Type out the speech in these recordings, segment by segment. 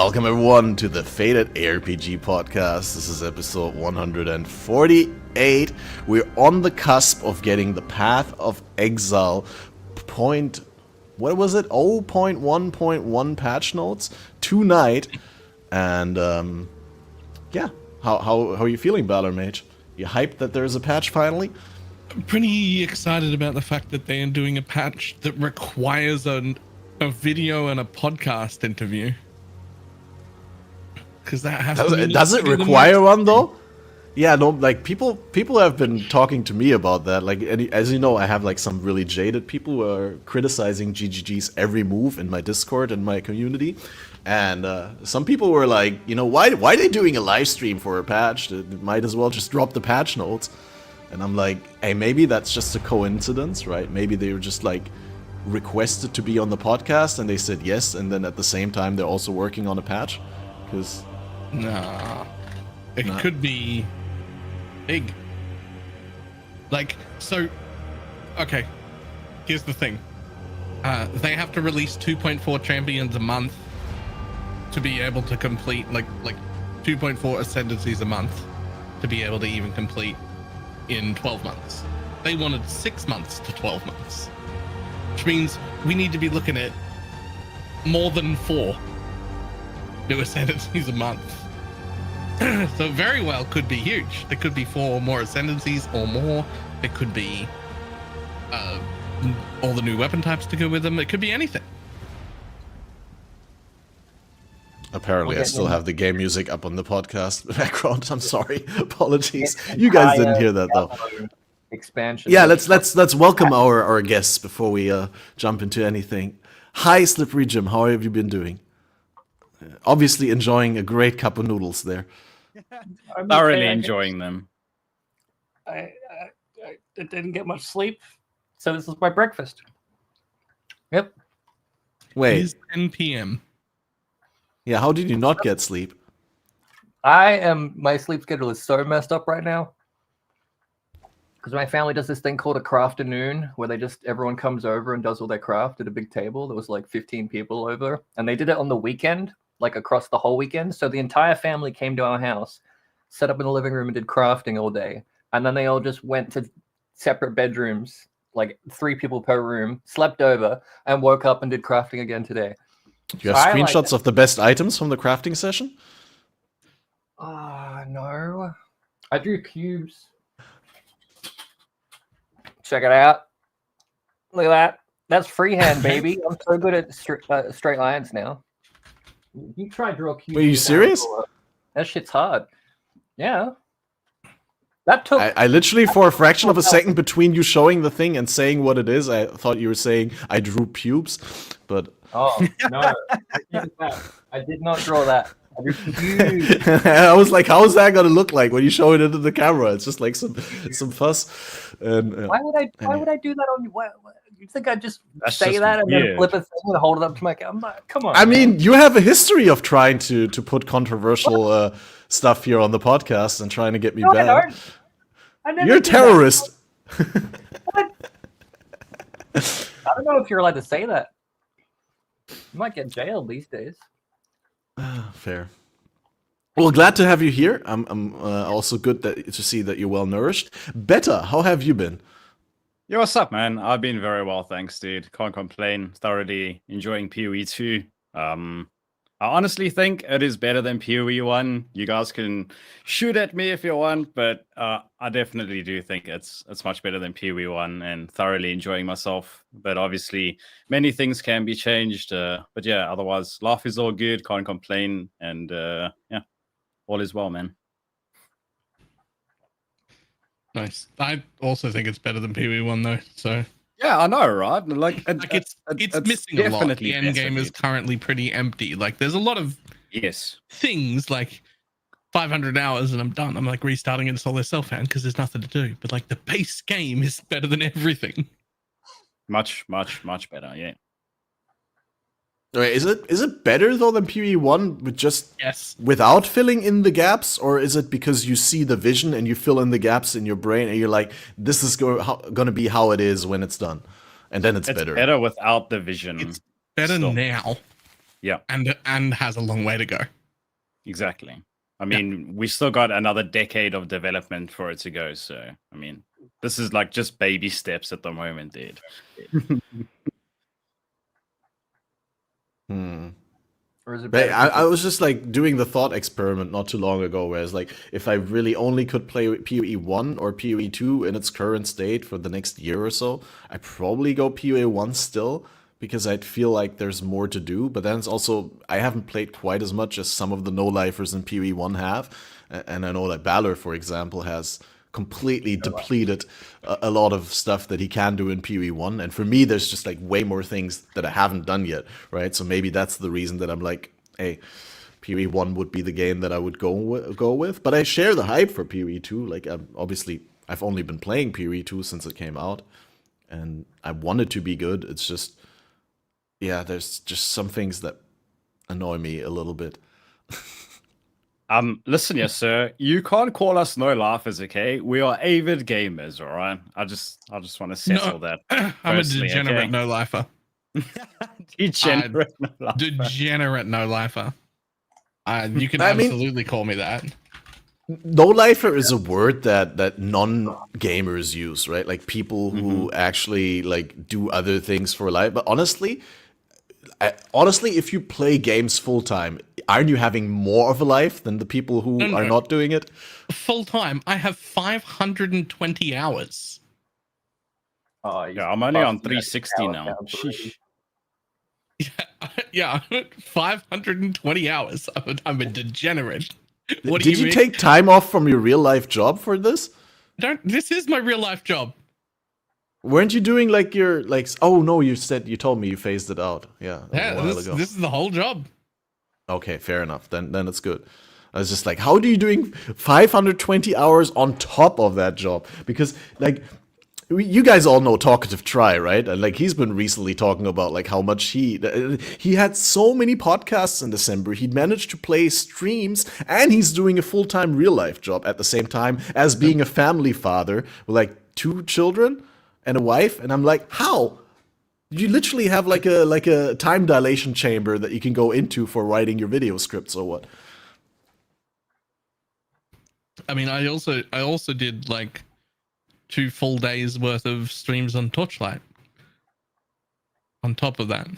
Welcome everyone to the Faded ARPG podcast. This is episode 148. We're on the cusp of getting the Path of Exile what was it? 0.1.1 patch notes tonight. And yeah, how are you feeling, BalorMage? You hyped that there's a patch finally? I'm pretty excited about the fact that they are doing a patch that requires a video and a podcast interview. Because that has does it require one though? Yeah, no, like people have been talking to me about that. Like, as you know, I have like some really jaded people who are criticizing GGG's every move in my Discord and my community, and some people were like, you know, why are they doing a live stream for a patch? They might as well just drop the patch notes. And I'm like, hey, maybe that's just a coincidence, right? Maybe they were just like requested to be on the podcast and they said yes, and then at the same time they're also working on a patch, because. Nah, it could be big. Like, so, okay, here's the thing. They have to release 2.4 champions a month to be able to complete, like 2.4 ascendancies a month to be able to even complete in 12 months. They wanted 6 months to 12 months, which means we need to be looking at more than 4 new ascendancies a month. So very well could be huge. There could be 4 more ascendancies or more. It could be all the new weapon types to go with them. It could be anything. Apparently, I still have the game music up on the podcast background. I'm sorry, apologies. You guys didn't hear that though. Expansion. Yeah, let's welcome our guests before we jump into anything. Hi, Slippery Jim. How have you been doing? Obviously enjoying a great cup of noodles there. Thoroughly enjoying them. I didn't get much sleep, so this is my breakfast. Yep. Wait. It is 10 p.m. Yeah, how did you not get sleep? My sleep schedule is so messed up right now. Because my family does this thing called a crafternoon, where everyone comes over and does all their craft at a big table. There was like 15 people over, and they did it on the weekend, like across the whole weekend. So the entire family came to our house, set up in the living room and did crafting all day. And then they all just went to separate bedrooms, like 3 people per room, slept over, and woke up and did crafting again today. Do you have screenshots of the best items from the crafting session? No. I drew cubes. Check it out. Look at that. That's freehand, baby. I'm so good at straight lines now. You try to draw cubes. Were you serious? That shit's hard. Yeah. That took. I literally, for a fraction of a second between you showing the thing and saying what it is, I thought you were saying I drew pubes, but. Oh no! I did not draw that. I drew cubes. I was like, how is that gonna look like when you show it into the camera? It's just like some fuss. And why would I do that on? What, you think I'd just say just that and weird. then flip a thing and hold it up to my camera? Come on. I mean, you have a history of trying to put controversial stuff here on the podcast and trying to get me banned. You're a terrorist. I don't know if you're allowed to say that. You might get jailed these days. Fair. Well, glad to have you here. I'm also good to see that you're well nourished. Beta, how have you been? Yo, what's up, man? I've been very well, thanks, dude. Can't complain. Thoroughly enjoying PoE2. I honestly think it is better than PoE1. You guys can shoot at me if you want, but I definitely do think it's much better than PoE1 and thoroughly enjoying myself. But obviously, many things can be changed. But yeah, otherwise, life is all good. Can't complain. And yeah, all is well, man. Nice. I also think it's better than PoE1 though. So yeah, I know, right? Like it's missing a lot. The Endgame is currently pretty empty. Like there's a lot of things like 500 hours and I'm done. I'm like restarting and install their self-hand because there's nothing to do. But like the base game is better than everything. Much better, yeah. Wait, is it better though than PoE1 with just yes without filling in the gaps, or is it because you see the vision and you fill in the gaps in your brain and you're like, this is going to be how it is when it's done, and then it's better. Better without the vision. It's better now. Yeah, and has a long way to go. exactly. I mean, we still got another decade of development for it to go. So, I mean, this is like just baby steps at the moment, dude. Or is it But better? I was just like doing the thought experiment not too long ago, where it's like if I really only could play PoE 1 or PoE 2 in its current state for the next year or so, I'd probably go PoE 1 still, because I'd feel like there's more to do. But then it's also, I haven't played quite as much as some of the no-lifers in PoE 1 have. And I know that Balor, for example, has completely depleted a lot of stuff that he can do in PoE 1. And for me, there's just like way more things that I haven't done yet, right? So maybe that's the reason that I'm like, hey, PoE 1 would be the game that I would go with. But I share the hype for PoE 2. Like, obviously, I've only been playing PoE 2 since it came out. And I want it to be good. It's just, yeah, there's just some things that annoy me a little bit. Listen, yes, sir. You can't call us no laughers, okay? We are avid gamers, all right? I just want to settle that. I'm a personally, degenerate okay? no lifer. Degenerate no-lifer. Degenerate no lifer. You can I mean- absolutely call me that. No-lifer is a word that non-gamers use, right? Like people who actually like do other things for life. But honestly, if you play games full-time, aren't you having more of a life than the people who No. are not doing it? Full time, I have 520 hours. Oh, Yeah, I'm only on 360 now. Sheesh. Yeah, 520 hours. I'm a degenerate. What do Did you mean? take time off from your real-life job for this? This is my real life job. Weren't you doing like your like? Oh no, you told me you phased it out. Yeah, a while ago. This is the whole job. Okay, fair enough. Then it's good. I was just like, how do you doing 520 hours on top of that job? Because like, you guys all know Talkative Try, right? And like, he's been recently talking about like how much he had so many podcasts in December. He'd managed to play streams, and he's doing a full-time real life job at the same time as being a family father with like 2 children and a wife. And I'm like, how? You literally have like a time dilation chamber that you can go into for writing your video scripts or what? I mean, I also did like 2 full days worth of streams on Torchlight. On top of that,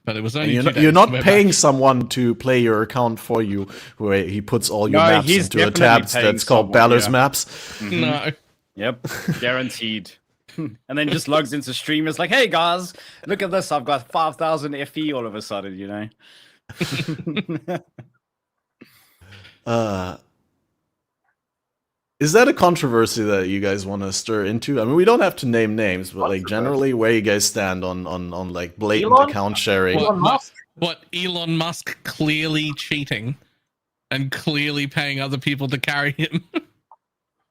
but it was only 2 days. You're not We're paying back. someone to play your account for you, where he puts all your No, maps he's into a definitely tab paying that's called someone, Balor's yeah. Maps. No. Yep, guaranteed. And then just logs into stream. It's like, hey guys, look at this. I've got 5,000 FE all of a sudden, you know? Is that a controversy that you guys want to stir into? I mean, we don't have to name names, but like generally, where you guys stand on like blatant Elon? account sharing. Elon Musk. What Elon Musk clearly cheating and clearly paying other people to carry him.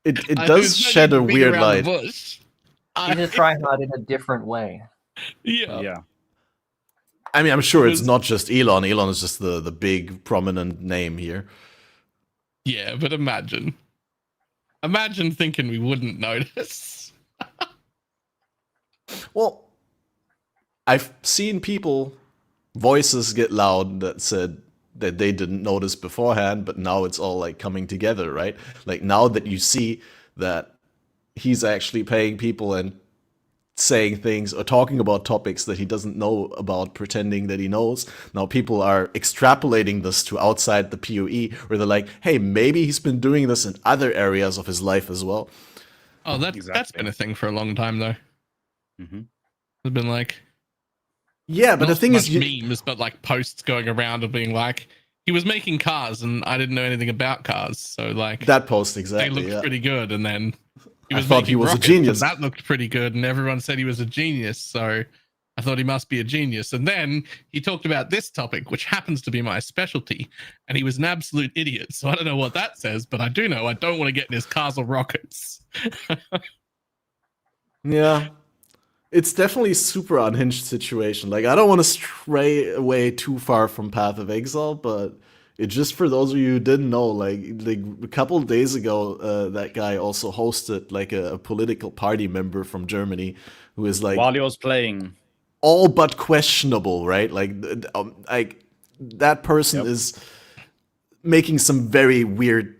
It There's does no shed need a to beat weird around the light. bush. He's just trying hard in a different way. Yeah. Yeah. I mean, I'm sure it's was- not just Elon. Elon is just the big prominent name here. Yeah, but imagine thinking we wouldn't notice. Well, I've seen people voices get loud that said that they didn't notice beforehand, but now it's all like coming together, right? Like now that you see that he's actually paying people and saying things or talking about topics that he doesn't know about, pretending that he knows. Now people are extrapolating this to outside the PoE, where they're like, hey, maybe he's been doing this in other areas of his life as well. Oh, that's Exactly. been a thing for a long time though. Mm-hmm. There's been like Yeah, but not the thing so is, much memes, but like posts going around of being like, he was making cars and I didn't know anything about cars, so like that post they exactly. looked Yeah. pretty good, and then he I was thought he making was a rockets, and genius. that looked pretty good, and everyone said he was a genius, so I thought he must be a genius. And then he talked about this topic, which happens to be my specialty, and he was an absolute idiot. So I don't know what that says, but I do know I don't want to get in his cars or rockets. Yeah. It's definitely a super unhinged situation. Like, I don't want to stray away too far from Path of Exile, but it just for those of you who didn't know, like a couple of days ago, that guy also hosted like a political party member from Germany who is like, While he was playing. all but questionable, right? Like that person is making some very weird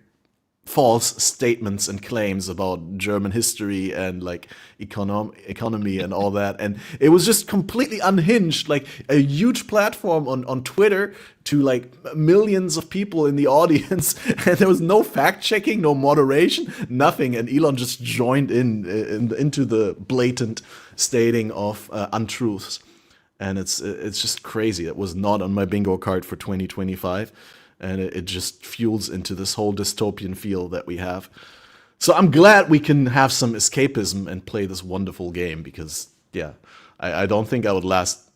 false statements and claims about German history and like economy and all that, and it was just completely unhinged, like a huge platform on Twitter to like millions of people in the audience, and there was no fact checking, no moderation, nothing, and Elon just joined into the blatant stating of untruths, and it's just crazy. It was not on my bingo card for 2025. And it just fuels into this whole dystopian feel that we have. So I'm glad we can have some escapism and play this wonderful game, because, yeah, I don't think I would last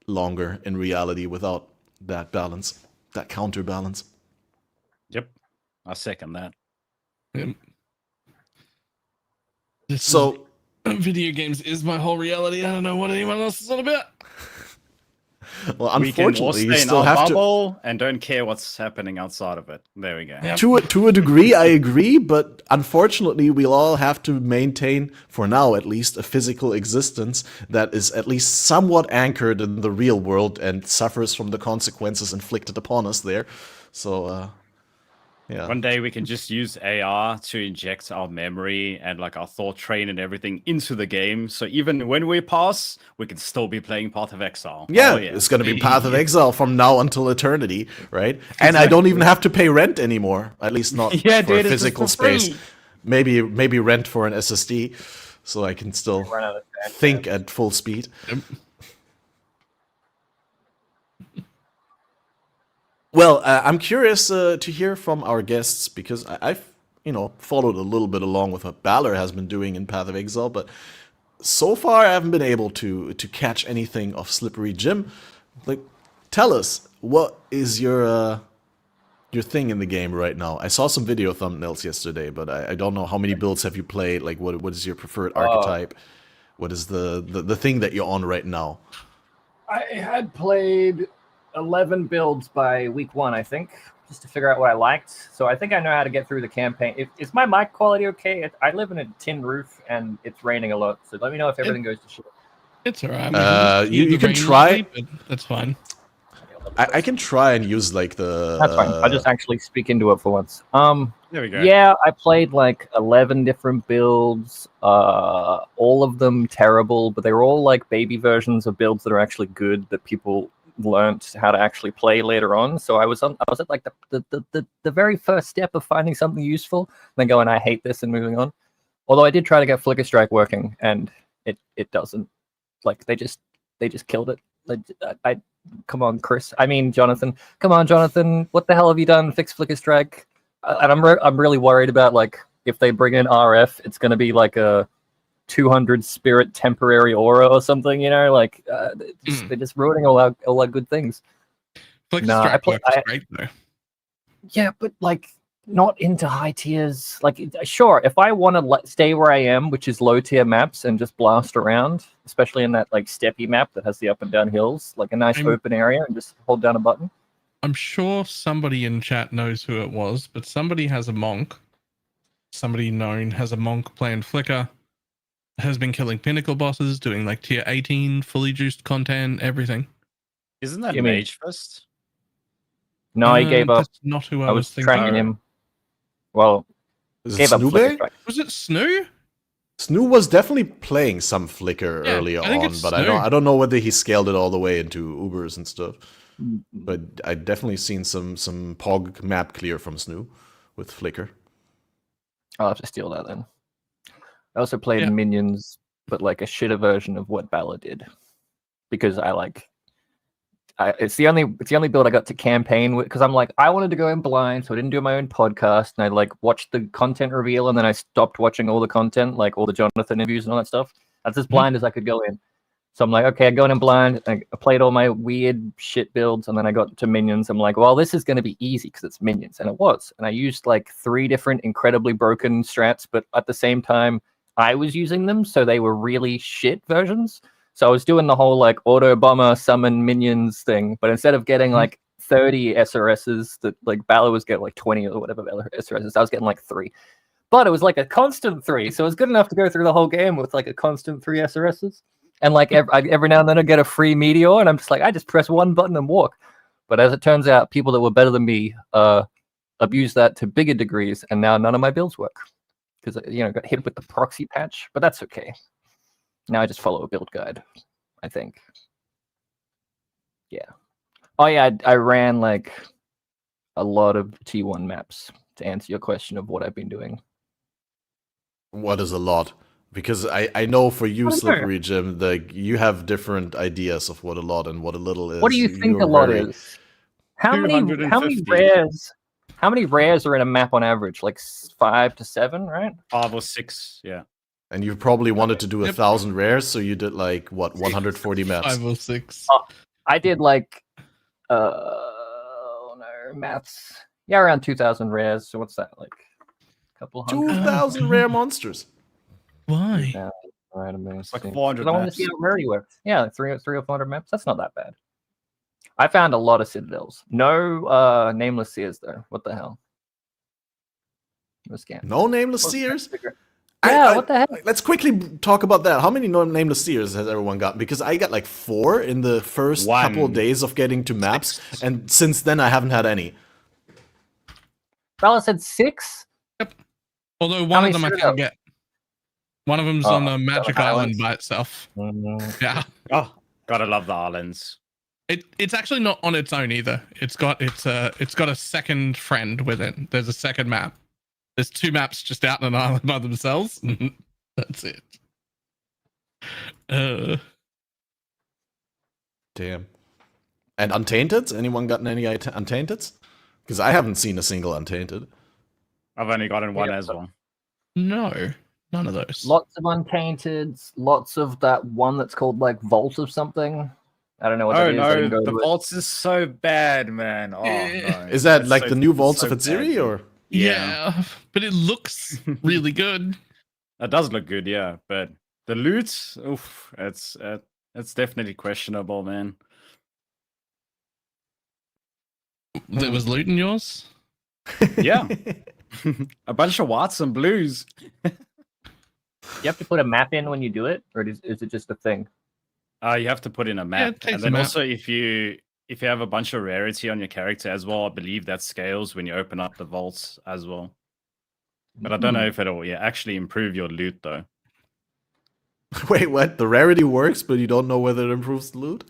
longer in reality without that balance, that counterbalance. Yep, I second that. So, video games is my whole reality. I don't know what anyone else is on about. well, unfortunately, you still in our have bubble and don't care what's happening outside of it. There we go. Yep. to a degree, I agree, but unfortunately, we'll all have to maintain, for now at least, a physical existence that is at least somewhat anchored in the real world and suffers from the consequences inflicted upon us there. So, yeah. One day we can just use AR to inject our memory and like our thought train and everything into the game. So even when we pass, we can still be playing Path of Exile. Yeah, Oh, yeah. It's going to be Path of Exile from now until eternity, right? And I don't even have to pay rent anymore, at least not Yeah, for dude, a it's just physical for free. space. Maybe rent for an SSD, so I can still Run out of time. think at full speed. Well, I'm curious to hear from our guests, because I've followed a little bit along with what Balor has been doing in Path of Exile, but so far I haven't been able to catch anything of Slippery Jim. Like, tell us, what is your thing in the game right now? I saw some video thumbnails yesterday, but I don't know how many builds have you played. Like, what is your preferred archetype? What is the thing that you're on right now? I had played 11 builds by week 1, I think, just to figure out what I liked. So I think I know how to get through the campaign. Is my mic quality okay? I live in a tin roof and it's raining a lot, so let me know if everything goes to shit. It's alright. You can try. But that's fine. I can try and use like the. That's fine. I'll just actually speak into it for once. There we go. Yeah, I played like 11 different builds. All of them terrible, but they were all like baby versions of builds that are actually good that people learned how to actually play later on. So I was at like the very first step of finding something useful, then going, I hate this, and moving on. Although I did try to get Flicker Strike working, and it doesn't. Like they just killed it. I come on, Chris. I mean, Jonathan. Come on, Jonathan. What the hell have you done? Fix Flicker Strike. And I'm really worried about like if they bring in RF, it's going to be like a 200 spirit temporary aura or something. Like they're just ruining all our good things. Flicker Strike works great though. Yeah, but like not into high tiers. Like, sure, if I want to stay where I am, which is low tier maps, and just blast around, especially in that like steppy map that has the up and down hills, like a nice open area, and just hold down a button. I'm sure somebody in chat knows who it was, but somebody has a monk. Somebody known has a monk playing Flicker, has been killing pinnacle bosses, doing like tier 18 fully juiced content, everything. Isn't that Mage Fist? No, he gave up. That's not who I was thinking. Tracking him. Well, gave up Flicker Strike. Was it Snoo? Snoo was definitely playing some Flicker earlier on, but I don't know whether he scaled it all the way into Ubers and stuff. But I definitely seen some Pog map clear from Snoo with Flicker. I'll have to steal that then. I also played Minions, but like a shitter version of what Balor did, because it's the only build I got to campaign with, because I'm like, I wanted to go in blind, so I didn't do my own podcast, and I like watched the content reveal, and then I stopped watching all the content, like all the Jonathan interviews and all that stuff. That's as blind as I could go in. So I'm like, okay, I'm going in blind. I played all my weird shit builds, and then I got to Minions. I'm like, well, this is going to be easy because it's Minions, and it was. And I used like 3 different incredibly broken strats, but at the same time, I was using them, so they were really shit versions. So I was doing the whole like auto bomber summon minions thing, but instead of getting like 30 SRSs that like Balor was getting like 20 or whatever SRSs, I was getting like 3. But it was like a constant 3, so it was good enough to go through the whole game with like a constant 3 SRSs. And like every now and then I get a free meteor, and I'm just like, I just press one button and walk. But as it turns out, people that were better than me abused that to bigger degrees, and now none of my builds work because got hit with the proxy patch. But that's okay. Now I just follow a build guide, I think. Yeah. Oh yeah, I ran like a lot of T1 maps to answer your question of what I've been doing. What is a lot? Because I know for you, I don't know. Slippery Jim, like you have different ideas of what a lot and what a little is. What do you think You're a lot very- is? How many 250. rares? How many rares are in a map on average? Like 5 to 7, right? 5 or 6, yeah. And you probably wanted to do Yep. 1,000 rares, so you did like what 140 maps. 5 or 6. I did like maths. Yeah, around 2,000 rares. So what's that like? A couple hundred. 2,000 rare monsters. Why? Yeah, right, amazing. It's like 400 I want to maps. see how rarity works. Yeah, like 300 or 400 maps. That's not that bad. I found a lot of citadels. No nameless seers though. What the hell? No scam. No nameless seers? Yeah, what the heck? Let's quickly talk about that. How many nameless seers has everyone got? Because I got like 4 in the first One. couple of days of getting to maps, and since then I haven't had any. Bella said 6. Although one many of them I citadels? can get. One of them's Oh, on the Magic Islands. Island by itself. Mm, Yeah. Oh, gotta love the islands. It's actually not on its own either. It's got a second friend with it. There's a second map. There's 2 maps just out on an island by themselves. That's it. Damn. And Untainted? Anyone gotten any Untainted? Because I haven't seen a single Untainted. I've only gotten one Yeah, as well. No, none of those. lots of untainted. Lots of that one that's called like Vault of something. I don't know what Oh that is. I no, didn't go the to it. vaults is so bad, man. Oh no. Is that It's like so- the new it's Vaults so of bad, Atziri, dude. or? Yeah, but it looks really good. It does look good, yeah, but the loot, oof, it's definitely questionable, man. There was loot in yours. Yeah. A bunch of whites and blues. You have to put a map in when you do it, or is it just a thing? You have to put in a map, it takes and a then map. also if you have a bunch of rarity on your character as well, I believe that scales when you open up the vaults as well. But I don't know if it'll actually improve your loot though. Wait, what? The rarity works, but you don't know whether it improves the loot?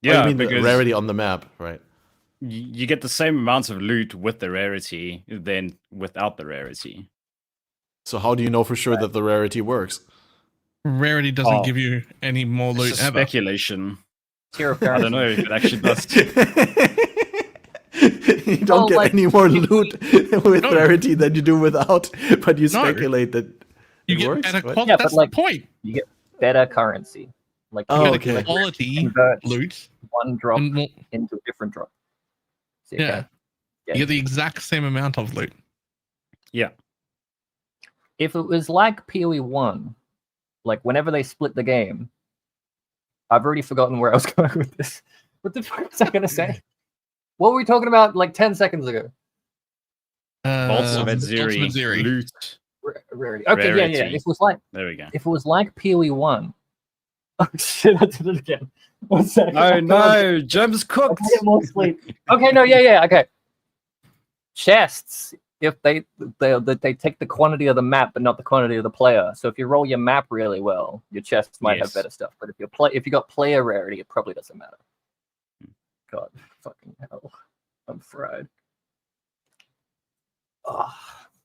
Yeah, I mean the because rarity on the map, right? you get the same amounts of loot with the rarity than without the rarity. So how do you know for sure that the rarity works? Rarity doesn't Oh. give you any more It's loot just ever. speculation. Tier of I currency. don't know if it actually does. You don't Well, get like, any more loot with No. rarity than you do without, but you No. speculate that You it get works. better What? quality. Yeah, but That's like- the point. You get better currency. Like Oh, You you get okay. a quality convert loot. one drop And more, into a different drop. See, yeah. okay. Yeah. You get the exact same amount of loot. Yeah. If it was like PoE1, like whenever they split the game, I've already forgotten where I was going with this. What the fuck was I going to say? What were we talking about like 10 seconds ago? Vaults of Vaults of Atziri, Atziri. loot. Rarity. Okay, yeah. Rarity. If it was like There we go. PoE1. Oh shit, I did it again. 1 second. Oh no, Jim's I cooked. can get more sleep. Okay, no, yeah, okay. Chests, if they take the quantity of the map but not the quantity of the player. So if you roll your map really well, your chests might have Yes. better stuff. But if you got player rarity, it probably doesn't matter. God fucking hell. I'm fried. Ugh.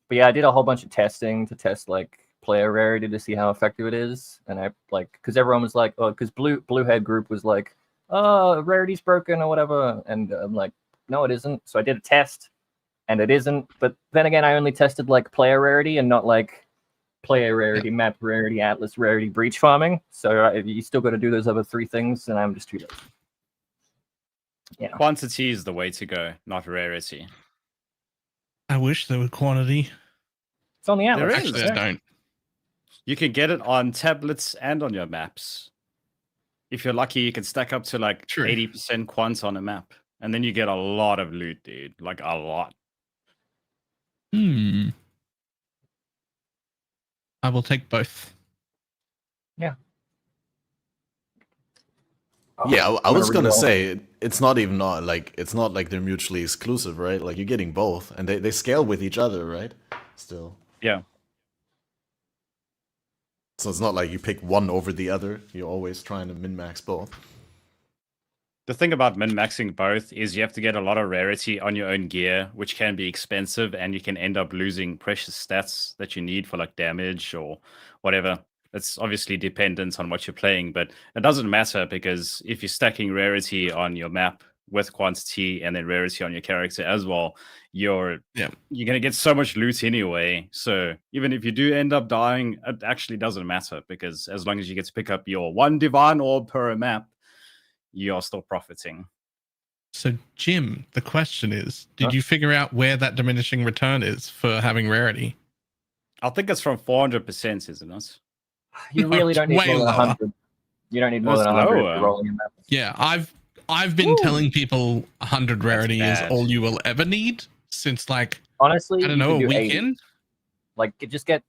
But yeah, I did a whole bunch of testing to test like player rarity to see how effective it is. And I like because everyone was like, oh, because Bluehead group was like, oh, rarity's broken or whatever. And I'm like, no, it isn't. So I did a test and it isn't. But then again, I only tested like player rarity and not like player rarity, map rarity, atlas rarity, breach farming. So you still got to do those other 3 things, and I'm just too lazy. Yeah. Quantity is the way to go, not rarity. I wish there was quantity. It's on the atlas. There Actually, is. I don't. You can get it on tablets and on your maps. If you're lucky, you can stack up to like True. 80% quant on a map. And then you get a lot of loot, dude. Like a lot. I will take both. Yeah, I I'm was gonna reroll. say it's not even not like it's not like they're mutually exclusive, right? Like you're getting both, and they scale with each other, right? Still, Yeah. so it's not like you pick one over the other. You're always trying to min max both. The thing about min-maxing both is you have to get a lot of rarity on your own gear, which can be expensive, and you can end up losing precious stats that you need for like damage or whatever. It's obviously dependent on what you're playing, but it doesn't matter because if you're stacking rarity on your map with quantity and then rarity on your character as well, you're gonna get so much loot anyway. So even if you do end up dying, it actually doesn't matter because as long as you get to pick up your one divine orb per map, you are still profiting. So, Jim, the question is, did you figure out where that diminishing return is for having rarity? I think it's from 400%, isn't it? You really don't need Way more than lower. 100. You don't need more That's than 100 if lower. you're rolling your maps. Yeah, I've been telling people 100 rarity is bad. all you will ever need since like Honestly, I don't you know, can a do 80. weekend. Like, just get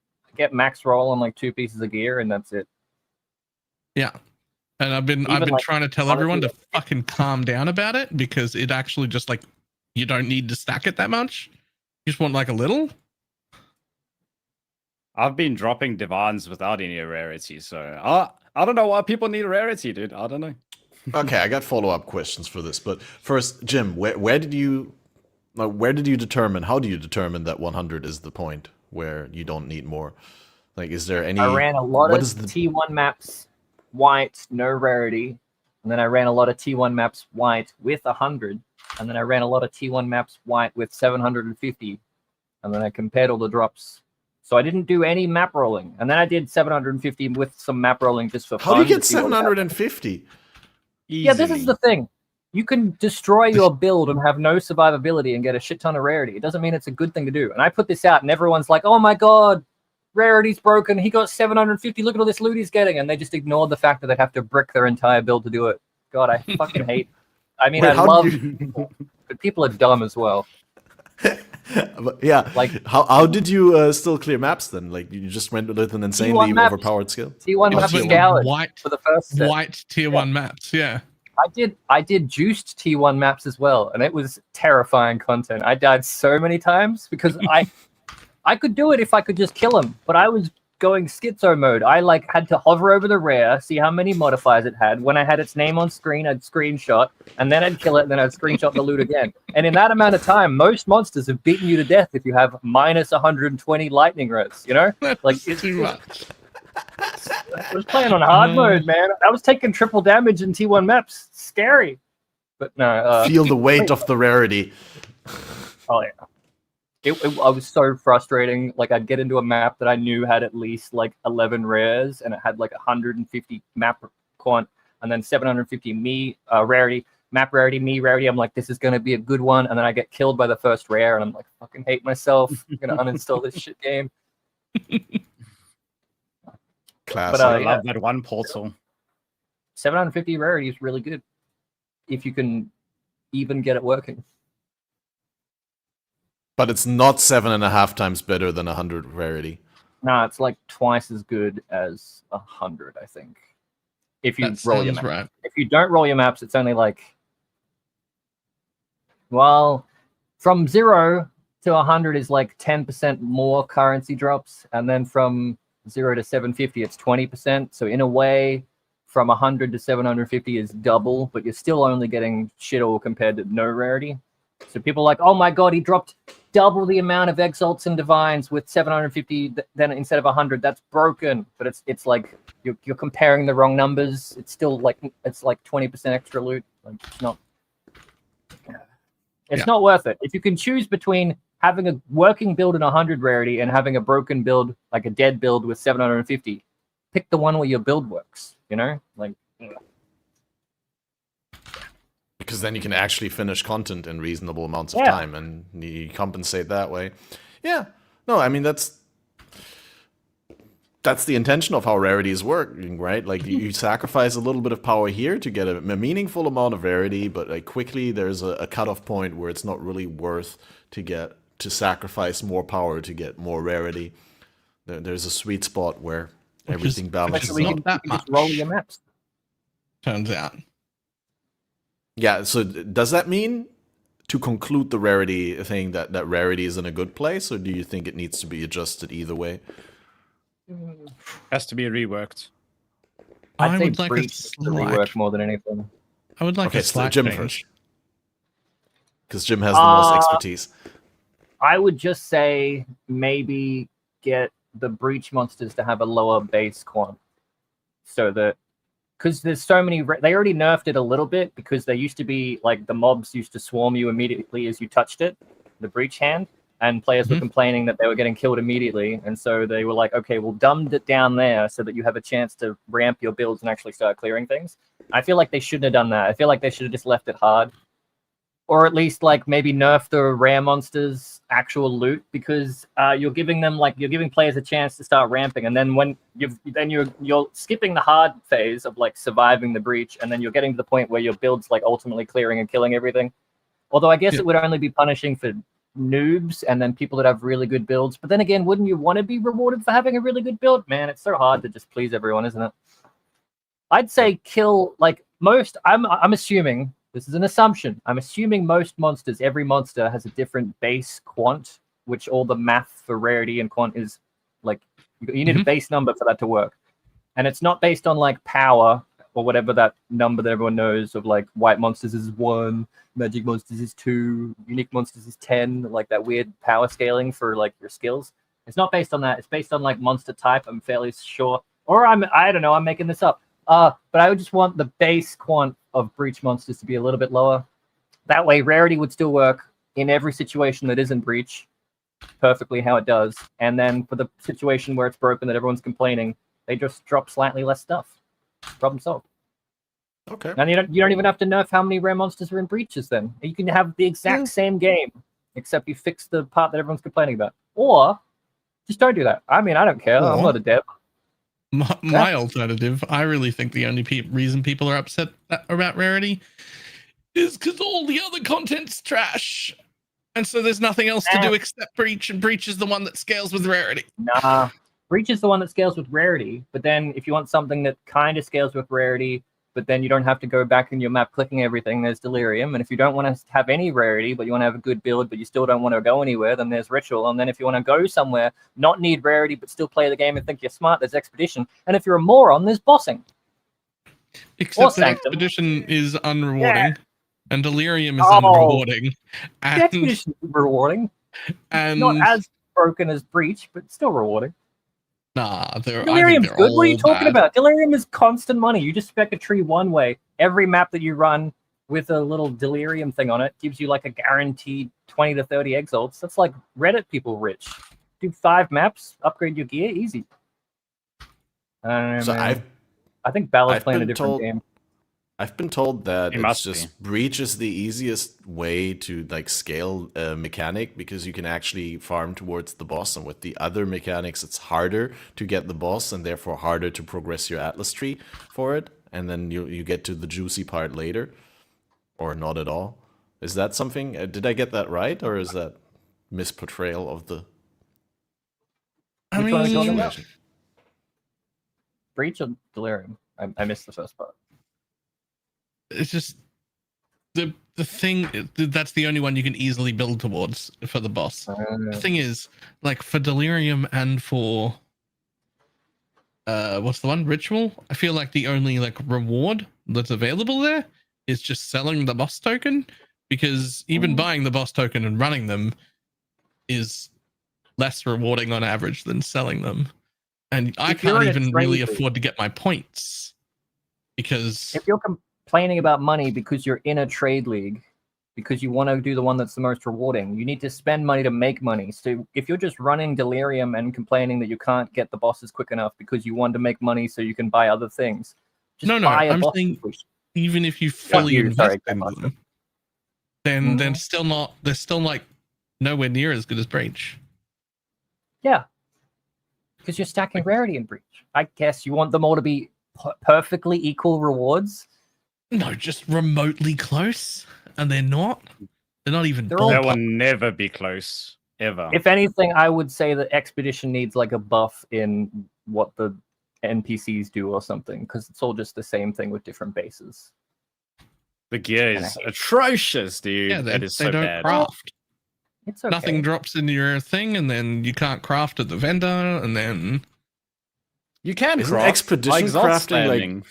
max roll on like 2 pieces of gear, and that's it. Yeah. And I've been Even, like, trying to tell honestly, everyone to fucking calm down about it because it actually just like you don't need to stack it that much. You just want like a little. I've been dropping divines without any rarity, so I don't know why people need rarity, dude. I don't know. Okay, I got follow-up questions for this, but first, Jim, where did you determine? How do you determine that 100 is the point where you don't need more? Like, is there any? I ran a lot what of is the- T1 maps white, no rarity, and then I ran a lot of T1 maps white with 100, and then I ran a lot of T1 maps white with 750, and then I compared all the drops. So I didn't do any map rolling, and then I did 750 with some map rolling just for fun. How do you get to see what would happen. 750? Yeah, this is the thing. You can destroy your build and have no survivability and get a shit ton of rarity. It doesn't mean it's a good thing to do. And I put this out, and everyone's like, "Oh my god, rarity's broken. He got 750. Look at all this loot he's getting," and they just ignored the fact that they'd have to brick their entire build to do it. God, I fucking hate. I mean, Wait, I how love, do you- but people are dumb as well. But yeah, Like- how did you still clear maps then? Like you just went with an insanely maps. overpowered skill. T1 It maps was scoured white for the first set. white tier 1 maps, yeah. I did juiced T1 maps as well, and it was terrifying content. I died so many times because I could do it if I could just kill him, but I was going schizo mode. I like had to hover over the rare, see how many modifiers it had. When I had its name on screen, I'd screenshot, and then I'd kill it, and then I'd screenshot the loot again. And in that amount of time, most monsters have beaten you to death if you have minus 120 lightning res, you know? Like, It's too much. I was playing on hard mode, man. I was taking triple damage in T1 maps. Scary. But no. Feel the weight of the rarity. Oh, yeah. I was so frustrating. Like, I'd get into a map that I knew had at least like 11 rares, and it had like 150 map quant, and then 750 rarity, map rarity, me rarity. I'm like, this is going to be a good one. And then I get killed by the first rare, and I'm like, fucking hate myself. I'm going to uninstall this shit game. Classic. But, I yeah. love that one portal. 750 rarity is really good if you can even get it working. But it's not 7.5 times better than 100 rarity. No, it's like twice as good as 100, I think. If you That roll your sounds maps. right. If you don't roll your maps, it's only like, well, from 0 to 100 is like 10% more currency drops, and then from 0 to 750, it's 20%. So in a way, from 100 to 750 is double, but you're still only getting shit all compared to no rarity. So people are like, oh my god, he dropped double the amount of exalts and divines with 750 then instead of 100. That's broken. But it's like you're comparing the wrong numbers. It's still like it's like 20% extra loot. Like it's not worth it. If you can choose between having a working build in 100 rarity and having a broken build, like a dead build with 750, pick the one where your build works, you know? Like Because then you can actually finish content in reasonable amounts of time, and you compensate that way. Yeah. No, I mean that's the intention of how rarity is working, right? Like you sacrifice a little bit of power here to get a meaningful amount of rarity, but like quickly there's a cutoff point where it's not really worth to sacrifice more power to get more rarity. There's a sweet spot where everything balances not out. that you much. just roll your maps. Turns out. Yeah, so does that mean, to conclude the Rarity thing, that Rarity is in a good place, or do you think it needs to be adjusted either way? Has to be reworked. I'd I say would like a Breach needs to rework more than anything. I would like Okay, a so Slack Jim change. first. Because Jim has the most expertise. I would just say maybe get the Breach monsters to have a lower base quant. So that, because there's so many, they already nerfed it a little bit because they used to be like the mobs used to swarm you immediately as you touched it, the Breach hand, and players were complaining that they were getting killed immediately. And so they were like, okay, we'll dumbed it down there so that you have a chance to ramp your builds and actually start clearing things. I feel like they shouldn't have done that. I feel like they should have just left it hard. Or at least like maybe nerf the rare monsters actual loot, because you're giving players a chance to start ramping, and then when you're skipping the hard phase of like surviving the breach, and then you're getting to the point where your build's like ultimately clearing and killing everything. Although I guess it would only be punishing for noobs and then people that have really good builds. But then again, wouldn't you want to be rewarded for having a really good build? Man, it's so hard to just please everyone, isn't it? I'd say kill like most. I'm assuming. This is an assumption. I'm assuming most monsters, every monster has a different base quant, which all the math for rarity and quant is like, you need a base number for that to work. And it's not based on like power or whatever that number that everyone knows of, like white monsters is 1, magic monsters is 2, unique monsters is 10, like that weird power scaling for like your skills. It's not based on that. It's based on like monster type, I'm fairly sure. Or I don't know, I'm making this up. But I would just want the base quant of breach monsters to be a little bit lower. That way, rarity would still work in every situation that isn't breach perfectly how it does. And then for the situation where it's broken that everyone's complaining, they just drop slightly less stuff. Problem solved. Okay. And you don't even have to nerf how many rare monsters are in breaches then. You can have the exact same game, except you fix the part that everyone's complaining about. Or just don't do that. I mean, I don't care. I'm not a dev. My alternative, I really think the only reason people are upset about Rarity is because all the other content's trash. And so there's nothing else to do except Breach, and Breach is the one that scales with Rarity. Nah, Breach is the one that scales with Rarity, but then if you want something that kind of scales with Rarity, but then you don't have to go back in your map clicking everything, there's Delirium. And if you don't want to have any Rarity, but you want to have a good build, but you still don't want to go anywhere, then there's Ritual. And then if you want to go somewhere, not need Rarity, but still play the game and think you're smart, there's Expedition. And if you're a moron, there's Bossing. Except that Expedition is unrewarding, and Delirium is unrewarding. And Expedition is rewarding. And not as broken as Breach, but still rewarding. Nah, Delirium's good. What are you talking about? Delirium is constant money. You just spec a tree one way. Every map that you run with a little Delirium thing on it gives you like a guaranteed 20 to 30 exalts. That's like Reddit people rich. Do 5 maps, upgrade your gear, easy. I don't know, So man. I think Balor's playing a different game. I've been told that it's just be. Breach is the easiest way to like scale a mechanic, because you can actually farm towards the boss, and with the other mechanics it's harder to get the boss and therefore harder to progress your Atlas tree for it, and then you get to the juicy part later, or not at all. Is that something? Did I get that right, or is that misportrayal of the? I mean, Breach or Delirium? I missed the first part. It's just the thing that's the only one you can easily build towards for the boss. The thing is, like for Delirium and for what's the one, Ritual, I feel like the only like reward that's available there is just selling the boss token, because even buying the boss token and running them is less rewarding on average than selling them. And I can't even really afford to get my points, because if you're complaining about money because you're in a trade league, because you want to do the one that's the most rewarding, you need to spend money to make money. So if you're just running Delirium and complaining that you can't get the bosses quick enough because you want to make money so you can buy other things, just buy a I'm boss saying push. even if you fully invest in them, then they're still like nowhere near as good as Breach. Yeah, because you're stacking Rarity in Breach. I guess you want them all to be perfectly equal rewards. No, just remotely close, and they're not. They're not even. They will never be close, ever. If anything, I would say that Expedition needs like a buff in what the NPCs do or something, because it's all just the same thing with different bases. The gear is atrocious, dude. Yeah, That is they so don't bad. craft. It's okay. Nothing drops into your thing, and then you can't craft at the vendor, and then You can Isn't craft. expedition Exalt crafting standing.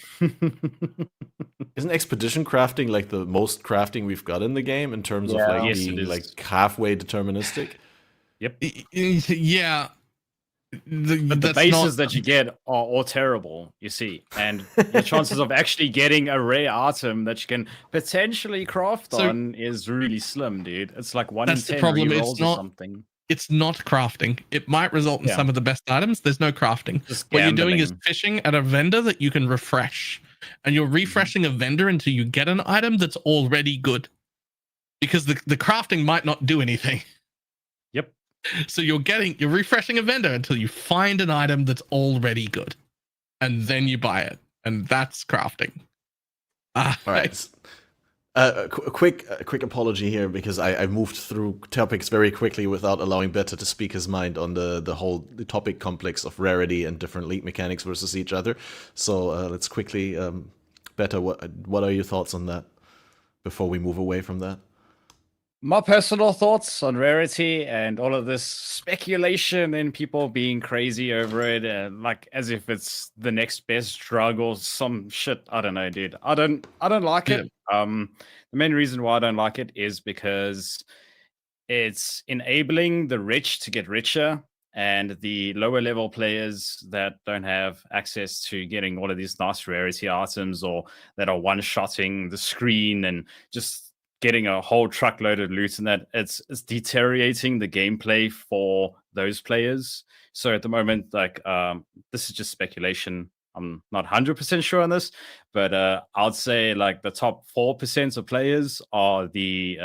Isn't expedition crafting like the most crafting we've got in the game in terms of Yeah. like Yes, it being is. like halfway deterministic? Yep. yeah. But the bases that you get are all terrible, you see, and the chances of actually getting a rare item that you can potentially craft on is really slim, dude. It's like 1 in That's the 10 problem, it's rerolls or not- something. It's not crafting. It might result in Yeah. some of the best items. There's no crafting. Just What you're doing is gambling. fishing at a vendor that you can refresh, and you're refreshing a vendor until you get an item that's already good, because the crafting might not do anything. Yep. So you're refreshing a vendor until you find an item that's already good, and then you buy it, and that's crafting. All right. A quick apology here because I moved through topics very quickly without allowing Beta to speak his mind on the whole topic complex of rarity and different league mechanics versus each other. So let's quickly, Beta, what are your thoughts on that before we move away from that? My personal thoughts on Rarity and all of this speculation and people being crazy over it, like as if it's the next best drug or some shit. I don't know, dude. I don't like it. The main reason why I don't like it is because it's enabling the rich to get richer, and the lower level players that don't have access to getting all of these nice rarity items, or that are one-shotting the screen and just getting a whole truckload of loot, and that it's deteriorating the gameplay for those players. So at the moment, like this is just speculation. I'm not 100% sure on this, but I'd say like the top 4% of players are the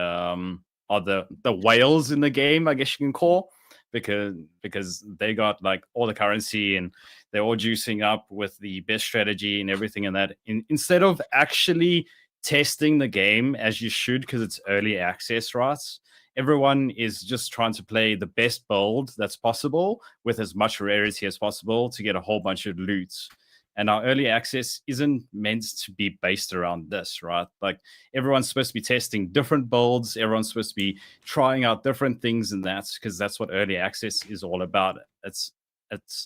whales in the game, I guess you can call, because they got like all the currency and they're all juicing up with the best strategy and everything, and that instead of actually testing the game as you should, because it's early access, right? Everyone is just trying to play the best build that's possible with as much rarity as possible to get a whole bunch of loot. And our early access isn't meant to be based around this, right? Like everyone's supposed to be testing different builds. Everyone's supposed to be trying out different things, and because that's what early access is all about. It's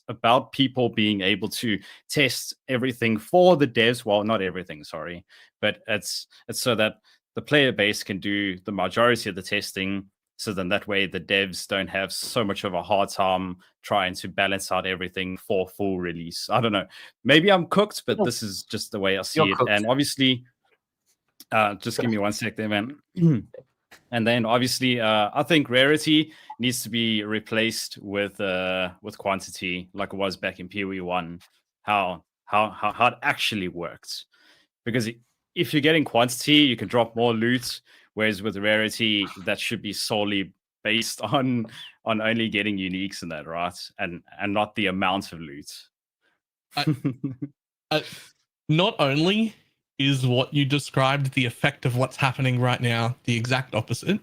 about people being able to test everything for the devs. Well, not everything, sorry, but it's so that the player base can do the majority of the testing. So then that way the devs don't have so much of a hard time trying to balance out everything for full release. I don't know. Maybe I'm cooked, but this is just the way I see it. Cooked. And obviously, just give me 1 sec there, man. And then obviously, I think rarity needs to be replaced with quantity, like it was back in PoE1. How it actually works, because if you're getting quantity, you can drop more loot. Whereas with rarity, that should be solely based on only getting uniques and that, right? And not the amount of loot. Not only is what you described the effect of what's happening right now the exact opposite.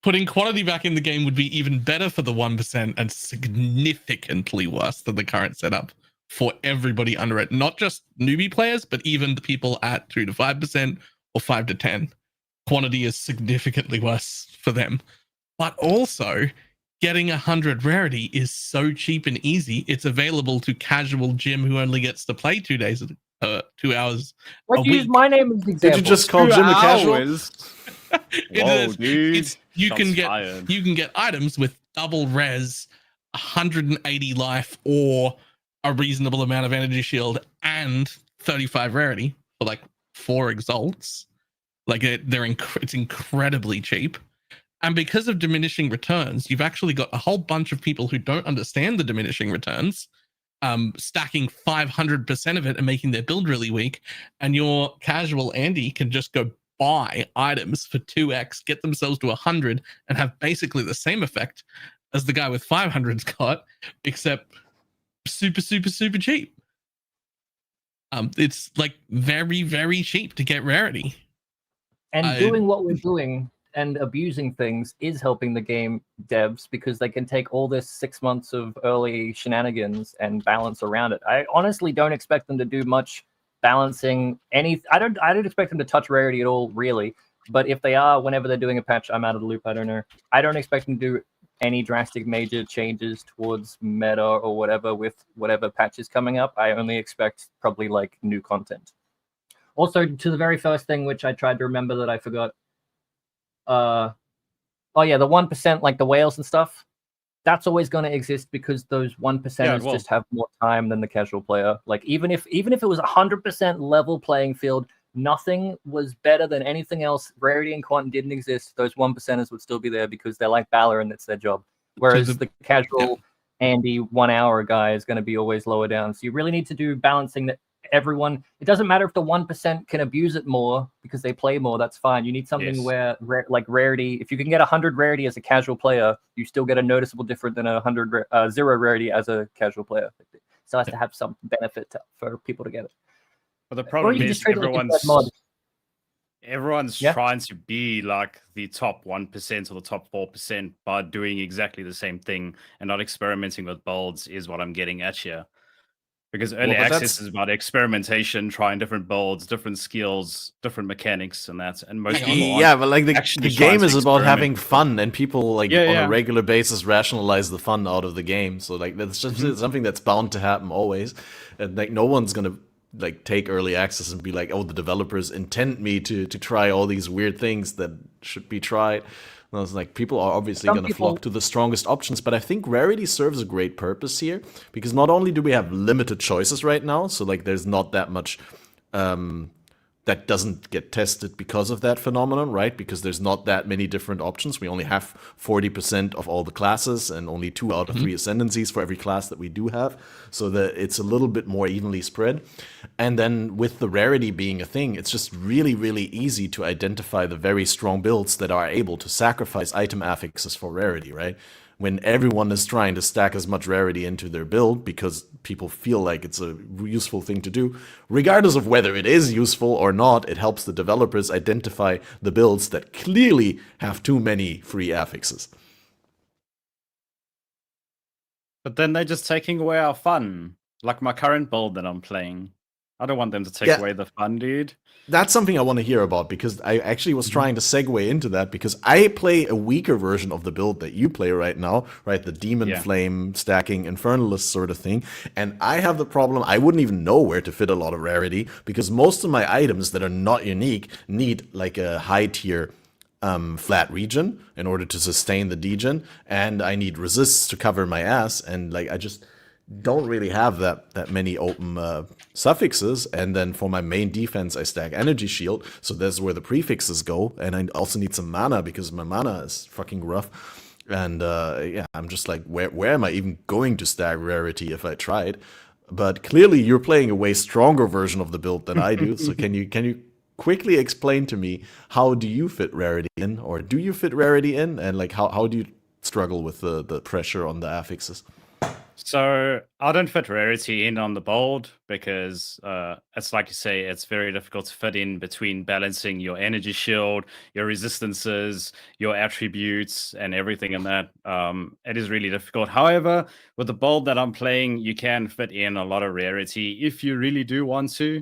Putting quantity back in the game would be even better for the 1% and significantly worse than the current setup for everybody under it. Not just newbie players, but even the people at 3 to 5% or 5 to 10. Quantity is significantly worse for them. But also, getting 100 rarity is so cheap and easy. It's available to casual Jim who only gets to play 2 days, 2 hours. Why'd you use my name as an example? Did you just call Jim a casual? You can get items with double res, 180 life, or a reasonable amount of energy shield, and 35 rarity for like 4 exalts. Like it's incredibly cheap. And because of diminishing returns, you've actually got a whole bunch of people who don't understand the diminishing returns, stacking 500% of it and making their build really weak. And your casual Andy can just go buy items for 2x, get themselves to 100, and have basically the same effect as the guy with 500's got, except super, super, super cheap. It's like very, very cheap to get rarity. And doing what we're doing and abusing things is helping the game devs, because they can take all this 6 months of early shenanigans and balance around it. I honestly don't expect them to do much balancing any. I don't expect them to touch rarity at all, really. But if they are, whenever they're doing a patch, I'm out of the loop. I don't know. I don't expect them to do any drastic major changes towards meta or whatever with whatever patch is coming up. I only expect probably like new content. Also, to the very first thing, which I tried to remember that I forgot. Oh yeah, the 1%, like the whales and stuff. That's always going to exist because those 1%ers just have more time than the casual player. Like even if it was 100% level playing field, nothing was better than anything else. Rarity and Quant didn't exist. Those 1%ers would still be there because they're like Balor and it's their job. Whereas the casual Andy 1 hour guy is going to be always lower down. So you really need to do balancing that everyone. It doesn't matter if the 1% can abuse it more because they play more. That's fine. You need something where like rarity. If you can get 100 rarity as a casual player, you still get a noticeable difference than 0 rarity as a casual player. So it has to have some benefit for people to get it. But the problem is everyone's trying to be like the top 1% or the top 4% by doing exactly the same thing and not experimenting with builds is what I'm getting at here. Because early access is about experimentation, trying different builds, different skills, different mechanics, and that. And most people but like the game is about having fun, and people like on a regular basis rationalize the fun out of the game. So like that's just something that's bound to happen always, and like no one's gonna like take early access and be like, oh, the developers intend me to try all these weird things that should be tried. And I was like, people are obviously going to flock to the strongest options, but I think Rarity serves a great purpose here because not only do we have limited choices right now, so like there's not that much that doesn't get tested because of that phenomenon, right? Because there's not that many different options. We only have 40% of all the classes and only 2 out of 3 ascendancies for every class that we do have. So that it's a little bit more evenly spread. And then with the rarity being a thing, it's just really, really easy to identify the very strong builds that are able to sacrifice item affixes for rarity, right? When everyone is trying to stack as much rarity into their build because people feel like it's a useful thing to do, regardless of whether it is useful or not, it helps the developers identify the builds that clearly have too many free affixes. But then they're just taking away our fun. Like my current build that I'm playing. I don't want them to take away the fun, dude. That's something I want to hear about because I actually was trying to segue into that because I play a weaker version of the build that you play right now, right? The Demon Flame stacking Infernalist sort of thing. And I have the problem, I wouldn't even know where to fit a lot of rarity because most of my items that are not unique need like a high tier flat region in order to sustain the degen, and I need resists to cover my ass, and like I just don't really have that many open suffixes. And then for my main defense, I stack Energy Shield, so that's where the prefixes go. And I also need some mana because my mana is fucking rough. And I'm just like, where am I even going to stack Rarity if I tried? But clearly, you're playing a way stronger version of the build than I do. So can you quickly explain to me how do you fit Rarity in, or do you fit Rarity in, and like how do you struggle with the pressure on the affixes? So I don't fit Rarity in on the bold because it's like you say, it's very difficult to fit in between balancing your energy shield, your resistances, your attributes, and everything in that. It is really difficult. However, with the bold that I'm playing, you can fit in a lot of Rarity if you really do want to.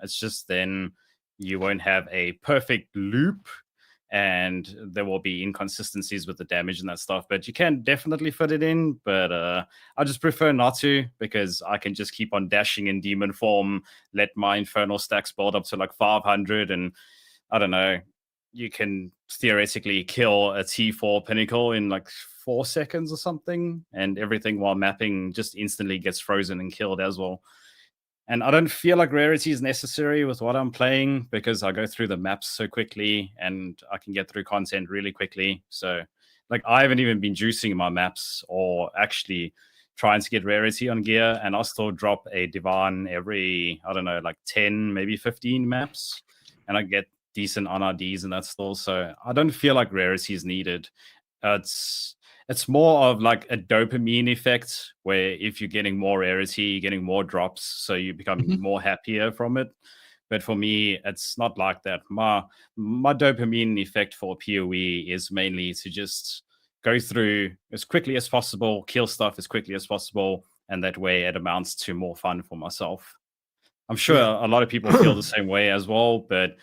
It's just then you won't have a perfect loop, and there will be inconsistencies with the damage and that stuff, but you can definitely fit it in. But I just prefer not to because I can just keep on dashing in demon form, let my infernal stacks build up to like 500, and I don't know, you can theoretically kill a T4 pinnacle in like 4 seconds or something, and everything while mapping just instantly gets frozen and killed as well. And I don't feel like Rarity is necessary with what I'm playing because I go through the maps so quickly and I can get through content really quickly. So, like, I haven't even been juicing my maps or actually trying to get Rarity on gear, and I'll still drop a Divan every, I don't know, like 10, maybe 15 maps, and I get decent NRDs and that still. So I don't feel like Rarity is needed. It's more of like a dopamine effect where if you're getting more rarity, you're getting more drops, so you become more happier from it. But for me, it's not like that. My dopamine effect for PoE is mainly to just go through as quickly as possible, kill stuff as quickly as possible, and that way it amounts to more fun for myself. I'm sure a lot of people feel the same way as well, but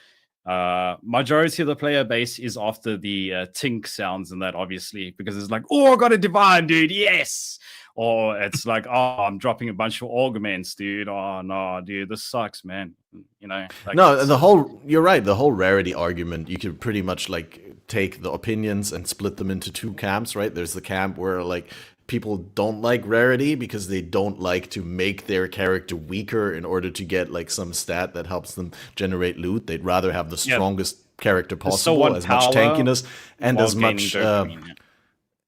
majority of the player base is after the tink sounds and that, obviously, because it's like, oh, I got a divine, dude, yes. Or it's like, oh, I'm dropping a bunch of augments, dude. Oh no, dude, this sucks, man. You know, like, No, you're right. The whole rarity argument, you could pretty much like take the opinions and split them into two camps, right? There's the camp where like people don't like rarity because they don't like to make their character weaker in order to get like some stat that helps them generate loot. They'd rather have the strongest character possible, as much tankiness and as much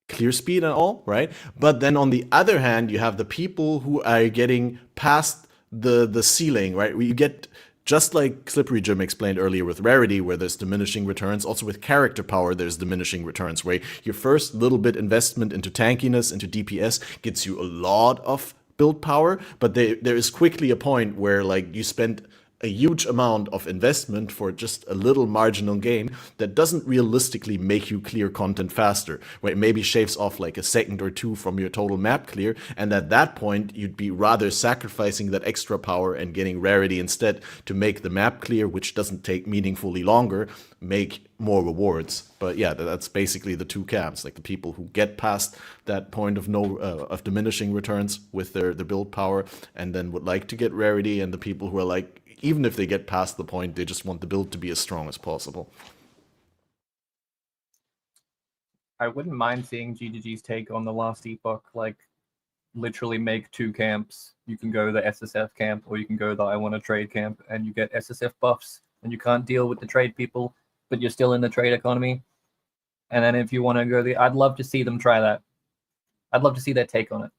clear speed and all, right? But then on the other hand, you have the people who are getting past the ceiling, right? Where you get, just like Slippery Jim explained earlier with Rarity, where there's diminishing returns, also with character power, there's diminishing returns, where your first little bit investment into tankiness, into DPS, gets you a lot of build power, but there is quickly a point where like you spend a huge amount of investment for just a little marginal gain that doesn't realistically make you clear content faster, where it maybe shaves off like a second or two from your total map clear, and at that point you'd be rather sacrificing that extra power and getting rarity instead to make the map clear, which doesn't take meaningfully longer, make more rewards. But yeah, that's basically the two camps, like the people who get past that point of of diminishing returns with their build power and then would like to get rarity, and the people who are like, even if they get past the point, they just want the build to be as strong as possible. I wouldn't mind seeing GGG's take on the last epoch, like literally make two camps. You can go the SSF camp or you can go the I want to trade camp, and you get SSF buffs and you can't deal with the trade people, but you're still in the trade economy. And then if you want to go I'd love to see them try that. I'd love to see their take on it.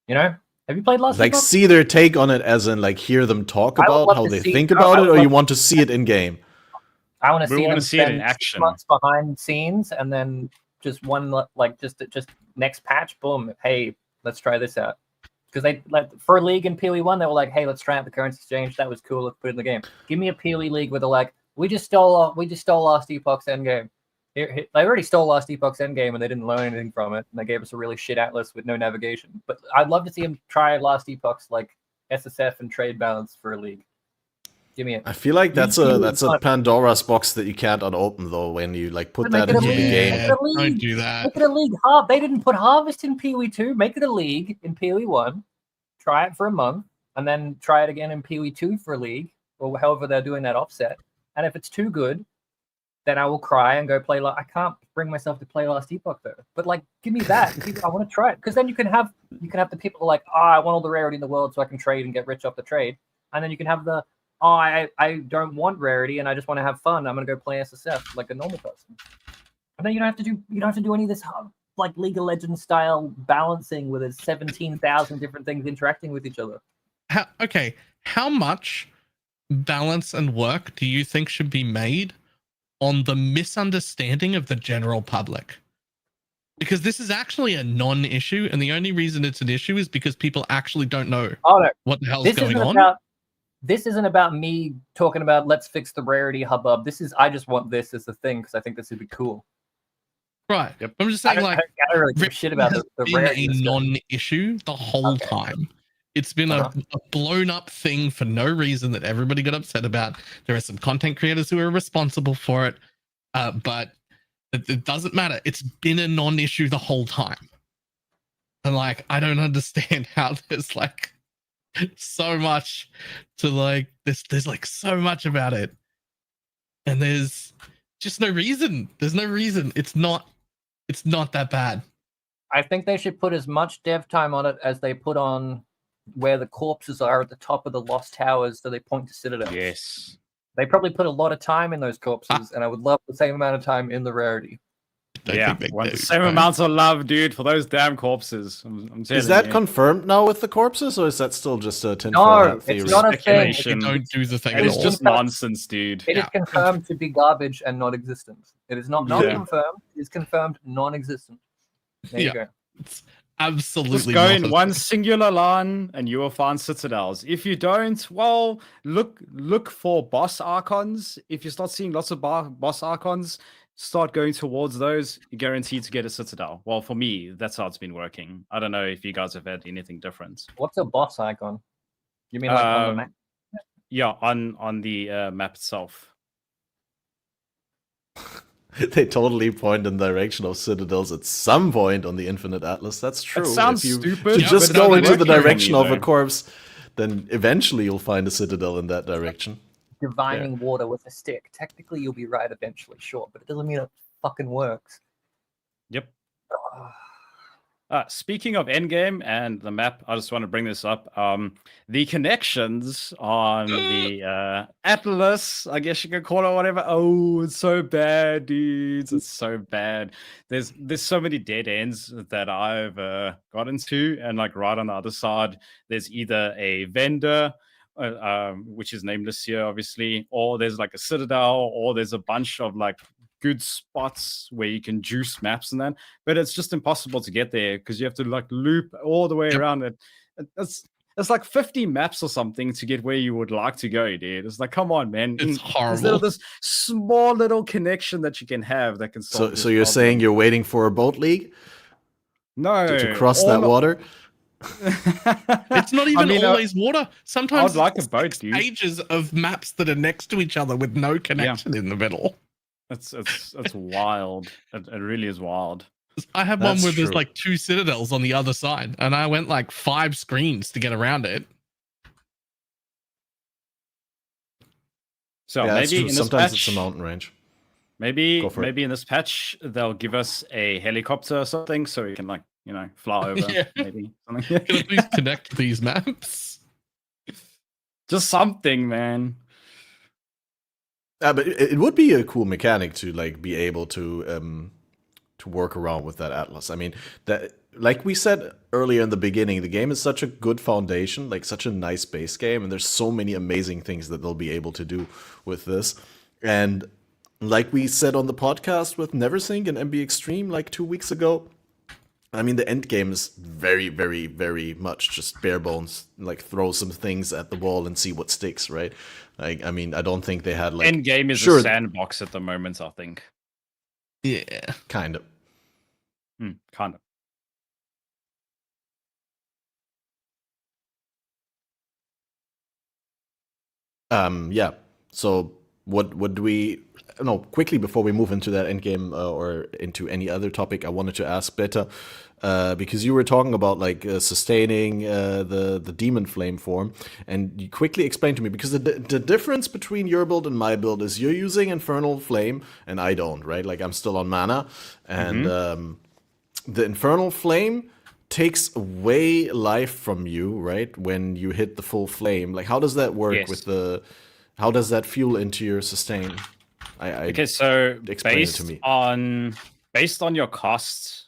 You know? Have you played last Like, epoch? see their take on it, as in like hear them talk about how they think about it, or you want to see it in game? I want to see them see it in spend action. 6 months behind scenes, and then just just next patch, boom, hey, let's try this out. Because they, like, for a league in PoE1, they were like, hey, let's try out the currency exchange. That was cool. Let's put it in the game. Give me a PoE league where they're like, we just stole last epoch's endgame. They already stole last epoch's endgame and they didn't learn anything from it, and they gave us a really shit atlas with no navigation. But I'd love to see them try last epoch's like SSF and trade balance for a league. Give me it. I feel like that's a Pandora's box that you can't unopen though when you like put that into the game. Don't do that. Make it a league. They didn't put Harvest in PoE2. Make it a league in PoE1. Try it for a month, and then try it again in PoE2 for a league, or however they're doing that offset. And if it's too good, then I will cry and go play. I can't bring myself to play Last Epoch though. But like, give me that. I want to try it, because then you can have the people who are like, I want all the rarity in the world so I can trade and get rich off the trade. And then you can have the, I don't want rarity and I just want to have fun. I'm gonna go play SSF like a normal person. And then you don't have to do any of this like League of Legends style balancing where there's 17,000 different things interacting with each other. How much balance and work do you think should be made on the misunderstanding of the general public? Because this is actually a non-issue, and the only reason it's an issue is because people actually don't know what the hell's going on. This isn't about me talking about let's fix the rarity hubbub. I just want this as the thing because I think this would be cool. Right. Yep. I'm just saying, I don't really give a shit about the rarity. It's been a non-issue the whole time. It's been a blown up thing for no reason that everybody got upset about. There are some content creators who are responsible for it, but it doesn't matter. It's been a non-issue the whole time. And like, I don't understand how there's like so much to like there's like so much about it. And there's just no reason. There's no reason. It's not that bad. I think they should put as much dev time on it as they put on where the corpses are at the top of the Lost Towers, so they point to Citadel. Yes. They probably put a lot of time in those corpses, and I would love the same amount of time in the rarity. The same amounts of love, dude, for those damn corpses. I'm is that confirmed now with the corpses, or is that still just a tinfoil hat theory? It's not a thing. Don't do the thing. It's just nonsense, dude. It is confirmed to be garbage and not existent. It is not confirmed. It is confirmed non-existent. There you go. It's absolutely just go in one singular LAN and you will find citadels. If you don't, well, look for boss archons. If you start seeing lots of boss archons, start going towards those. You're guaranteed to get a citadel. Well, for me, that's how it's been working. I don't know if you guys have had anything different. What's a boss icon? You mean like on the map? Yeah, on the map itself. They totally point in the direction of citadels at some point on the Infinite Atlas. That's true. sounds if you stupid, should just but go it's into the working for direction me, of a though. corpse, then eventually you'll find a citadel in that direction. Divining water with a stick. Technically, you'll be right eventually, sure, but it doesn't mean it fucking works. Yep. Speaking of Endgame and the map, I just want to bring this up. The connections on the Atlas, I guess you could call it whatever. Oh, it's so bad, dudes. It's so bad. There's so many dead ends that I've gotten to, and like right on the other side, there's either a vendor, which is nameless here, obviously, or there's like a citadel, or there's a bunch of like good spots where you can juice maps and that, but it's just impossible to get there because you have to like loop all the way around it. It's like 50 maps or something to get where you would like to go, dude. It's like, come on, man. It's horrible. Instead of this small little connection that you can have that can solve So you're saying you're waiting for a boat league no to cross that water? It's not even always water. Sometimes I'd like a boat, dude. Pages of maps that are next to each other with no connection in the middle. It's wild. It really is wild. I had one where there's like 2 citadels on the other side, and I went like 5 screens to get around it. So yeah, maybe in this sometimes patch, it's a mountain range. Maybe in this patch they'll give us a helicopter or something so we can like, fly over. Yeah. Maybe something. Can I please connect these maps? Just something, man. But it would be a cool mechanic to like be able to work around with that Atlas. I mean, that like we said earlier in the beginning, the game is such a good foundation, like such a nice base game, and there's so many amazing things that they'll be able to do with this. And like we said on the podcast with Neversink and MB Extreme like 2 weeks ago, I mean, the end game is very, very, very much just bare bones. Like, throw some things at the wall and see what sticks, right? Like, I mean, I don't think they had like end game is a sandbox at the moment, I think. Yeah, kind of. Kind of. Yeah. So what do we? No, quickly before we move into that end game or into any other topic, I wanted to ask Beta because you were talking about like sustaining the demon flame form, and you quickly explained to me because the difference between your build and my build is you're using Infernal Flame and I don't, right? Like I'm still on mana, and the Infernal Flame takes away life from you, right? When you hit the full flame, like how does that work with the? How does that fuel into your sustain? Okay, so explain it to me. Based on your costs,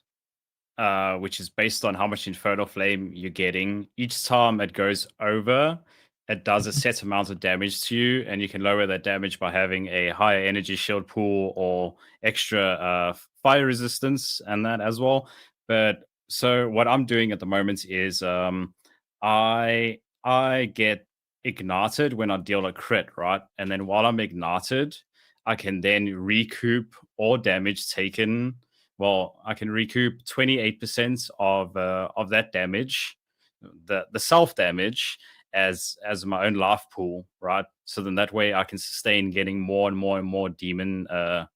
which is based on how much Infernal Flame you're getting, each time it goes over, it does a set amount of damage to you, and you can lower that damage by having a higher energy shield pool or extra fire resistance and that as well. But so what I'm doing at the moment is I get ignited when I deal a crit, right? And then while I'm ignited, I can then recoup all damage taken. Well, I can recoup 28% of that damage, the self damage, as my own life pool, right? So then that way I can sustain getting more and more and more demon. That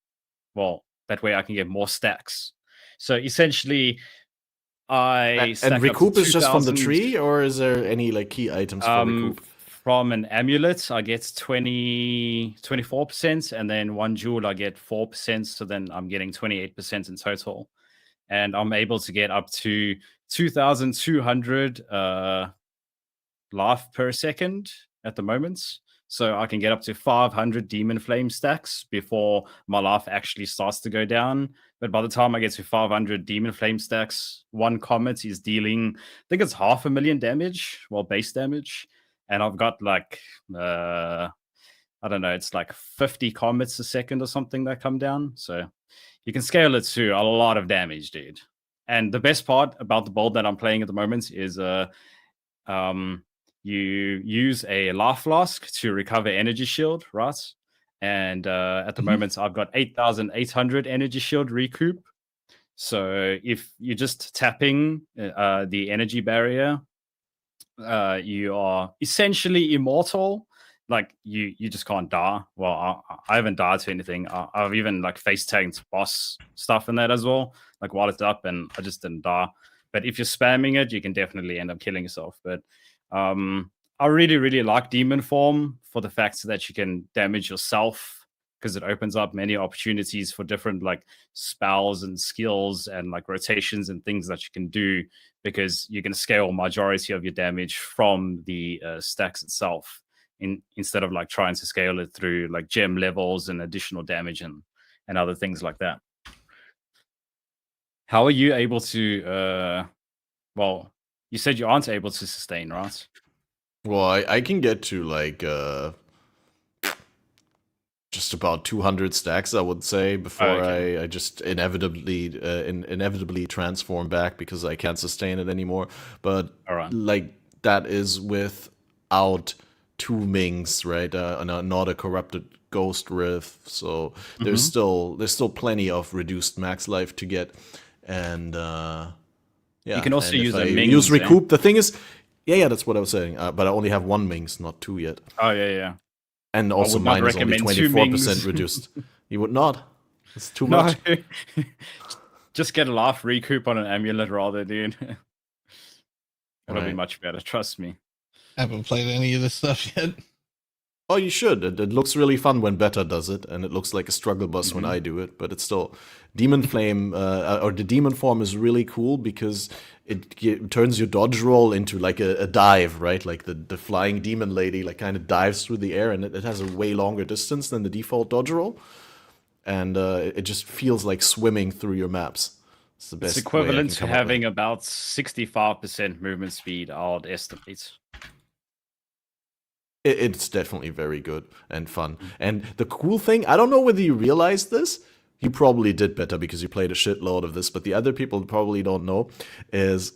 way I can get more stacks. So essentially, and recoup is just from the tree, or is there any like key items for recoup? From an amulet, I get 24%, and then 1 jewel, I get 4%. So then I'm getting 28% in total, and I'm able to get up to 2,200 life per second at the moment. So I can get up to 500 demon flame stacks before my life actually starts to go down. But by the time I get to 500 demon flame stacks, one comet is dealing, I think it's 500,000 damage, base damage. And I've got like, I don't know, it's like 50 comets a second or something that come down. So you can scale it to a lot of damage, dude. And the best part about the build that I'm playing at the moment is you use a life flask to recover energy shield, right? And at the moment, I've got 8,800 energy shield recoup. So if you're just tapping the energy barrier, you are essentially immortal, like you just can't die. Well, I haven't died to anything. I've even like face tagged boss stuff in that as well, like while it's up, and I just didn't die. But if you're spamming it, you can definitely end up killing yourself. But I really like demon form for the fact that you can damage yourself, because it opens up many opportunities for different like spells and skills and like rotations and things that you can do, because you can scale majority of your damage from the stacks itself, instead of like trying to scale it through like gem levels and additional damage and other things like that. How are you able to well, you said you aren't able to sustain, right? Well, I can get to like just about 200 stacks, I would say, before I just inevitably transform back because I can't sustain it anymore. But like that is without two Mings, right? Not a corrupted Ghost Rift. So there's still plenty of reduced max life to get, and yeah. You can also use a Mings. Use recoup. The thing is, yeah, that's what I was saying. But I only have one Mings, not two yet. Oh yeah. And also mine is only 24% reduced. You would not? It's too much. Just get a laugh recoup on an amulet rather, dude. It'll be much better, trust me. I haven't played any of this stuff yet. Oh, you should. It looks really fun when Beta does it, and it looks like a struggle bus when I do it, but it's still... Demon Flame, or the Demon form is really cool because it turns your dodge roll into like a dive, right? Like the flying demon lady like kind of dives through the air, and it has a way longer distance than the default dodge roll. And it just feels like swimming through your maps. It's the best. It's equivalent to having about 65% movement speed, I would estimate. It's definitely very good and fun. And the cool thing, I don't know whether you realized this, you probably did better because you played a shitload of this, but the other people probably don't know, is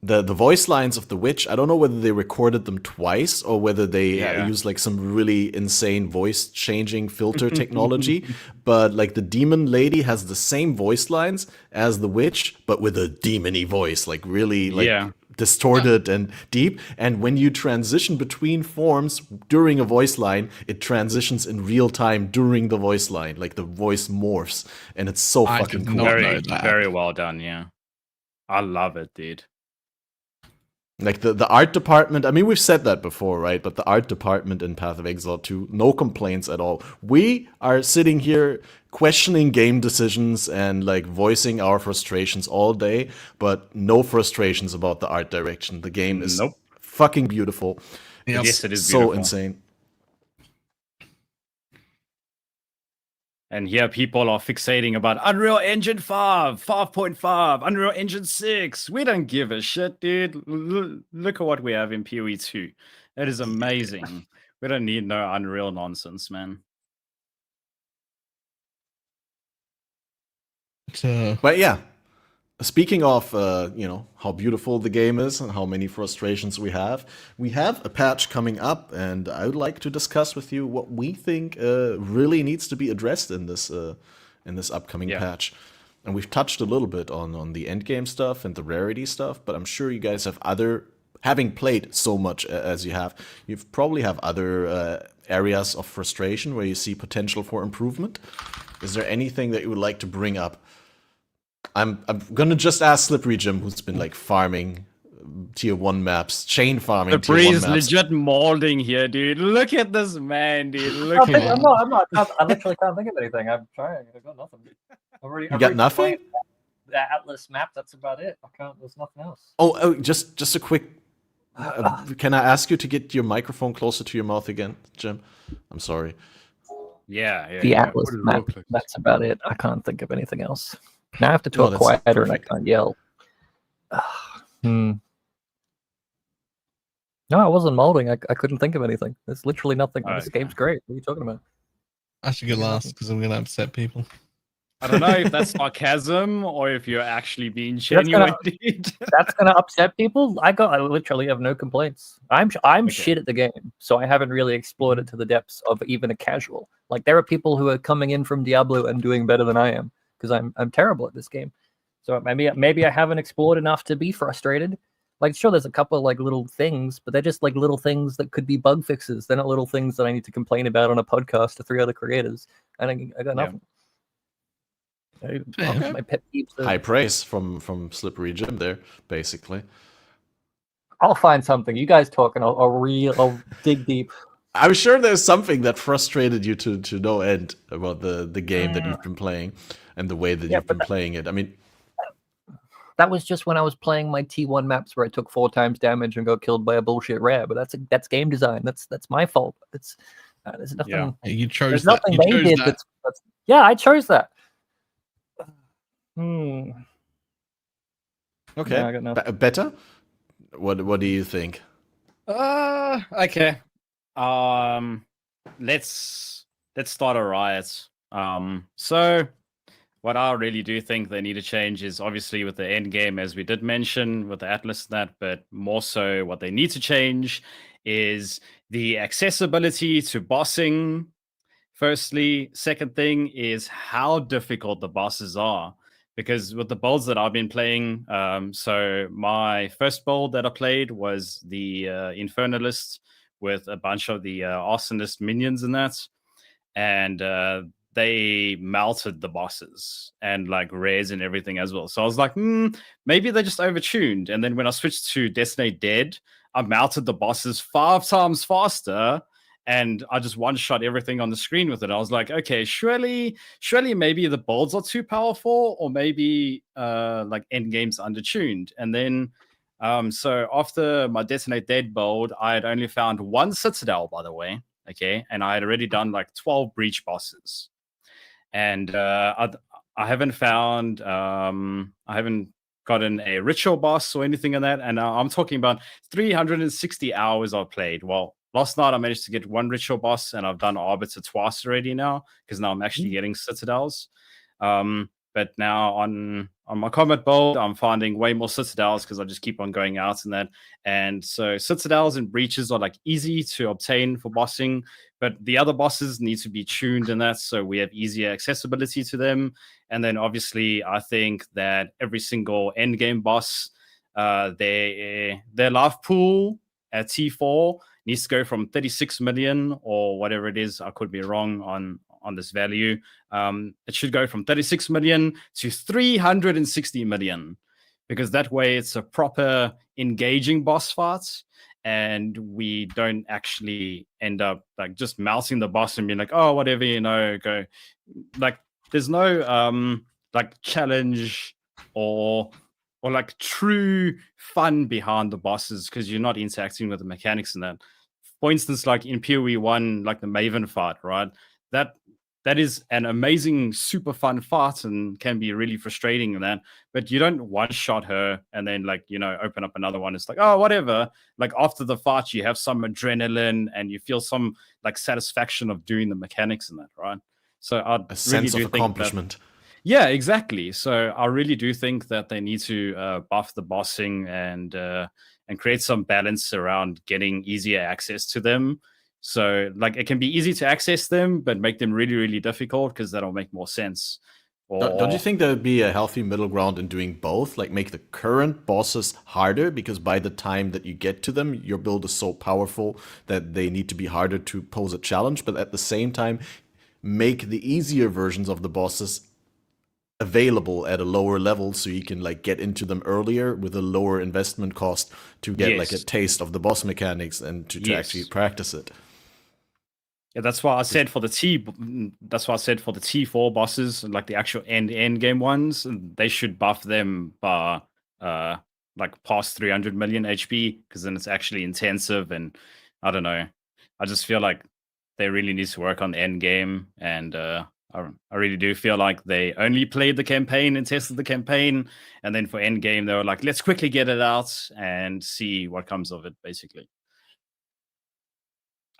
the voice lines of the witch. I don't know whether they recorded them twice or whether they use like some really insane voice changing filter technology, but like the demon lady has the same voice lines as the witch, but with a demony voice, like really like distorted and deep. And when you transition between forms during a voice line, it transitions in real time during the voice line, like the voice morphs, and it's so fucking cool. Very well done. Yeah, I love it, dude. Like the art department, I mean, we've said that before, right? But the art department in Path of Exile 2, no complaints at all. We are sitting here questioning game decisions and like voicing our frustrations all day, but no frustrations about the art direction. The game is fucking beautiful. Yes, it is so beautiful. insane. And here people are fixating about Unreal Engine 5, 5.5, Unreal Engine 6. We don't give a shit, dude. Look at what we have in PoE2. It is amazing. We don't need no Unreal nonsense, man. But yeah, speaking of how beautiful the game is and how many frustrations we have a patch coming up, and I would like to discuss with you what we think really needs to be addressed in this upcoming patch. And we've touched a little bit on the endgame stuff and the rarity stuff, but I'm sure you guys have having played so much as you have, probably have other areas of frustration where you see potential for improvement. Is there anything that you would like to bring up? I'm gonna just ask Slippery Jim, who's been like farming tier 1 maps, chain farming. The breeze legit molding here, dude. Look at this man, dude. Look at him. I'm not. I literally can't think of anything. I'm trying. I've got nothing. You got nothing? The Atlas map. That's about it. I can't. There's nothing else. Oh, just a quick. Can I ask you to get your microphone closer to your mouth again, Jim? I'm sorry. Yeah. The Atlas map. That's about it. I can't think of anything else. Now I have to talk quieter and I can't yell. No, I wasn't molding. I couldn't think of anything. There's literally nothing. This game's great. What are you talking about? I should get last because I'm going to upset people. I don't know if that's sarcasm or if you're actually being genuine. That's gonna upset people. I literally have no complaints. I'm shit at the game, so I haven't really explored it to the depths of even a casual. Like there are people who are coming in from Diablo and doing better than I am because I'm terrible at this game. So maybe I haven't explored enough to be frustrated. Like, sure, there's a couple of like little things, but they're just like little things that could be bug fixes. They're not little things that I need to complain about on a podcast to 3 other creators. And I got nothing. My pet peeves are... High praise from Slippery Jim there, basically. I'll find something. You guys talk, and I'll dig deep. I'm sure there's something that frustrated you to no end about the game that you've been playing and the way that you've been playing it. I mean, that was just when I was playing my T1 maps where I took 4 times damage and got killed by a bullshit rare. But that's game design. That's my fault. It's there's nothing. Yeah, you chose there's that. nothing they did. That's yeah, I chose that. Okay. No, I got nothing. Better? What do you think? Okay. Let's start a riot. So what I really do think they need to change is obviously with the Endgame, as we did mention, with the Atlas and that, but more so what they need to change is the accessibility to bossing. Firstly, second thing is how difficult the bosses are. Because with the builds that I've been playing, so my first build that I played was the Infernalist with a bunch of the Arsonist minions in that. And they melted the bosses and like rares and everything as well. So I was like, maybe they're just overtuned. And then when I switched to Decimate Dead, I melted the bosses 5 times faster. And I just one-shot everything on the screen with it. I was like, okay, surely maybe the builds are too powerful, or maybe like Endgame's undertuned. And then, so after my Detonate Dead build, I had only found 1 Citadel, by the way, okay? And I had already done like 12 Breach bosses. And I haven't found, I haven't gotten a Ritual boss or anything in that. And I'm talking about 360 hours I've played. Well, last night I managed to get 1 Ritual boss, and I've done Arbiter twice already now, because now I'm actually getting Citadels. But now on my combat build, I'm finding way more Citadels because I just keep on going out and that. And so Citadels and Breaches are like easy to obtain for bossing, but the other bosses need to be tuned in that, so we have easier accessibility to them. And then obviously I think that every single endgame boss, their life pool at T4 needs to go from 36 million or whatever it is. I could be wrong on this value. It should go from 36 million to 360 million, because that way it's a proper engaging boss fight, and we don't actually end up like just mousing the boss and being like, oh, whatever, go. Like there's no like challenge or like true fun behind the bosses, because you're not interacting with the mechanics in that. For instance, like in PoE 1, like the Maven fight, right? That is an amazing, super fun fight and can be really frustrating in that. But you don't one-shot her and then like, open up another one. It's like, oh, whatever. Like after the fight, you have some adrenaline and you feel some like satisfaction of doing the mechanics in that, right? So a sense of accomplishment. Yeah, exactly. So I really do think that they need to buff the bossing and create some balance around getting easier access to them. So like it can be easy to access them, but make them really, really difficult, because that'll make more sense. Don't you think there would be a healthy middle ground in doing both? Like make the current bosses harder, because by the time that you get to them, your build is so powerful that they need to be harder to pose a challenge, but at the same time, make the easier versions of the bosses available at a lower level, so you can like get into them earlier with a lower investment cost to get like a taste of the boss mechanics and to actually practice it. Yeah, that's why I said for the T4 bosses, like the actual end game ones, they should buff them by like past 300 million HP, because then it's actually intensive. And I don't know, I just feel like they really need to work on the end game. And I really do feel like they only played the campaign and tested the campaign, and then for end game they were like, let's quickly get it out and see what comes of it, basically.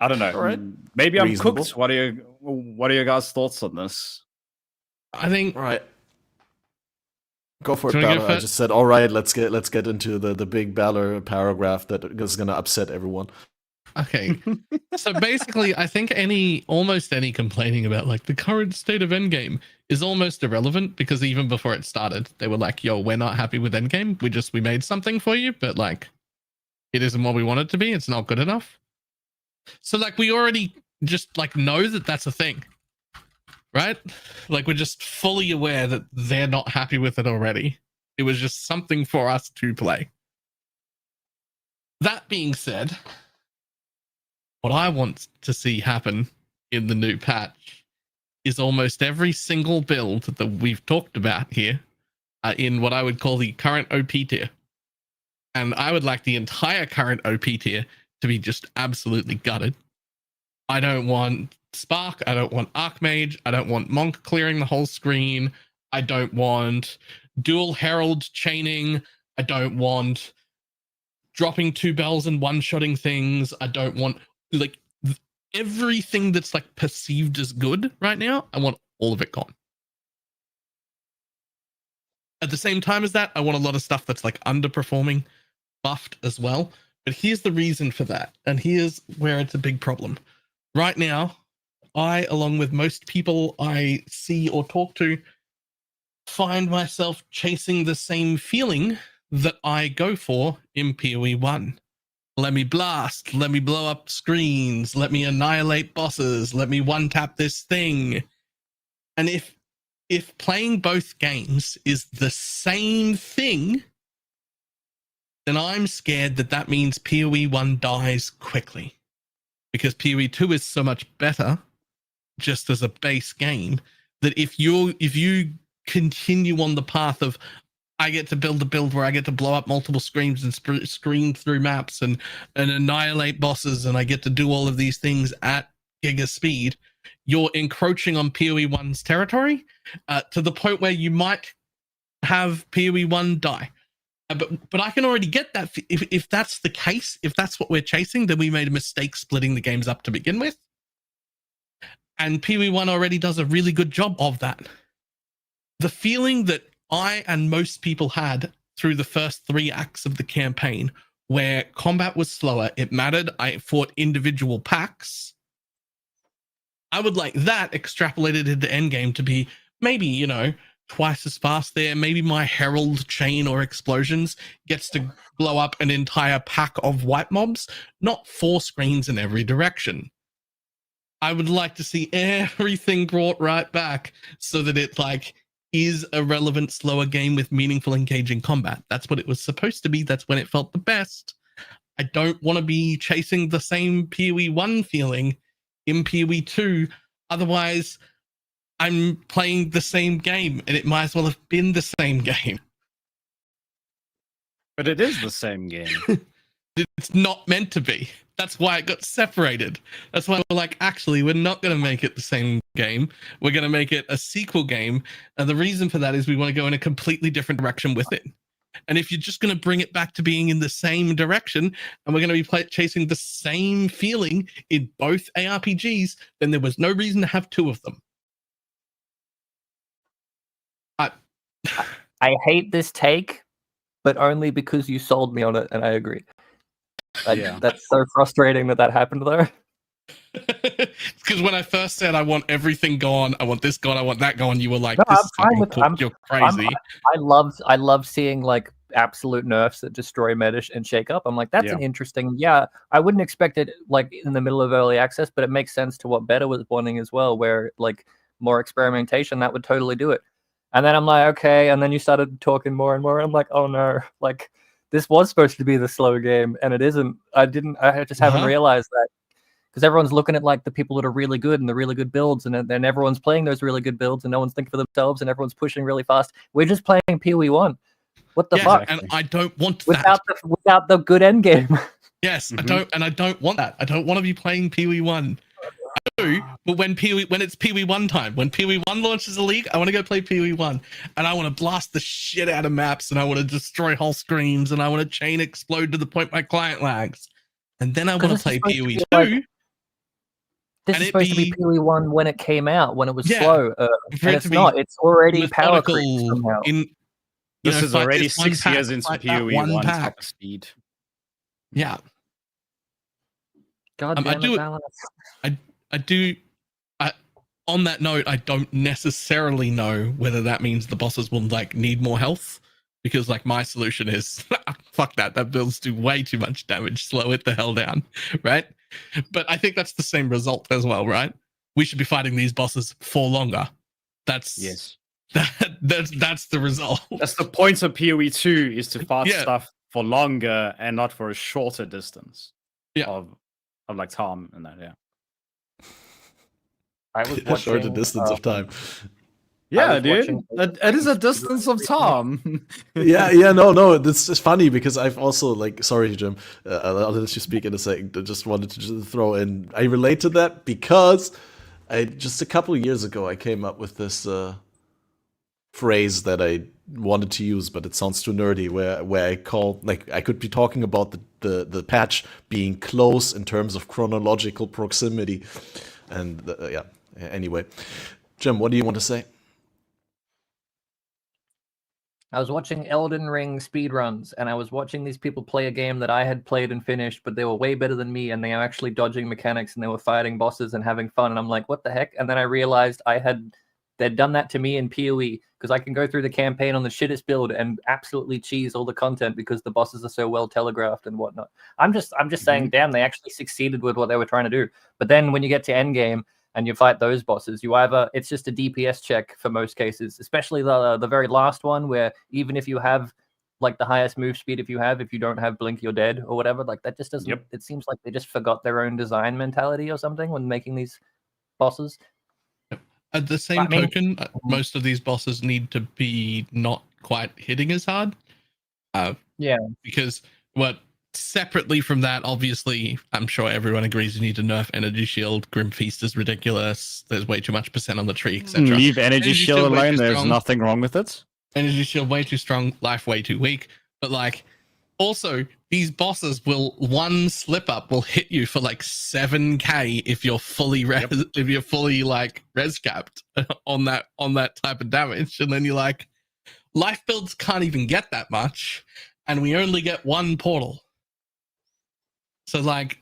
I don't know. Right. Maybe I'm cooked. What are your guys' thoughts on this? I think. Right. Go for it, Balor. I just said, all right, let's get into the big Balor paragraph that is going to upset everyone. Okay. So basically, I think almost any complaining about like the current state of Endgame is almost irrelevant, because even before it started, they were like, yo, we're not happy with Endgame. We made something for you, but like it isn't what we want it to be. It's not good enough. So like we already just like know that that's a thing, right? Like we're just fully aware that they're not happy with it already. It was just something for us to play. That being said, what I want to see happen in the new patch is almost every single build that we've talked about here in what I would call the current OP tier. And I would like the entire current OP tier to be just absolutely gutted. I don't want Spark. I don't want Archmage. I don't want Monk clearing the whole screen. I don't want dual Herald chaining. I don't want dropping 2 bells and one-shotting things. I don't want like everything that's like perceived as good right now. I want all of it gone. At the same time as that, I want a lot of stuff that's like underperforming buffed as well. But here's the reason for that. And here's where it's a big problem. Right now, I, along with most people I see or talk to, find myself chasing the same feeling that I go for in PoE 1. Let me blast, let me blow up screens, let me annihilate bosses, let me one-tap this thing. And if playing both games is the same thing, then I'm scared that means PoE 1 dies quickly. Because PoE 2 is so much better just as a base game that if you continue on the path of I get to build a build where I get to blow up multiple screens and screen through maps and annihilate bosses, and I get to do all of these things at giga speed, you're encroaching on PoE 1's territory to the point where you might have PoE 1 die. But I can already get that. If that's the case, if that's what we're chasing, then we made a mistake splitting the games up to begin with. And PoE 1 already does a really good job of that. The feeling that I and most people had through the first 3 acts of the campaign, where combat was slower, it mattered, I fought individual packs, I would like that extrapolated into Endgame to be maybe, twice as fast there. Maybe my Herald chain or explosions gets to blow up an entire pack of white mobs, not 4 screens in every direction. I would like to see everything brought right back so that it is a relevant, slower game with meaningful, engaging combat. That's what it was supposed to be. That's when it felt the best. I don't want to be chasing the same PoE 1 feeling in PoE 2. Otherwise, I'm playing the same game, and it might as well have been the same game. But it is the same game. It's not meant to be. That's why it got separated. That's why we're like, actually, we're not going to make it the same game. We're going to make it a sequel game. And the reason for that is we want to go in a completely different direction with it. And if you're just going to bring it back to being in the same direction, and we're going to be chasing the same feeling in both ARPGs, then there was no reason to have 2 of them. I hate this take, but only because you sold me on it, and I agree. That's so frustrating that happened, though. Because when I first said I want everything gone, I want this gone, I want that gone, you were like, No, "This I'm is fine with cooked, you're crazy." I love seeing absolute nerfs that destroy meta and shake up. I'm like, that's an interesting. Yeah, I wouldn't expect it in the middle of early access, but it makes sense to what Beta was wanting as well, where more experimentation that would totally do it. And then I'm like, okay. And then you started talking more and more. I'm like, oh no, this was supposed to be the slow game, and it isn't. I just haven't realized that, because everyone's looking at the people that are really good and the really good builds, and then everyone's playing those really good builds, and no one's thinking for themselves, and everyone's pushing really fast. We're just playing PoE 1. What the fuck? And I don't want that without the good end game. Yes, I don't want that. I don't want to be playing PoE 1. I do, but when it's PoE 1 time, when PoE 1 launches a league, I want to go play PoE 1, and I want to blast the shit out of maps, and I want to destroy whole screens, and I want to chain explode to the point my client lags, and then I want to play PoE 2. This is supposed to be PoE 1 when it came out, when it was slow, and it's not. It's already power creep somehow. This is already 6 years into PoE 1 top speed. Yeah. God damn it, Balor. I do. On that note, I don't necessarily know whether that means the bosses will like need more health, because like my solution is fuck that. That builds do way too much damage. Slow it the hell down, right? But I think that's the same result as well, right? We should be fighting these bosses for longer. That's that's the result. That's the point of PoE2 is to fight stuff for longer and not for a shorter distance. Of like time and that. I was watching, shorter distance of time. Yeah, dude. It is a distance of time. No. This is funny because I've also like. Sorry, Jim. I'll let you speak in a second. I just wanted to just throw in. I relate to that because just a couple of years ago I came up with this phrase that I wanted to use, but it sounds too nerdy. Where I call like I could be talking about the patch being close in terms of chronological proximity, and Anyway, Jim, what do you want to say? I was watching Elden Ring speedruns, and I was watching these people play a game that I had played and finished, but they were way better than me, and they were actually dodging mechanics, and they were fighting bosses and having fun, and I'm like, what the heck? And then I realized they'd done that to me in PoE, because I can go through the campaign on the shittest build and absolutely cheese all the content because the bosses are so well telegraphed and whatnot. I'm just saying, damn, they actually succeeded with what they were trying to do. But then when you get to Endgame, and you fight those bosses, it's just a DPS check for most cases, especially the very last one, where even if you have like the highest move speed, if you don't have blink, you're dead or whatever, like that just doesn't, it seems like they just forgot their own design mentality or something when making these bosses. At the same token, most of these bosses need to be not quite hitting as hard. Because separately from that, obviously, I'm sure everyone agrees you need to nerf Energy Shield. Grim Feast is ridiculous. There's way too much % on the tree, etc. Leave Energy Shield alone. There's nothing wrong with it. Energy Shield way too strong. Life way too weak. But like, also these bosses one slip up will hit you for like 7k if you're fully res capped on that type of damage, and then you're like, life builds can't even get that much, and we only get one portal. So like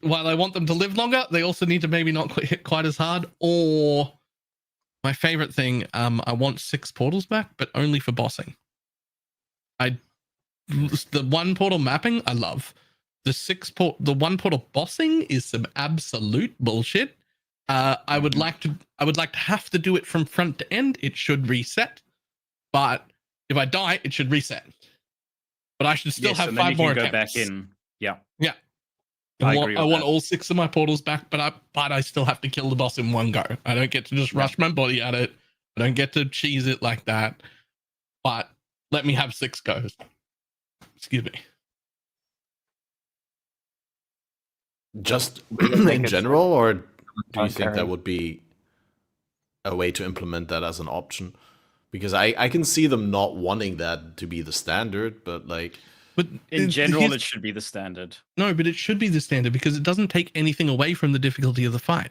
while I want them to live longer, they also need to maybe not hit quite as hard. Or my favorite thing, I want 6 portals back, but only for bossing. The one portal mapping, I love. The one portal bossing is some absolute bullshit. I would like to have to do it from front to end. It should reset, but if I die, it should reset. But I should still have 5 more attempts. Go back in. Yeah. I want all 6 of my portals back, but I still have to kill the boss in one go. I don't get to just rush my body at it. I don't get to cheese it like that. But let me have 6 goes. Excuse me. Just in general, or do you think that would be a way to implement that as an option? Because I can see them not wanting that to be the standard, but like... But in general, it should be the standard. No, but it should be the standard because it doesn't take anything away from the difficulty of the fight.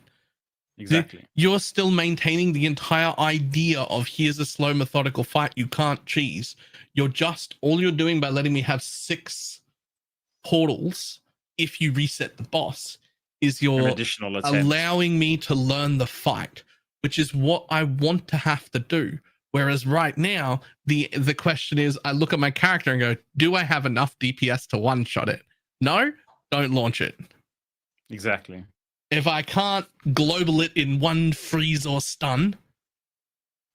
Exactly. You're still maintaining the entire idea of here's a slow, methodical fight you can't cheese. All you're doing by letting me have 6 portals, if you reset the boss, is you're allowing me to learn the fight, which is what I want to have to do. Whereas right now, the question is, I look at my character and go, do I have enough DPS to one-shot it? No? Don't launch it. Exactly. If I can't global it in one freeze or stun,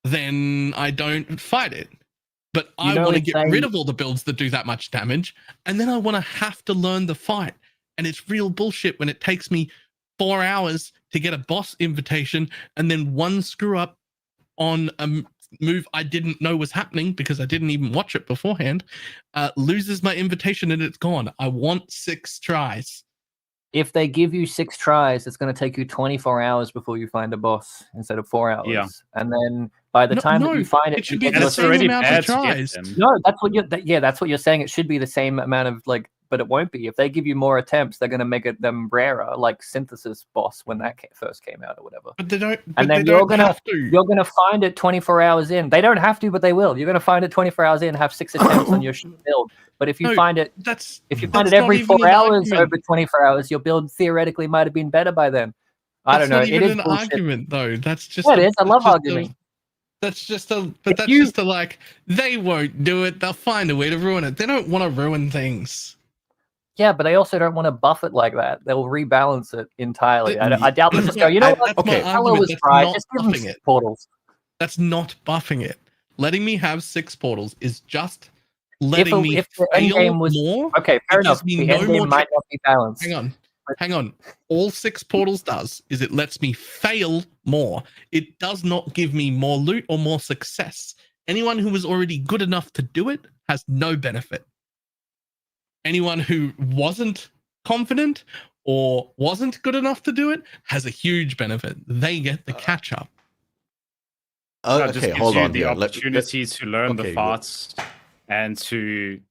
then I don't fight it. But I want to get rid of all the builds that do that much damage, and then I want to have to learn the fight. And it's real bullshit when it takes me 4 hours to get a boss invitation, and then one screw up on a move I didn't know was happening because I didn't even watch it beforehand, loses my invitation and it's gone. I want 6 tries. If they give you 6 tries, it's going to take you 24 hours before you find a boss instead of 4 hours. Yeah. And then by the time that you find it should be the same amount of tries. No, that's what you're saying. It should be the same amount of like but it won't be. If they give you more attempts, they're going to make them rarer, like Synthesis Boss when that first came out or whatever. But they don't. But And then they you're don't gonna have to. you're gonna find it 24 hours in. They don't have to, but they will. You're gonna find it 24 hours in, have 6 attempts on your build. But if you No, find it That's every not 4 even an hours argument. over 24 hours, your build theoretically might have been better by then. I That's don't know. not It even is an bullshit. argument, though. That's just. Yeah, it is. I love arguing. That's just a. But that's just a like. They won't do it. They'll find a way to ruin it. They don't want to ruin things. Yeah, but they also don't want to buff it like that. They'll rebalance it entirely. I doubt they'll just go, you know what? That's my Hello argument. was That's right. not Just give them buffing 6 it. portals. That's not buffing it. Letting me have 6 portals is just letting me If the fail endgame was more. okay, fair it enough. gives me The no more endgame might not be balanced. Hang on. All 6 portals does is it lets me fail more. It does not give me more loot or more success. Anyone who was already good enough to do it has no benefit. Anyone who wasn't confident or wasn't good enough to do it has a huge benefit. They get the catch up. That just Okay, gives hold you on the here. opportunity to learn the okay, farts and to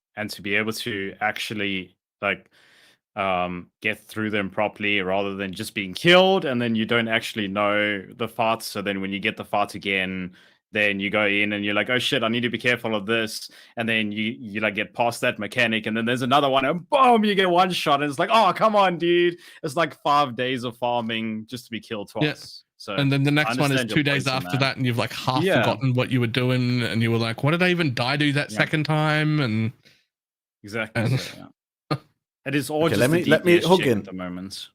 be able to actually like get through them properly rather than just being killed and then you don't actually know the farts. So then when you get the farts again, then you go in and you're like, oh shit, I need to be careful of this. And then you like get past that mechanic and then there's another one and boom, you get one shot and it's like, oh, come on, dude. It's like 5 days of farming just to be killed twice. Yeah. So And then the next one is understand 2 your days points on after that, and you've like half forgotten what you were doing, and you were like, "What did I even die do that second time?" And exactly. and- So, yeah. It is all Okay, just let me DPS hook check in. at the moment.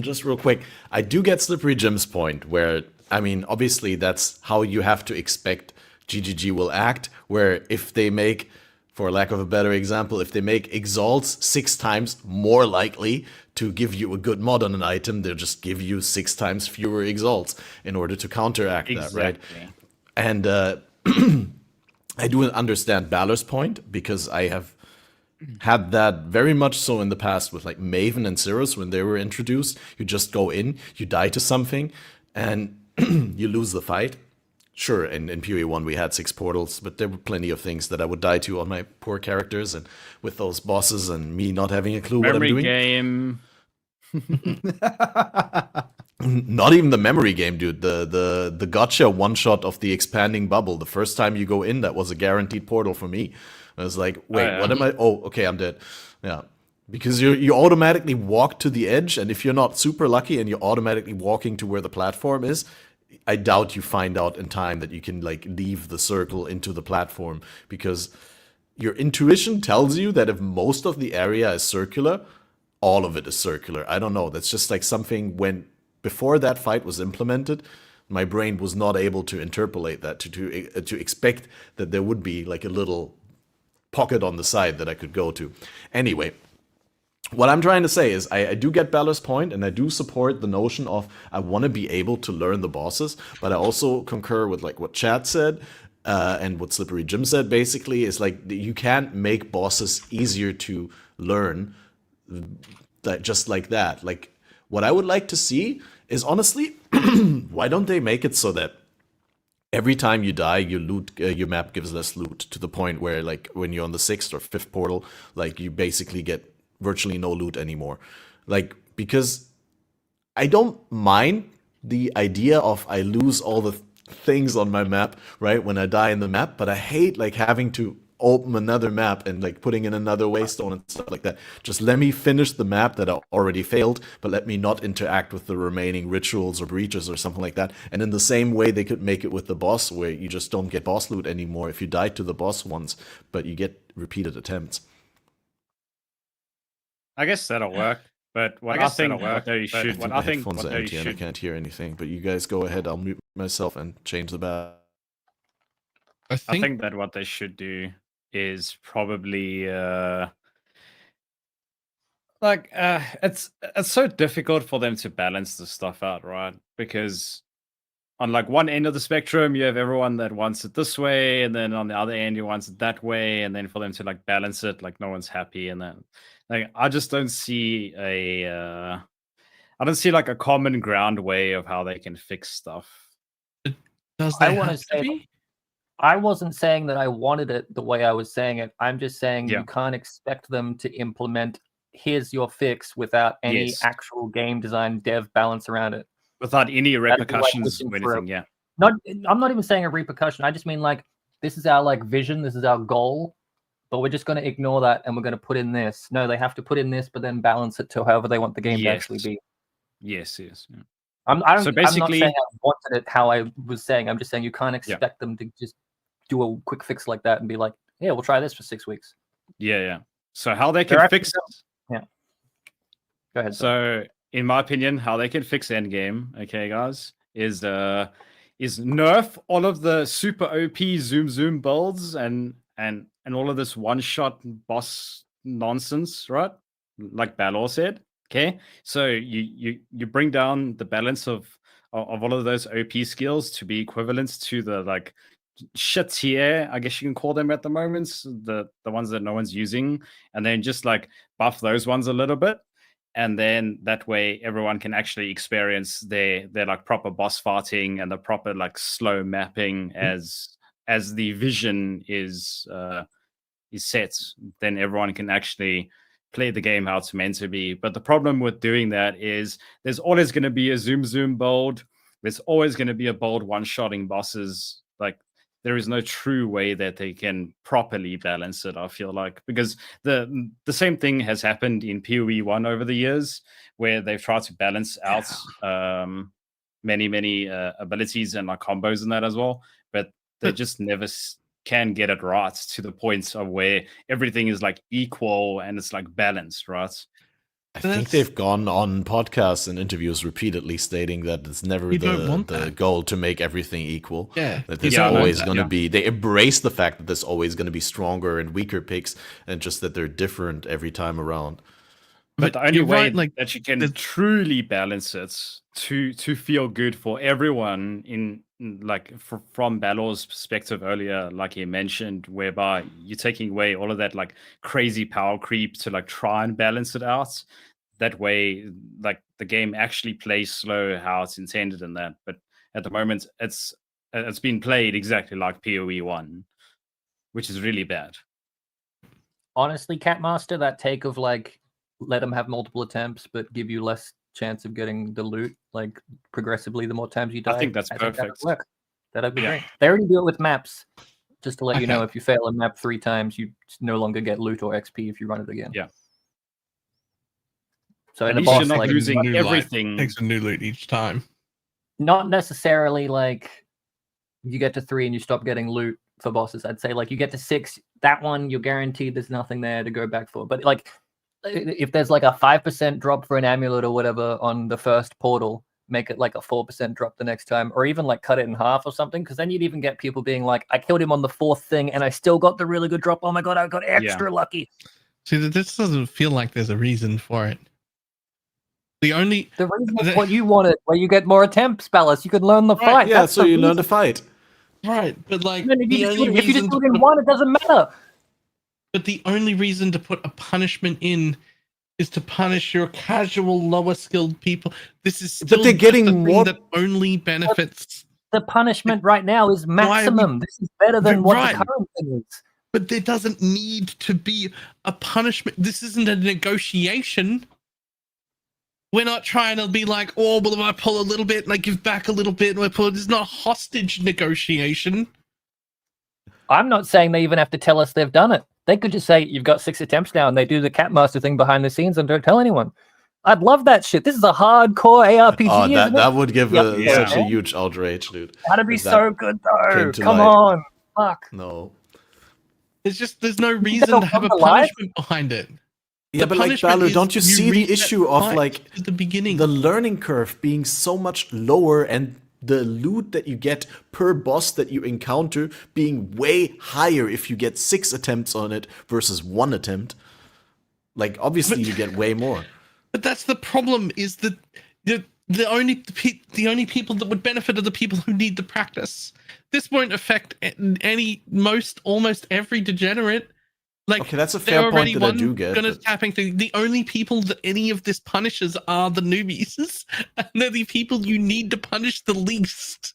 Just real quick, I do get Slippery Jim's point where, I mean, obviously that's how you have to expect GGG will act, where if they make, for lack of a better example, if they make exalts 6 times more likely to give you a good mod on an item, they'll just give you 6 times fewer exalts in order to counteract that, right? And I do understand Balor's point, because I have had that very much so in the past with like Maven and Cirrus when they were introduced. You just go in, you die to something, and you lose the fight. Sure, in PoE1 we had 6 portals, but there were plenty of things that I would die to on my poor characters, and with those bosses and me not having a clue what I'm doing. Game. Not even the memory game, dude. The gotcha one shot of the expanding bubble. The first time you go in, that was a guaranteed portal for me. I was like, wait, what am I? Oh, okay, I'm dead. Yeah. Because you automatically walk to the edge, and if you're not super lucky and you're automatically walking to where the platform is, I doubt you find out in time that you can like leave the circle into the platform, because your intuition tells you that if most of the area is circular, all of it is circular. I don't know. That's just like something when before that fight was implemented, my brain was not able to interpolate that to expect that there would be like a little pocket on the side that I could go to. Anyway, what I'm trying to say is I do get Balor's point, and I do support the notion of I want to be able to learn the bosses, but I also concur with like what Chad said and what Slippery Jim said. Basically, is like you can't make bosses easier to learn that just like that. Like what I would like to see is honestly, why don't they make it so that every time you die, your loot, your map gives less loot, to the point where like when you're on the 6th or 5th portal, like you basically get virtually no loot anymore. Like, because I don't mind the idea of I lose all the things on my map, right, when I die in the map, but I hate like having to open another map and like putting in another waystone and stuff like that. Just let me finish the map that I already failed, but let me not interact with the remaining rituals or breaches or something like that. And in the same way, they could make it with the boss, where you just don't get boss loot anymore if you die to the boss once, but you get repeated attempts. I guess that'll work. But what I think what they should, My headphones are empty and I can't hear anything. But you guys go ahead. I'll mute myself and change the back. I think that what they should do is probably it's so difficult for them to balance the stuff out, right? Because on like one end of the spectrum, you have everyone that wants it this way, and then on the other end, you wants it that way, and then for them to like balance it, like no one's happy, and then like I just don't see I don't see like a common ground way of how they can fix stuff. Does I that wanna have to say- be? I wasn't saying that I wanted it the way I was saying it. I'm just saying Yeah. you can't expect them to implement here's your fix without any Yes. actual game design dev balance around it. Without any That'd be like repercussions wishing or for anything, yeah. I'm not even saying a repercussion. I just mean like this is our like vision, this is our goal, but we're just going to ignore that and we're going to put in this. No, they have to put in this, but then balance it to however they want the game to actually be. Yes. Yeah. I'm So not basically- saying I wanted it how I was saying. I'm just saying you can't expect them to just do a quick fix like that and be like, yeah, we'll try this for 6 weeks. Yeah. So how they They're can actually fix Go ahead. So, in my opinion, how they can fix Endgame, okay, guys, is nerf all of the super OP zoom builds and all of this one shot boss nonsense, right? Like Balor said. Okay, so you bring down the balance of all of those OP skills to be equivalent to the like shit tier, I guess you can call them at the moment, the ones that no one's using, and then just like buff those ones a little bit. And then that way everyone can actually experience their like proper boss fighting and the proper like slow mapping as the vision is set. Then everyone can actually play the game how it's meant to be. But the problem with doing that is there's always going to be a zoom build. There's always going to be a bold one-shotting bosses. Like there is no true way that they can properly balance it, I feel like, because the same thing has happened in PoE1 over the years, where they've tried to balance out many abilities and like combos and that as well, but they just never can get it right to the point of where everything is like equal and it's like balanced, right? I think they've gone on podcasts and interviews repeatedly stating that it's never the goal to make everything equal. Yeah. That there's always going to be, they embrace the fact that there's always going to be stronger and weaker picks, and just that they're different every time around. But the only way that you can truly balance it to feel good for everyone from Balor's perspective earlier, like he mentioned, whereby you're taking away all of that like crazy power creep to like try and balance it out. That way, like the game actually plays slow how it's intended in that. But at the moment, it's been played exactly like PoE1, which is really bad. Honestly, Catmaster, that take of like let them have multiple attempts but give you less chance of getting the loot like progressively the more times you die. I think that's perfect. That'd be great. They already do it with maps. Just to let you know, if you fail a map 3 times, you no longer get loot or XP if you run it again. Yeah. So at in the least boss, you're not like losing everything. Takes a new loot each time. Not necessarily like you get to 3 and you stop getting loot for bosses. I'd say like you get to 6, that one you're guaranteed there's nothing there to go back for. But like if there's like a 5% drop for an amulet or whatever on the first portal, make it like a 4% drop the next time, or even like cut it in half or something, because then you'd even get people being like, I killed him on the 4th thing and I still got the really good drop. Oh my god, I got extra lucky. See, this doesn't feel like there's a reason for it. The reason is what you wanted, where you get more attempts, Ballas. You could learn the fight. Yeah, so you learn to fight. Right, but like if you just do it in one, it doesn't matter. But the only reason to put a punishment in is to punish your casual, lower skilled people. This is still they're getting more that only benefits. The punishment right now is maximum. This is better than what the current thing is. But there doesn't need to be a punishment. This isn't a negotiation. We're not trying to be like, oh, well, if I pull a little bit and I give back a little bit and I pull, it's not a hostage negotiation. I'm not saying they even have to tell us they've done it. They could just say, you've got 6 attempts now, and they do the Catmaster thing behind the scenes and don't tell anyone. I'd love that shit. This is a hardcore ARPG. Oh, that would give such a huge outrage, dude. That'd be so good, though. Come on. Fuck. No. There's no reason to have a punishment behind it. Yeah, but like, Balor, don't you see the issue of like the beginning, the learning curve being so much lower and the loot that you get per boss that you encounter being way higher if you get 6 attempts on it versus 1 attempt? Like, obviously you get way more. But that's the problem, is that the only people that would benefit are the people who need the practice. This won't affect almost every degenerate. Like, okay, that's a fair point that I do get. The only people that any of this punishes are the newbies, and they're the people you need to punish the least.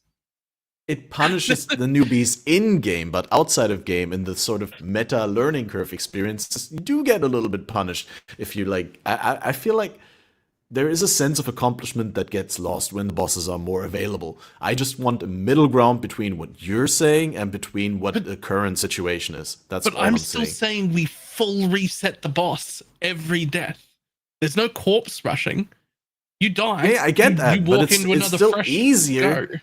it punishes the newbies in game, but outside of game, in the sort of meta learning curve experience, you do get a little bit punished if you like. I feel like there is a sense of accomplishment that gets lost when the bosses are more available. I just want a middle ground between what you're saying and between what the current situation is. That's But all I'm I'm still saying. saying we full reset the boss every death. There's no corpse rushing. You die. Yeah, I get that, You but walk it's into another still fresh easier. go.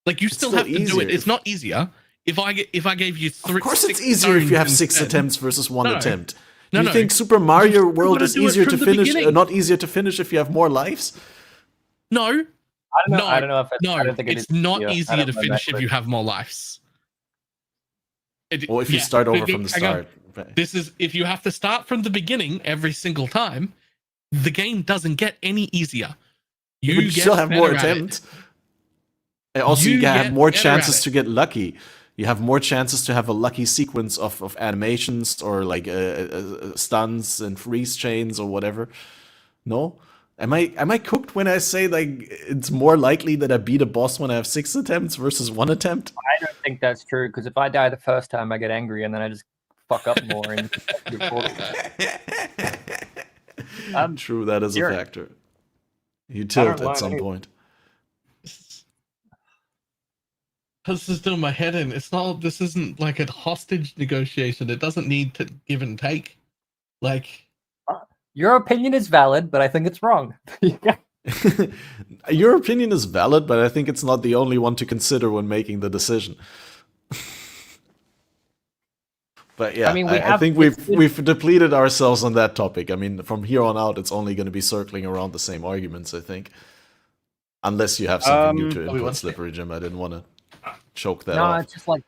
Like you still still have to do easier it. It's if- not easier. If I gave you Of course, it's easier if you have 6 attempts versus 1 No. attempt. No, Do you no. think Super Mario You've World gotta is do it easier from to the finish? beginning. Not easier to finish if you have more lives? No. I don't know. No, I don't know if it's, no, I don't think it's not I easier don't to know finish that if you have more lives. Or if you start over from the hang on. start? This is if you have to start from the beginning every single time, the game doesn't get any easier. You You would get still have more better at it. attempts. And also, you You have get more better at chances it. to get lucky. You have more chances to have a lucky sequence of animations or like stuns and freeze chains or whatever. No? Am I cooked when I say like it's more likely that I beat a boss when I have 6 attempts versus 1 attempt? I don't think that's true, because if I die the first time, I get angry and then I just fuck up more. And True, that is a You're- factor. You tilt mind at some any- point. This is doing my head in. It's not. This isn't like a hostage negotiation. It doesn't need to give and take. Like Your opinion is valid, but I think it's wrong. Your opinion is valid, but I think it's not the only one to consider when making the decision. But yeah, I mean, I think we've depleted ourselves on that topic. I mean, from here on out, it's only going to be circling around the same arguments, I think. Unless you have something new to input, Slippery Jim. I didn't want to choke that off. No, it's just like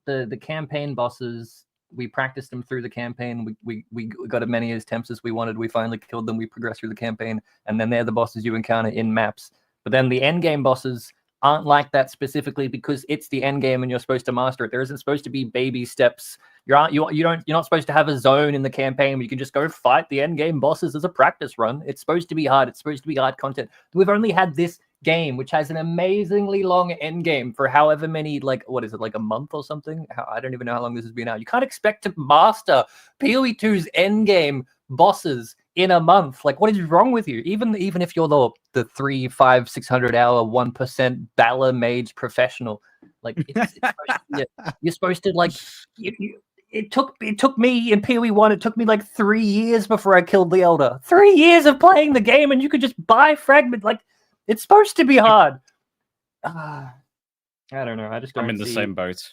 the campaign bosses. We practiced them through the campaign. We got as many attempts as we wanted. We finally killed them. We progressed through the campaign, and then they're the bosses you encounter in maps. But then the end game bosses aren't like that specifically because it's the end game and you're supposed to master it. There isn't supposed to be baby steps. You're not supposed to have a zone in the campaign where you can just go fight the end game bosses as a practice run. It's supposed to be hard. It's supposed to be hard content. We've only had this game, which has an amazingly long end game for however many, like, what is it, like a month or something? I don't even know how long this has been out. You can't expect to master PoE2's end game bosses in a month. Like, what is wrong with you? Even if you're the 300, 500, 600 hour 1% BalorMage professional, like it's you're supposed to like it took me in PoE1, it took me like 3 years before I killed the Elder. 3 years of playing the game and you could just buy fragment. Like, it's supposed to be hard. I don't know. I just don't I'm in the same boat.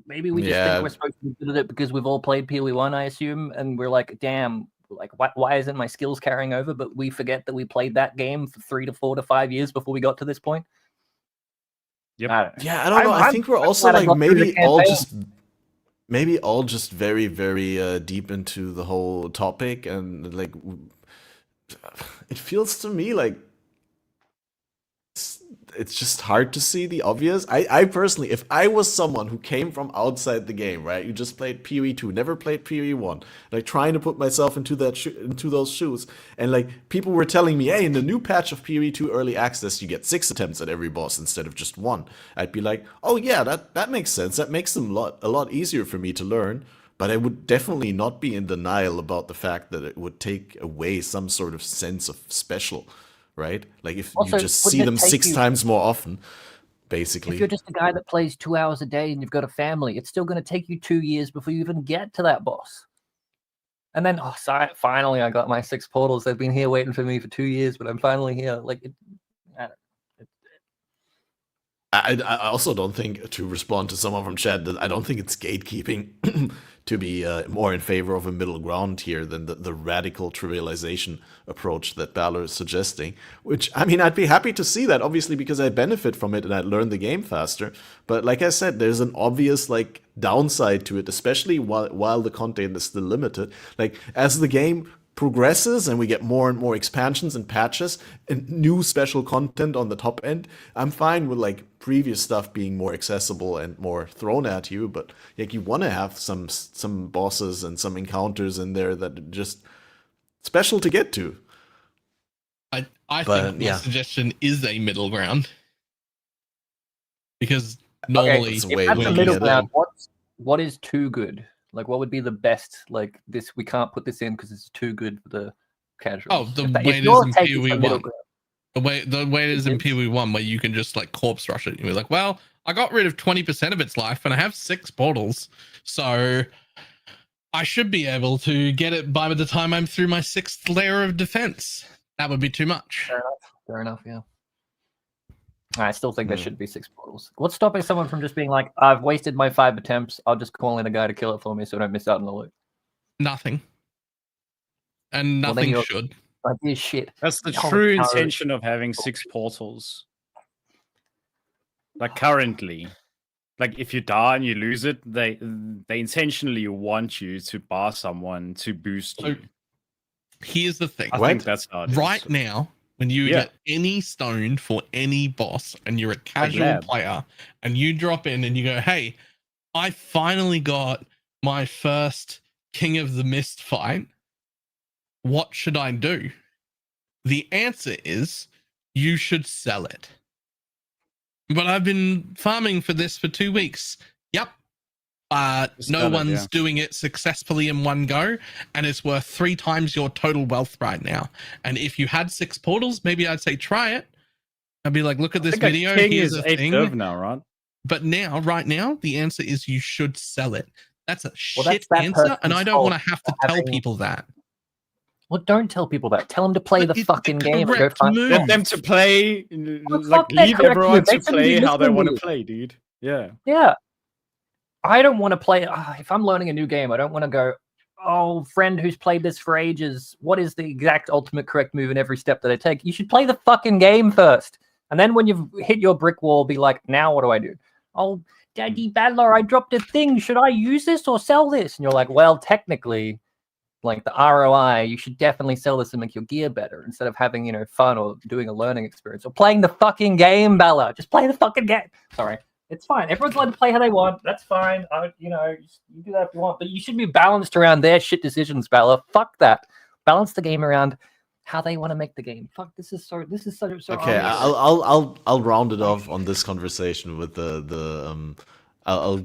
Maybe we just think we're supposed to be good at it because we've all played PoE1, I assume, and we're like, damn, like why isn't my skills carrying over? But we forget that we played that game for 3 to 4 to 5 years before we got to this point. Yep. I don't know. Yeah, I don't know. I think we're also like maybe all just very, very deep into the whole topic, and like it feels to me like it's just hard to see the obvious. I personally, if I was someone who came from outside the game, right, you just played PoE2, never played PoE1, like trying to put myself into those shoes, and like people were telling me, hey, in the new patch of PoE2 Early Access, you get 6 attempts at every boss instead of just 1. I'd be like, oh yeah, that makes sense. That makes them a lot easier for me to learn. But I would definitely not be in denial about the fact that it would take away some sort of sense of special. Right? Like if Also, you just see them 6 times more often, basically. If you're just a guy that plays 2 hours a day and you've got a family, it's still going to take you 2 years before you even get to that boss. And then, finally I got my 6 portals. They've been here waiting for me for 2 years, but I'm finally here. Like, I also don't think, to respond to someone from chat, that I don't think it's gatekeeping to be more in favor of a middle ground here than the radical trivialization approach that Balor is suggesting. Which, I mean, I'd be happy to see that, obviously, because I benefit from it and I learn the game faster. But like I said, there's an obvious like downside to it, especially while the content is still limited. Like, as the game progresses and we get more and more expansions and patches and new special content on the top end, I'm fine with like previous stuff being more accessible and more thrown at you, but like you want to have some bosses and some encounters in there that are just special to get to. I think my suggestion is a middle ground. because normally It's If way that's the easier middle then. ground, what is too good? Like, what would be the best? Like this, we can't put this in because it's too good for the casuals. Oh, the If way it you're is in taking the middle PoE1. ground, The way it is in It's- PoE1, where you can just like corpse rush it. You're like, well, I got rid of 20% of its life, and I have 6 portals, so I should be able to get it by the time I'm through my 6th layer of defense. That would be too much. Fair enough. Yeah. I still think there Hmm. should be 6 portals. What's stopping someone from just being like, I've wasted my 5 attempts. I'll just call in a guy to kill it for me, so I don't miss out on the loot. Nothing. And Well, then nothing you're- should. Like this shit. That's the Oh, true no. intention of having 6 portals. Like currently, like if you die and you lose it, they intentionally want you to bar someone to boost So, you. Here's the thing. I What? think that's how it is. Right now, when you Yeah. get any stone for any boss and you're a casual lab. player and you drop in and you go, hey, I finally got my first King of the Mist fight. What should I do? The answer is you should sell it. But I've been farming for this for 2 weeks. Yep. No Sell it, one's yeah. doing it successfully in one go, and it's worth 3 times your total wealth right now. And if you had 6 portals, maybe I'd say try it. I'd be like, look at I this think a video. king Here's is a 8 thing. curve now, right? But now, right now, the answer is you should sell it. That's a Well, shit that's that answer, and I person's don't want to fault have to for tell having- people that. Well, don't tell people that. Tell them to play But the it's the fucking game and go correct find move. Let them to play, Well, like fuck that leave correct everyone move. to Make them be play how they listening want to to play, dude. Yeah. Yeah. I don't want to play. If I'm learning a new game, I don't want to go, oh, friend who's played this for ages, what is the exact ultimate correct move in every step that I take? You should play the fucking game first. And then when you've hit your brick wall, be like, now what do I do? Oh, Daddy Balor, I dropped a thing. Should I use this or sell this? And you're like, well, technically, like the ROI, you should definitely sell this and make your gear better instead of having, fun or doing a learning experience or playing the fucking game, Balor. Just play the fucking game. Sorry. It's fine. Everyone's allowed to play how they want. That's fine. You do that if you want. But you should be balanced around their shit decisions, Balor. Fuck that. Balance the game around how they want to make the game. Fuck. This is so. Okay, I'll round it off on this conversation with I'll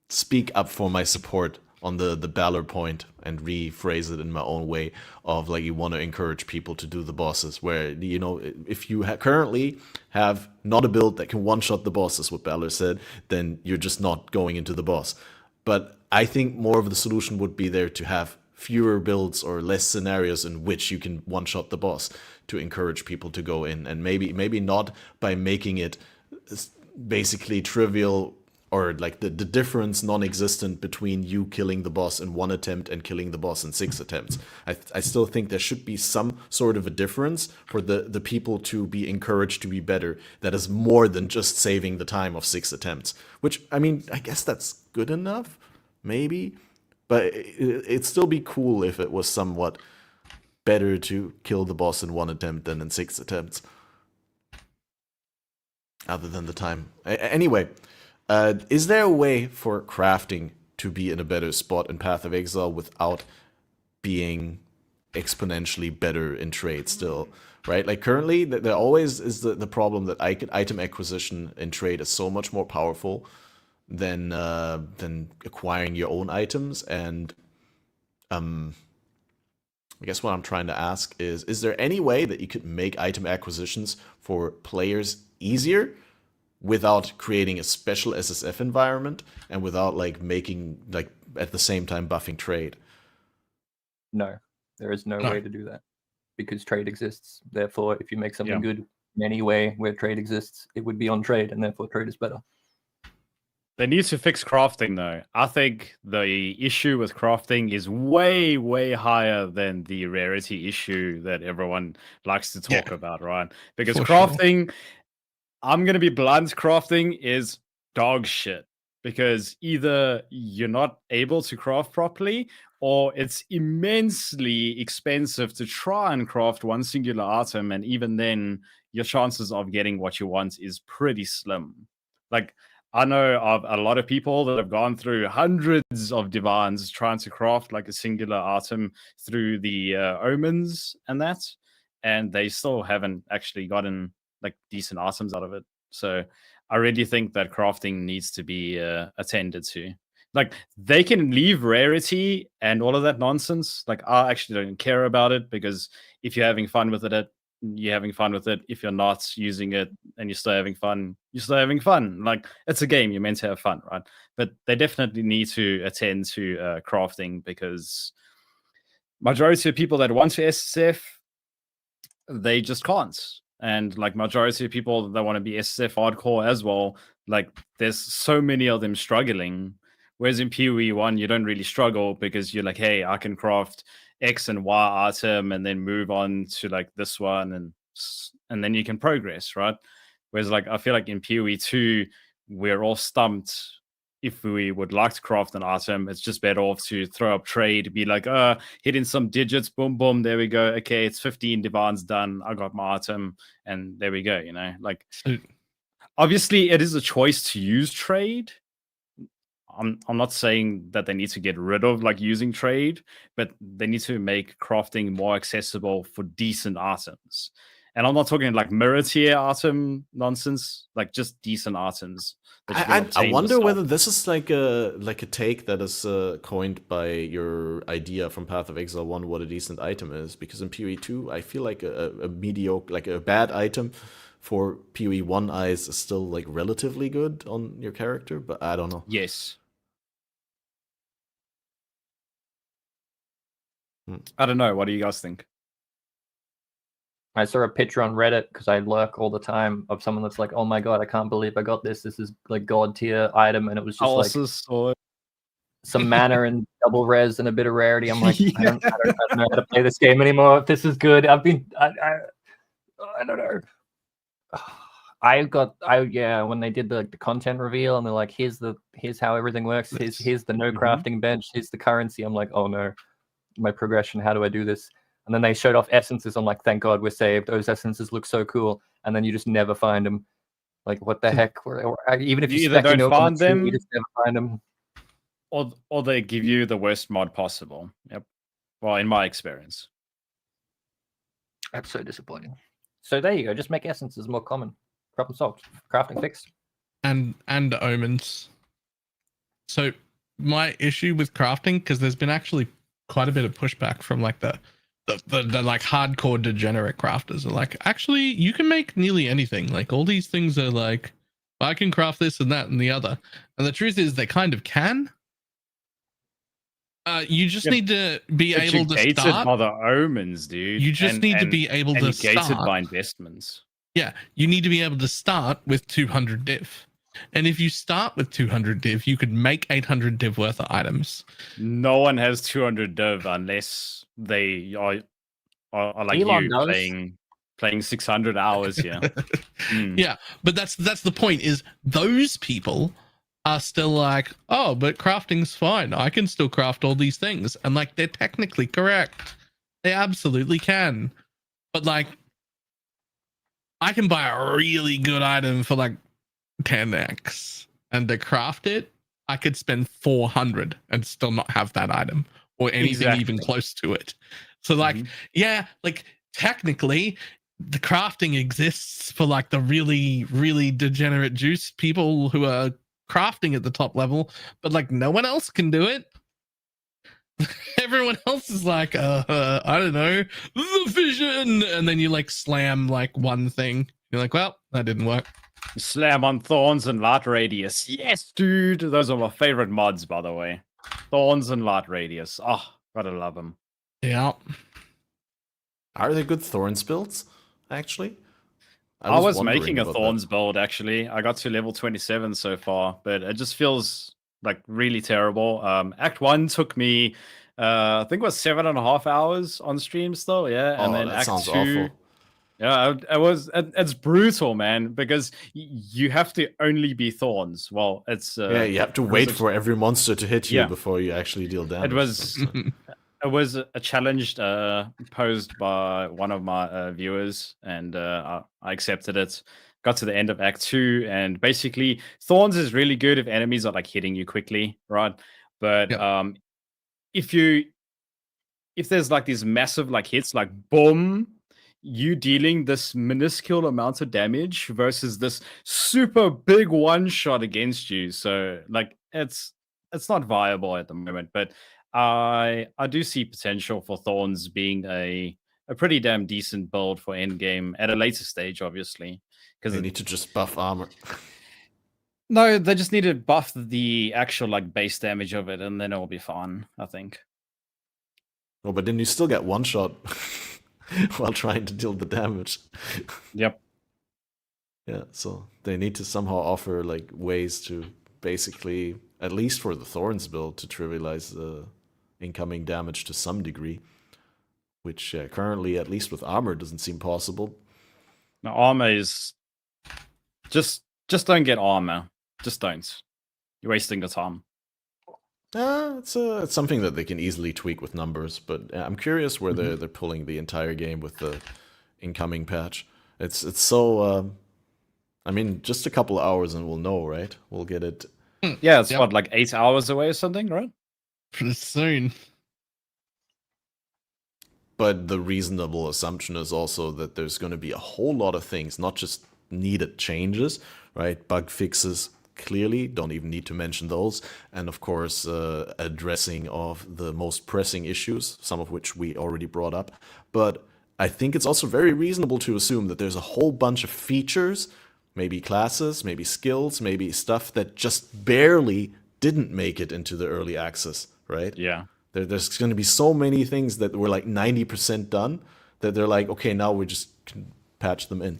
speak up for my support on the Balor point and rephrase it in my own way of like you want to encourage people to do the bosses where if you currently have not a build that can one-shot the bosses, what Balor said, then you're just not going into the boss. But I think more of the solution would be there to have fewer builds or less scenarios in which you can one-shot the boss to encourage people to go in, and maybe not by making it basically trivial or like the difference non-existent between you killing the boss in 1 attempt and killing the boss in 6 attempts. I still think there should be some sort of a difference for the people to be encouraged to be better that is more than just saving the time of 6 attempts, which I mean I guess that's good enough maybe, but it'd still be cool if it was somewhat better to kill the boss in 1 attempt than in 6 attempts, other than the time. Anyway, is there a way for crafting to be in a better spot in Path of Exile without being exponentially better in trade still, right? Like currently, there always is the problem that item acquisition in trade is so much more powerful than acquiring your own items. And I guess what I'm trying to ask is there any way that you could make item acquisitions for players easier without creating a special SSF environment and without like making like at the same time buffing trade? No, there is no way to do that because trade exists. Therefore, if you make something good in any way where trade exists, it would be on trade, and therefore trade is better. They need to fix crafting, though. I think the issue with crafting is way, way higher than the rarity issue that everyone likes to talk about, right? Because crafting, I'm going to be blunt, crafting is dog shit. Because either you're not able to craft properly, or it's immensely expensive to try and craft one singular item, and even then, your chances of getting what you want is pretty slim. Like, I know of a lot of people that have gone through hundreds of divines trying to craft like a singular item through the omens and that, and they still haven't actually gotten like decent items out of it. So I really think that crafting needs to be attended to. Like, they can leave rarity and all of that nonsense. Like, I actually don't care about it, because if you're having fun with it, you're having fun with it. If you're not using it and you're still having fun, you're still having fun. Like, it's a game, you're meant to have fun, right? But they definitely need to attend to crafting, because majority of people that want to SSF, they just can't. And like, majority of people that want to be SSF hardcore as well, like, there's so many of them struggling. Whereas in PoE1, you don't really struggle, because you're like, hey, I can craft X and Y item and then move on to like this one, and then you can progress, right? Whereas like, I feel like in PoE2, we're all stumped. If we would like to craft an item, it's just better off to throw up trade, be like, hit in some digits, boom, boom, there we go. Okay, it's 15 divines done. I got my item, and there we go, you know? Like, obviously, it is a choice to use trade. I'm not saying that they need to get rid of like using trade, but they need to make crafting more accessible for decent items. And I'm not talking like mirror tier item nonsense, like just decent items. I wonder whether this is like a take that is coined by your idea from Path of Exile 1, what a decent item is. Because in PoE2, I feel like a mediocre, like a bad item for PoE1 eyes is still like relatively good on your character, but I don't know. Yes. I don't know. What do you guys think? I saw a picture on Reddit, because I lurk all the time, of someone that's like, "Oh my god, I can't believe I got this. This is like god tier item," and it was just like some mana and double res and a bit of rarity. I'm like, I don't know how to play this game anymore. If this is good, I don't know. When they did the content reveal and they're like, here's how everything works. Here's the no crafting bench. Here's the currency. I'm like, oh no, my progression. How do I do this? And then they showed off essences. I'm like, thank God we're saved. Those essences look so cool. And then you just never find them. Like, what the heck? Even if you either don't find them, you just never find them. Or they give you the worst mod possible. Yep. Well, in my experience. That's so disappointing. So there you go. Just make essences more common. Problem solved. Crafting fixed. And omens. So my issue with crafting, because there's been actually quite a bit of pushback from like the like hardcore degenerate crafters are like, actually, you can make nearly anything. Like, all these things are like, I can craft this and that and the other. And the truth is, they kind of can. You just need to be able to start. Gated by the omens, dude. You just need to be able to start. Gated by investments. Yeah, you need to be able to start with 200 div. And if you start with 200 div, you could make 800 div worth of items. No one has 200 div unless they are like Elon you playing 600 hours here. Yeah, but that's the point, is those people are still like, oh, but crafting's fine. I can still craft all these things. And like, they're technically correct. They absolutely can. But like, I can buy a really good item for like 10x, and to craft it, I could spend 400 and still not have that item or anything even close to it. So like, yeah, like technically the crafting exists for like the really, really degenerate juice people who are crafting at the top level, but like no one else can do it. Everyone else is like, I don't know, the vision, and then you like slam like one thing. You're like, well, that didn't work. Slam on Thorns and Light Radius. Yes, dude. Those are my favorite mods, by the way. Thorns and Light Radius. Oh, gotta love them. Yeah. Are they good Thorns builds, actually? I was making a Thorns build, actually. I got to level 27 so far, but it just feels like really terrible. Act 1 took me, I think it was 7.5 hours on stream still, yeah. And then that Act sounds 2, awful. Yeah, it's brutal, man, because you have to only be Thorns. Well, it's yeah, you have to wait for every monster to hit you before you actually deal damage. It was a challenge posed by one of my viewers, and I accepted it. Got to the end of Act 2, and basically Thorns is really good if enemies are like hitting you quickly, right? But if there's like these massive like hits, like boom, you dealing this minuscule amount of damage versus this super big one shot against you. So like it's not viable at the moment. But I do see potential for Thorns being a pretty damn decent build for endgame at a later stage, obviously. Because They need to just buff armor. No, they just need to buff the actual like base damage of it, and then it'll be fine, I think. Oh, but then you still get one shot while trying to deal the damage. Yep. Yeah, so they need to somehow offer like ways to basically, at least for the Thorns build, to trivialize the incoming damage to some degree, which currently, at least with armor, doesn't seem possible. Now, armor is just don't get armor. Just don't. You're wasting the time. It's something that they can easily tweak with numbers, but I'm curious where they're pulling the entire game with the incoming patch. It's so. I mean, just a couple of hours and we'll know, right? We'll get it. Yeah, it's what, like 8 hours away or something, right? Pretty soon. But the reasonable assumption is also that there's going to be a whole lot of things, not just needed changes, right? Bug fixes, clearly, don't even need to mention those. And of course, addressing of the most pressing issues, some of which we already brought up. But I think it's also very reasonable to assume that there's a whole bunch of features, maybe classes, maybe skills, maybe stuff that just barely didn't make it into the early access, right? Yeah. There's going to be so many things that were like 90% done that they're like, okay, now we just can patch them in.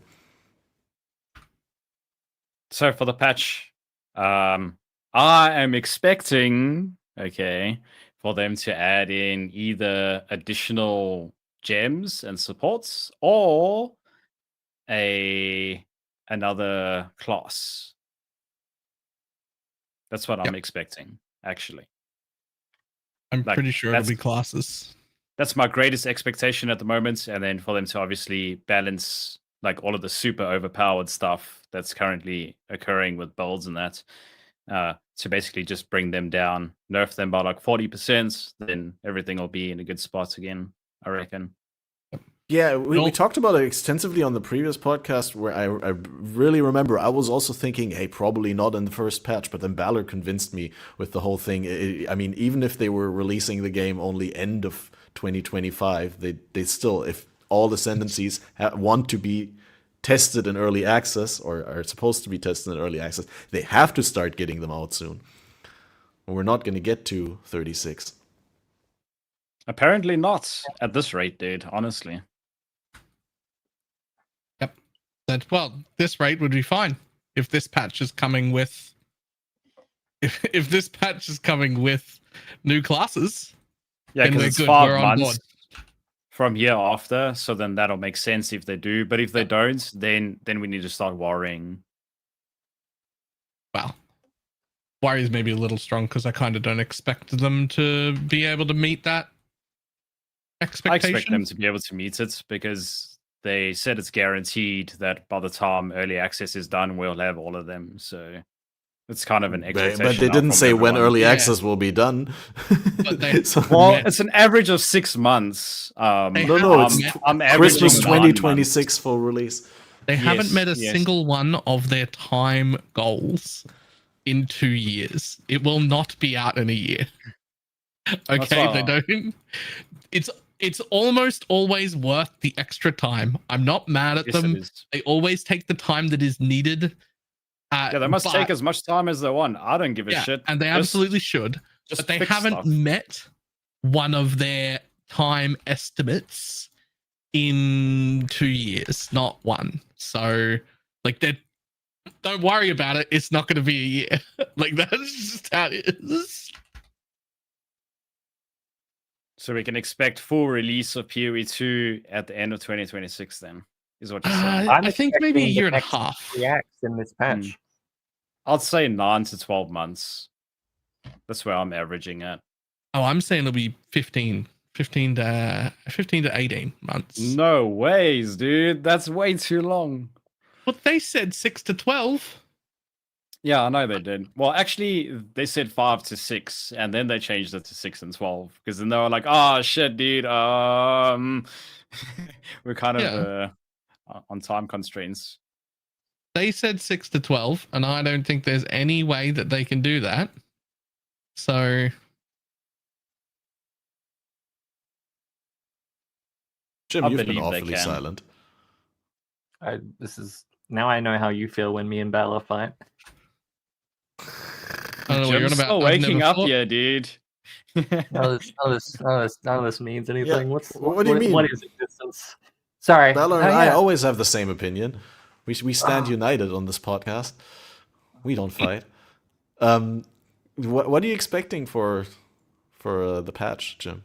So for the patch, I am expecting, for them to add in either additional gems and supports or another class. That's what I'm expecting, actually. I'm Like, pretty sure it'll be classes. That's my greatest expectation at the moment, and then for them to obviously balance like all of the super overpowered stuff that's currently occurring with builds and that, to basically just bring them down, nerf them by like 40%, then everything will be in a good spot again, I reckon. Yeah, we talked about it extensively on the previous podcast, where I really remember I was also thinking, hey, probably not in the first patch, but then Balor convinced me with the whole thing. I mean, even if they were releasing the game only end of 2025, they still, if all ascendancies want to be tested in early access, or are supposed to be tested in early access, they have to start getting them out soon. We're not going to get to 36. Apparently not at this rate, dude, honestly. Well, this rate would be fine if this patch is coming with if this patch is coming with new classes. Yeah, because it's 5 months from here after, so then that'll make sense if they do. But if they don't, then we need to start worrying. Well, worry is maybe a little strong because I kind of don't expect them to be able to meet that expectation. I expect them to be able to meet it because they said it's guaranteed that by the time early access is done, we'll have all of them. So it's kind of an expectation. But they didn't say when early access will be done. But they, well, it's an average of 6 months. I'm Christmas 2026 full release. They haven't met a single one of their time goals in 2 years. It will not be out in a year. Okay, they don't. It's almost always worth the extra time. I'm not mad at them. They always take the time that is needed. They must take as much time as they want. I don't give a shit. And they absolutely should. But they haven't met one of their time estimates in 2 years. Not one. So, like, don't worry about it. It's not going to be a year. Like, that's just how it is. So we can expect full release of PoE2 at the end of 2026 then, is what you're saying. I think maybe a year and a half. Reacts in this patch. I'd say 9 to 12 months. That's where I'm averaging at. Oh, I'm saying it'll be 15 to 18 months. No ways, dude. That's way too long. But they said 6 to 12. Yeah, I know they did. Well, actually, they said 5 to 6, and then they changed it to 6 and 12 because then they were like, "Oh shit, dude, we're kind of Yeah. on time constraints." They said 6 to 12, and I don't think there's any way that they can do that. So Jim, I you've been believe they awfully can. silent. This is now I know how you feel when me and Balor fight. I don't know what you're on Jim's about. still I've waking never up fought. here, dude. None of this means anything. Yeah, What's what do you mean? What is existence? Sorry, Balor No, and I yeah. always have the same opinion. We stand united on this podcast. We don't fight. What are you expecting for the patch, Jim?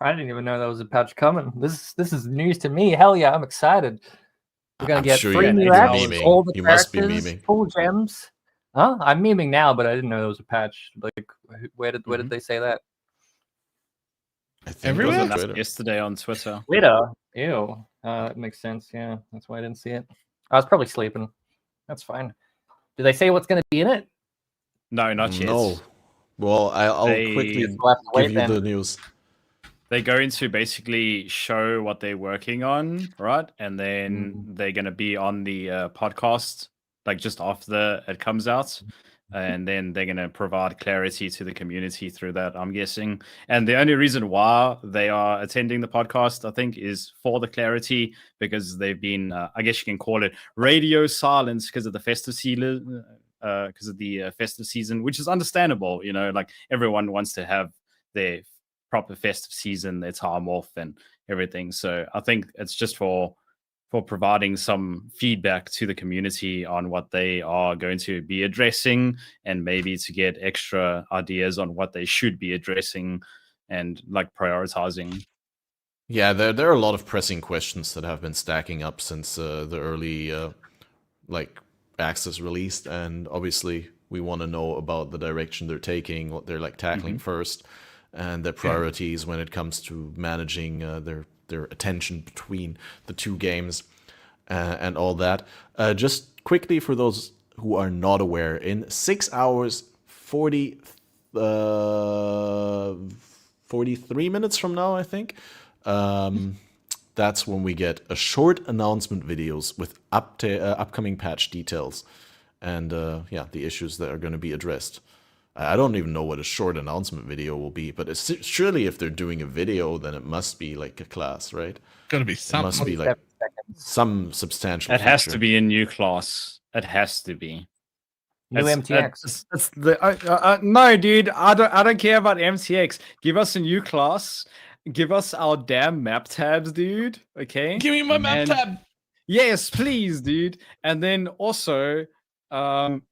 I didn't even know that was a patch coming. This is news to me. Hell yeah, I'm excited. We're gonna I'm get sure 3 you're new apps, memeing. all the You must be characters, memeing. full gems. Huh? I'm memeing now, but I didn't know there was a patch. Like, where did they say that? I think It Everywhere? was on announced Twitter. yesterday on Twitter. Twitter. Ew. That makes sense. Yeah, that's why I didn't see it. I was probably sleeping. That's fine. Did they say what's gonna be in it? No, not yet. No. Well, I'll They- quickly We'll have to give wait you then. the news. They're going to basically show what they're working on, right? And then they're going to be on the podcast, like just after it comes out. And then they're going to provide clarity to the community through that, I'm guessing. And the only reason why they are attending the podcast, I think, is for the clarity, because they've been, I guess you can call it radio silence because of the festive season. Festive season, which is understandable, like everyone wants to have their proper festive season, their time off and everything. So I think it's just for providing some feedback to the community on what they are going to be addressing, and maybe to get extra ideas on what they should be addressing and like prioritizing. Yeah, there are a lot of pressing questions that have been stacking up since the early access released, and obviously we want to know about the direction they're taking, what they're like tackling first, and their priorities when it comes to managing their attention between the two games and all that. Just quickly for those who are not aware, in 6 hours 43 minutes from now, I think, that's when we get a short announcement videos with upcoming patch details and the issues that are going to be addressed. I don't even know what a short announcement video will be, but surely if they're doing a video, then it must be like a class, right? Gotta be It something. must be like some substantial It has feature. to be a new class. It has to be. New MTX. No, dude. I don't care about MTX. Give us a new class. Give us our damn map tabs, dude. Okay. Give me my map tab. Yes, please, dude. And then also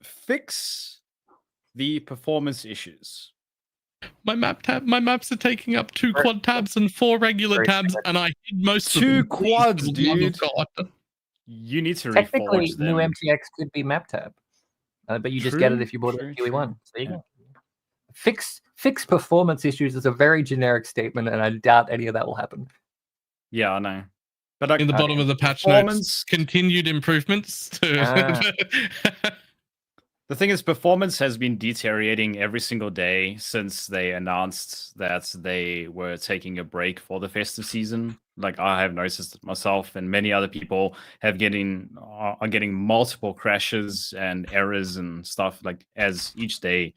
fix the performance issues. My maps are taking up 2 quad tabs and 4 regular tabs, and I hid most of them. 2 quads, Love of dude. God. You need to Technically, reforge new them. MTX could be map tab, but you just get it if you bought it at QE1. So there you go. Fix performance issues is a very generic statement, and I doubt any of that will happen. Yeah, I know. But In the bottom of the patch notes, continued improvements to. The thing is, performance has been deteriorating every single day since they announced that they were taking a break for the festive season. Like, I have noticed it myself, and many other people are getting multiple crashes and errors and stuff, like, as each day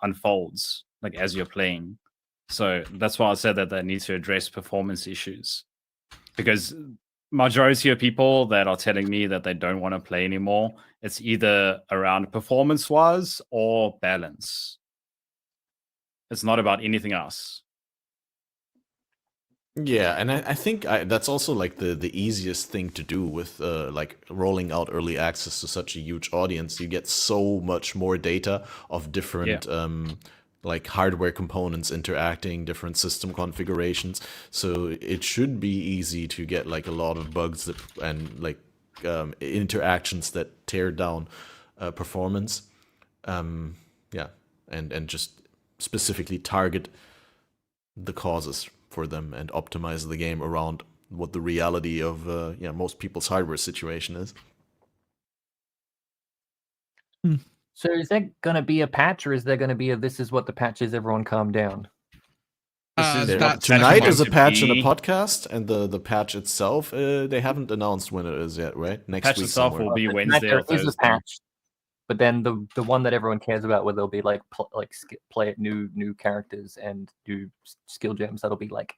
unfolds, like as you're playing. So that's why I said that they need to address performance issues, because majority of people that are telling me that they don't want to play anymore, it's either around performance wise or balance. It's not about anything else. Yeah, and I think that's also like the easiest thing to do with like rolling out early access to such a huge audience. You get so much more data of different like hardware components interacting, different system configurations. So it should be easy to get like a lot of bugs and like interactions that tear down performance. And just specifically target the causes for them and optimize the game around what the reality of most people's hardware situation is. So is there going to be a patch, or is there going to be a "this is what the patch is, everyone calm down"? Tonight is a patch in a be- podcast, and the patch itself, they haven't announced when it is yet, right? Next Patch week itself somewhere. will be Tonight Wednesday there or Thursday. is a patch, but then the one that everyone cares about, where there'll be like play it new characters and new skill gems, that'll be like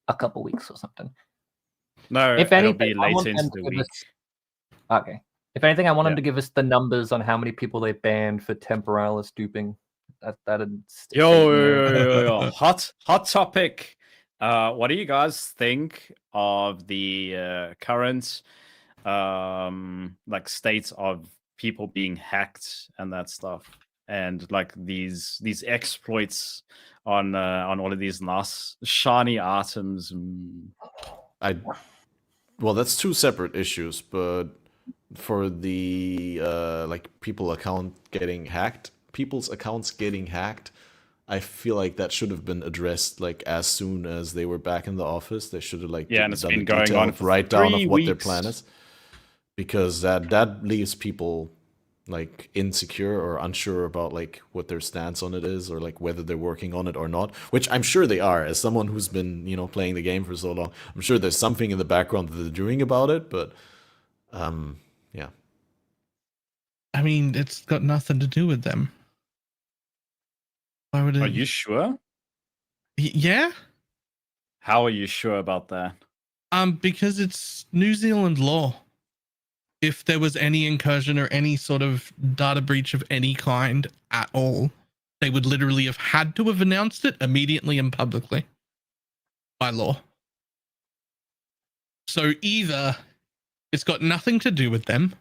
a couple weeks or something. No, If it'll anything, be I want later them into to the give week. Okay. If anything, I want them Yeah. to give us the numbers on how many people they banned for temporalis duping. That'd Yo. Hot topic. What do you guys think of the current like states of people being hacked and that stuff, and like these exploits on all of these nice shiny items? Well, that's two separate issues, but for the like people's accounts getting hacked, I feel like that should have been addressed like as soon as they were back in the office. They should have like And it's done been a going on detailed for write down 3 of what their weeks. plan is, because that leaves people like insecure or unsure about like what their stance on it is, or like whether they're working on it or not, which I'm sure they are. As someone who's been, playing the game for so long, I'm sure there's something in the background that they're doing about it, but yeah. I mean, it's got nothing to do with them. Why would it? Are you sure? Yeah. How are you sure about that? Because it's New Zealand law. If there was any incursion or any sort of data breach of any kind at all, they would literally have had to have announced it immediately and publicly by law. So either it's got nothing to do with them,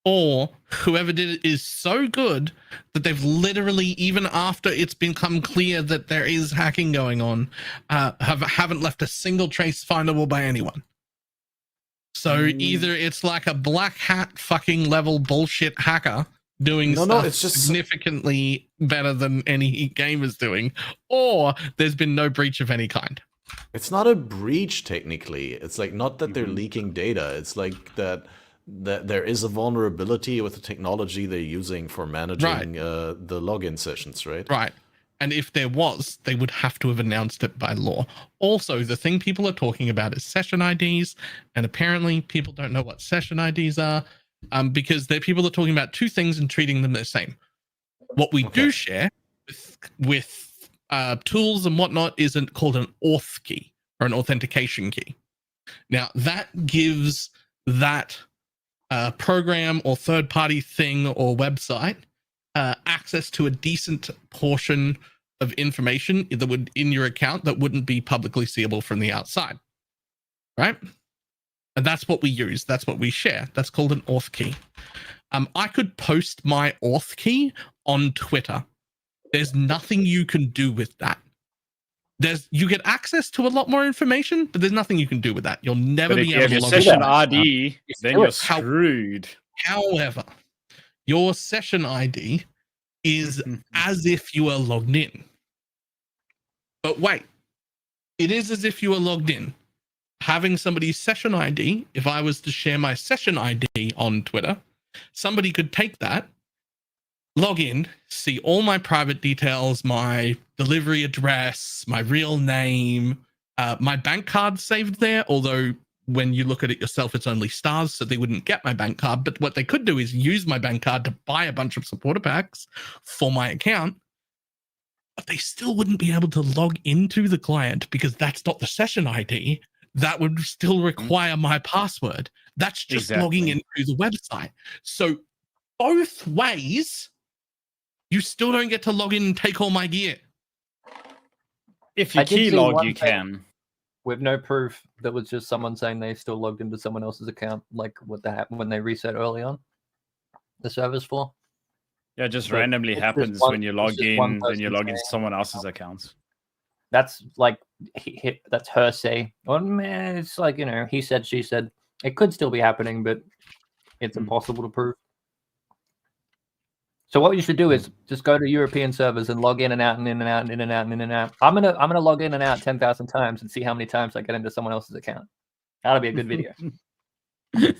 or whoever did it is so good that they've literally, even after it's become clear that there is hacking going on, haven't left a single trace findable by anyone. So either it's like a black hat fucking level bullshit hacker doing stuff it's just significantly better than any game is doing, or there's been no breach of any kind. It's not a breach technically. It's like not that they're leaking data. It's like that there is a vulnerability with the technology they're using for managing the login sessions, right? Right. And if there was, they would have to have announced it by law. Also, the thing people are talking about is session IDs, and apparently people don't know what session IDs are, because people are talking about two things and treating them the same. What we do share with tools and whatnot isn't called an auth key or an authentication key. Now, that gives that program or third-party thing or website access to a decent portion of information that would in your account that wouldn't be publicly seeable from the outside, right? And that's what we use. That's what we share. That's called an auth key. I could post my auth key on Twitter. There's nothing you can do with that. You get access to a lot more information, but there's nothing you can do with that. You'll never be able to log in. Session ID, then you're screwed. However, your session ID is as if you are logged in. But wait, it is as if you are logged in. Having somebody's session ID, if I was to share my session ID on Twitter, somebody could take that, log in, see all my private details, my delivery address, my real name, my bank card saved there, although when you look at it yourself, it's only stars, so they wouldn't get my bank card. But what they could do is use my bank card to buy a bunch of supporter packs for my account. But they still wouldn't be able to log into the client because that's not the session ID. That would still require my password. That's just logging into the website. So both ways, you still don't get to log in and take all my gear. If you keylog, you can. With no proof, that was just someone saying they still logged into someone else's account, like what that happened when they reset early on the servers for. Yeah, it just randomly happens when you log in, then you log into someone else's accounts. That's like that's her say. Well, man, it's like, he said, she said. It could still be happening, but it's impossible to prove. So what you should do is just go to European servers and log in and out and in and out and in and out and in and out. I'm gonna log in and out 10,000 times and see how many times I get into someone else's account. That'll be a good video.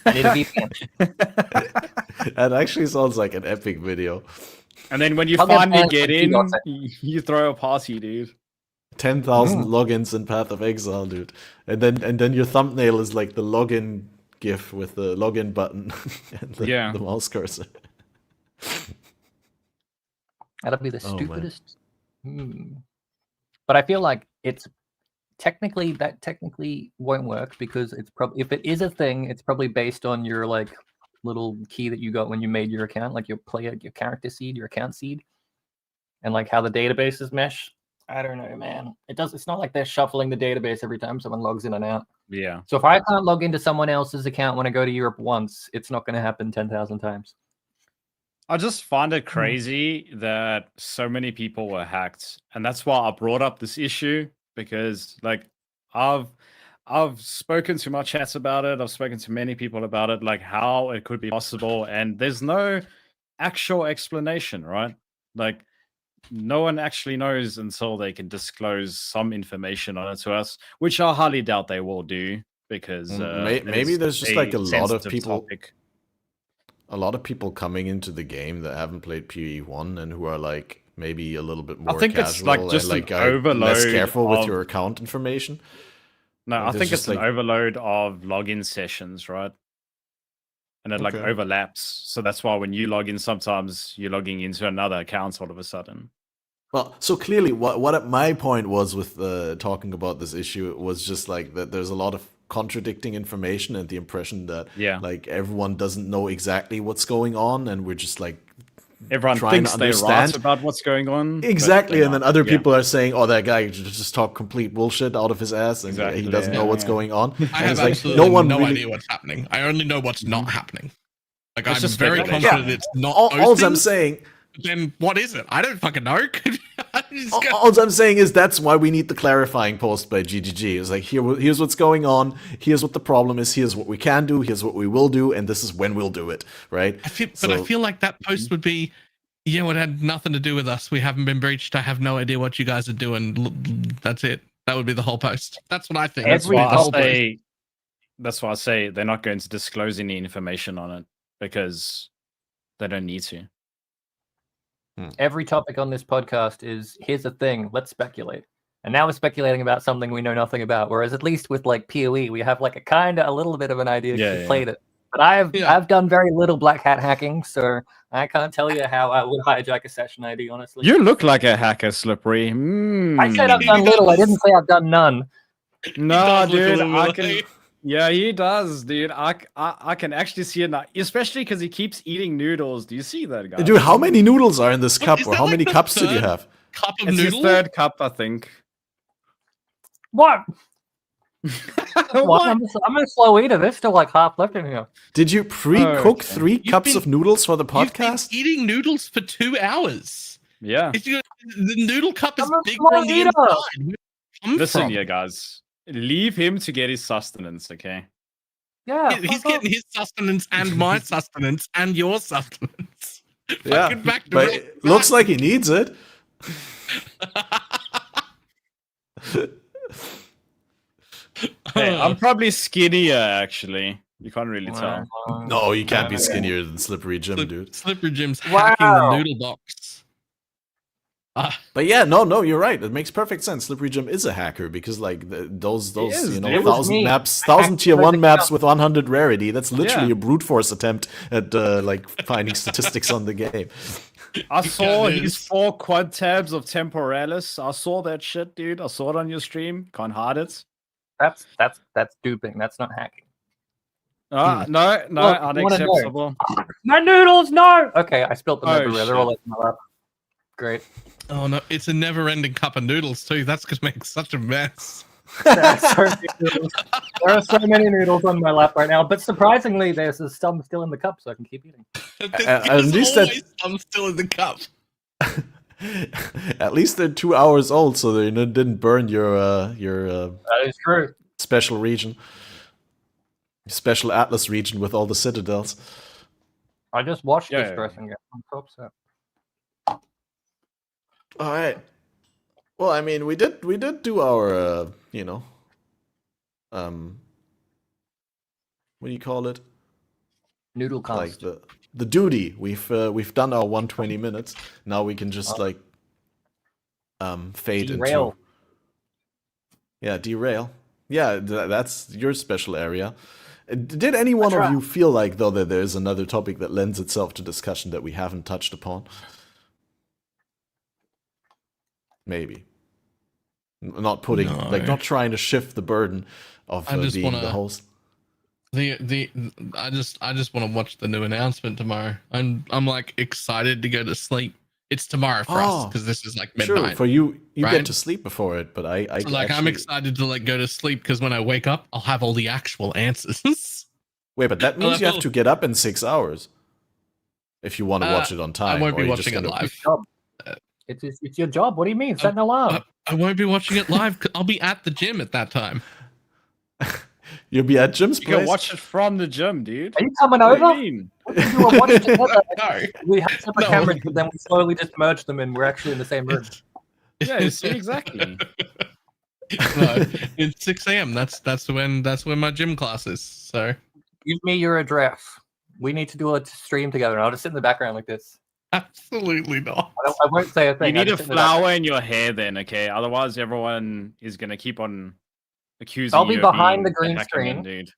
I need a VPN. That actually sounds like an epic video. And then when you I'll get finally banned get for in, DDoS. you throw a party, dude. 10,000 logins in Path of Exile, dude. And then your thumbnail is like the login GIF with the login button and the mouse cursor. That'll be the Oh, man. stupidest. But I feel like it's technically won't work because it's probably, if it is a thing, it's probably based on your like little key that you got when you made your account, like your character seed, your account seed, and like how the databases mesh. I don't know, man. It's not like they're shuffling the database every time someone logs in and out. Yeah. So if I can't log into someone else's account when I go to Europe once, it's not going to happen 10,000 times. I just find it crazy that so many people were hacked, and that's why I brought up this issue, because like I've spoken to my chats about it. I've spoken to many people about it, like how it could be possible, and there's no actual explanation, right? Like no one actually knows until they can disclose some information on it to us, which I highly doubt they will do, because maybe there's just like a lot of people. Topic. A lot of people coming into the game that haven't played PoE1 and who are like maybe a little bit more I think casual it's like just and like an are overload less careful with of- your account information. No, Like, I there's think just, it's an like- overload of login sessions, right? And it like Okay. overlaps. So that's why when you log in, sometimes you're logging into another account all of a sudden. Well, so clearly, what my point was with talking about this issue was just like that there's a lot of contradicting information and the impression that like everyone doesn't know exactly what's going on, and we're just like everyone trying thinks to they're understand right about what's going on. exactly, and then other Yeah. people are saying, "Oh, that guy just talked complete bullshit out of his ass, and Exactly, he doesn't know what's going on." I And have it's like, absolutely no really- idea what's happening. I only know what's not happening. Like, It's I'm just very speculation. confident it's not All those I'm things. saying. Then what is it? I don't fucking know. All I'm saying is that's why we need the clarifying post by GGG. It's like, here's what's going on, here's what the problem is, here's what we can do, here's what we will do, and this is when we'll do it, right? I feel like that post would be, yeah, it had nothing to do with us. We haven't been breached. I have no idea what you guys are doing. That's it. That would be the whole post. That's what I think. That's Every why I whole say. That's why I say they're not going to disclose any information on it because they don't need to. Every topic on this podcast is, here's a thing, let's speculate. And now we're speculating about something we know nothing about. Whereas at least with like PoE, we have like a little bit of an idea because we played it. But I've done very little black hat hacking, so I can't tell you how I would hijack a session ID, honestly. You look like a hacker, Slippery. I said I've done little, I didn't say I've done none. No, does look a dude, little I bit can. like- Yeah, he does, dude. I can actually see it now, especially because he keeps eating noodles. Do you see that, guy? Dude, how many noodles are in this cup, is or that how like many the cups did you third have? Cup of It's his noodles? third cup, I think. What? What? I'm a slow eater. There's still like half left in here. Did you pre-cook Okay. 3 cups of noodles for the You've been podcast? eating noodles for 2 hours. Yeah. The noodle cup is I'm a bigger small on the eater. inside. Where did it come Listen, from? yeah, guys. Leave him to get his sustenance, okay? Yeah. He's fuck off. getting his sustenance and my sustenance and your sustenance. Yeah, Fucking back to but real it looks like he needs it. Hey, I'm probably skinnier, actually. You can't really tell. No, you can't be skinnier than Slippery Jim, dude. Slippery Jim's Wow. hacking the noodle box. But yeah, no, you're right. It makes perfect sense. Slippery Jim is a hacker because like those is, you know, dude. It was 1,000 me. maps, I 1,000 tier 1 hacked maps it with 100 rarity. That's literally Yeah. a brute force attempt at like finding statistics on the game. I saw it his is. 4 quad tabs of Temporalis. I saw that shit, dude. I saw it on your stream. Can't hide it. That's duping. That's not hacking. No, Look, you wanna know. unacceptable. My noodles, no. Okay, I spilled them Oh, everywhere. They're all shit. over my lap. Great. Oh no, it's a never-ending cup of noodles too. That's gonna make such a mess. There are so many noodles. There are so many noodles on my lap right now, but surprisingly, there's some still in the cup, so I can keep eating. There's least always some still in the cup. At least they're 2 hours old, so they didn't burn your That is true. special region, special Atlas region with all the citadels. I just watched Yeah, this yeah. dressing gown. I'm so upset. All right. Well, I mean, we did do our we what do you call it? Noodle Like cast. the duty. We've done our 120 minutes. Now we can just like fade Derail. into. Yeah, derail. Yeah, that's your special area. Did any one of you feel like, though, that there's another topic that lends itself to discussion that we haven't touched upon? Maybe. Not putting, like, No. not trying to shift the burden of I just being the wanna- host. I just want to watch the new announcement tomorrow. I'm like excited to go to sleep. It's tomorrow for us because this is like midnight. Sure, for you right? get to sleep before it, but I So like I'm actually... excited to like go to sleep because when I wake up, I'll have all the actual answers. Wait, but that means you have to get up in 6 hours if you want to watch it on time. I won't or be you're watching just it gonna- live. It's your job. What do you mean? Set an alarm. I won't be watching it live. I'll be at the gym at that time. You'll be at Jim's You place. can watch it from the gym, dude. Are you coming What over? do you mean? We can do a watch together. No. We have separate No. cameras, but then we slowly just merge them, and we're actually in the same room. Yeah, you see, exactly. No, it's 6 a.m. That's when my gym class is. So Give me your address. We need to do a stream together, and I'll just sit in the background like this. absolutely not. I won't say a thing. You I'll need a just sit in the background. flower in your hair then, okay? Otherwise, everyone is going to keep on accusing I'll be you of behind being the green a hackerman, screen. dude.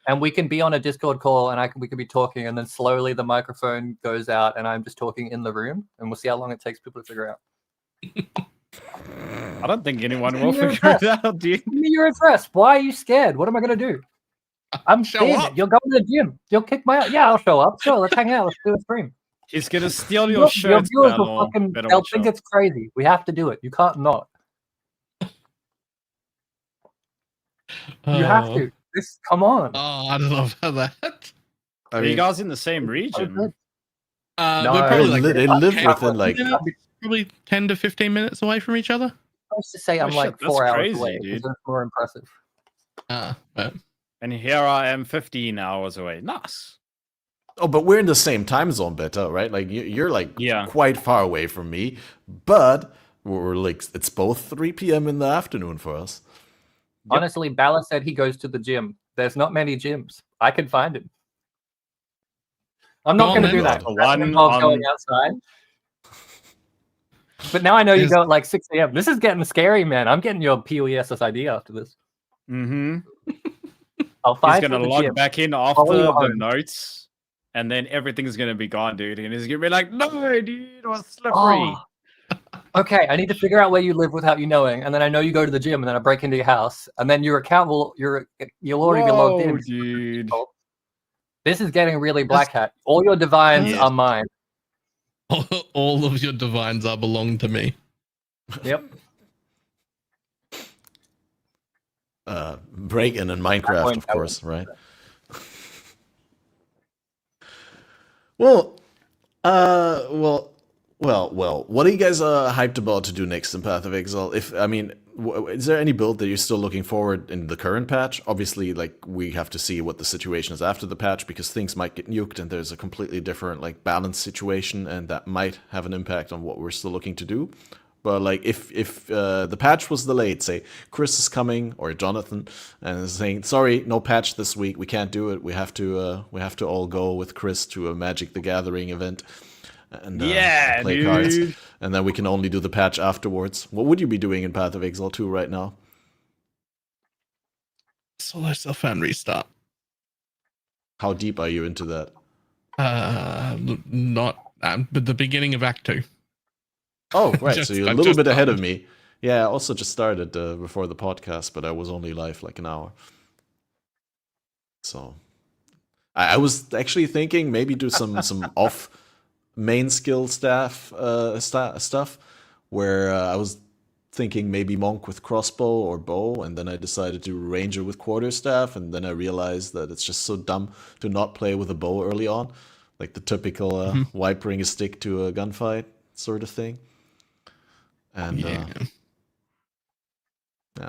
And we can be on a Discord call, and we could be talking, and then slowly the microphone goes out, and I'm just talking in the room, and we'll see how long it takes people to figure out. I don't think anyone Give will me your figure it address. out, dude. Give me your address. Why are you scared? What am I gonna do? I'm Show scared. up. You're going to the gym. You'll kick my ass. Yeah, I'll show up. Sure, let's hang out. Let's do a stream. He's going to steal Your your shirts, viewers will Balor. fucking. Better They'll watch think out. it's crazy. We have to do it. You can't not. You have to. Come on. Oh, I don't know about that. Are you guys in the same region? good. We're No, probably they like live 10 within like minutes, probably 10 to 15 minutes away from each other. I was to say I'm Oh, like shit, that's 4 hours crazy, away. dude. That's more impressive. But And here I am 15 hours away. Nice. Oh, but we're in the same time zone, Beta, right? Like you're like Yeah. quite far away from me, but we're like it's both 3 p.m. in the afternoon for us. Honestly, Bala said he goes to the gym. There's not many gyms. I can find him. I'm not Go going on to do then. that. The That one involves on- going outside. But now I know you Is- go at like 6 a.m. This is getting scary, man. I'm getting your PoE SSID after this. Mm-hmm. I'll He's find going to you at the log gym. back in Follow after you the home. notes, and then everything's going to be gone, dude. And he's going to be like, no, dude, it was slippery. Oh. Okay, I need to figure out where you live without you knowing, and then I know you go to the gym, and then I break into your house, and then your account you'll already be logged Whoa, in. dude. This is getting really black hat. All your divines Yes. are mine. all of your divines are belong to me. Yep. Break-in and Minecraft, of course, right? Well, what are you guys hyped about to do next in Path of Exile? Is there any build that you're still looking forward in the current patch? Obviously, like we have to see what the situation is after the patch because things might get nuked and there's a completely different like balance situation, and that might have an impact on what we're still looking to do. But like if the patch was delayed, say Chris is coming or Jonathan and is saying, sorry, no patch this week, we can't do it. We have to all go with Chris to a Magic the Gathering event and play dude. cards, and then we can only do the patch afterwards. What would you be doing in Path of Exile 2 right now? Solo self and restart. How deep are you into that? Not but the beginning of Act 2. Oh, right. Just- So you're a I've little just bit ahead of started. me. Yeah, I also just started before the podcast, but I was only live like an hour. So I was actually thinking maybe do some off main skill stuff where I was thinking maybe monk with crossbow or bow, and then I decided to ranger with quarterstaff, and then I realized that it's just so dumb to not play with a bow early on, like the typical wipering a stick to a gunfight sort of thing. And Yeah.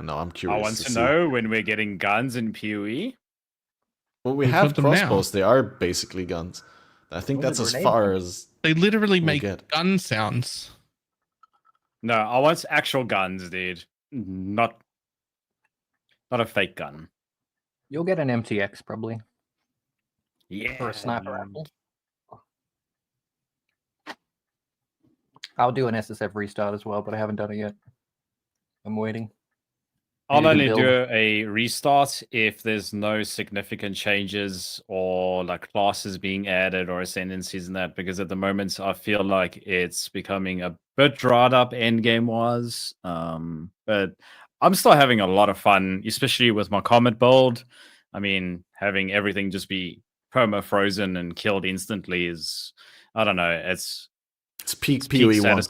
no, I'm curious. I want to see. know when we're getting guns in PoE. Well, we We've have got them now. crossbows. They are basically guns. I think What that's a as grenade far as They literally We'll make get. gun sounds. No, I want actual guns, dude. Not a fake gun. You'll get an MTX probably. Yeah. For a sniper rifle. I'll do an SSF restart as well, but I haven't done it yet. I'm waiting. I'll Maybe only build. do a restart if there's no significant changes or like classes being added or ascendancies in that, because at the moment I feel like it's becoming a bit dried up endgame wise. But I'm still having a lot of fun, especially with my Comet build. I mean, having everything just be perma frozen and killed instantly is, I don't know, it's peak peak PoE 1.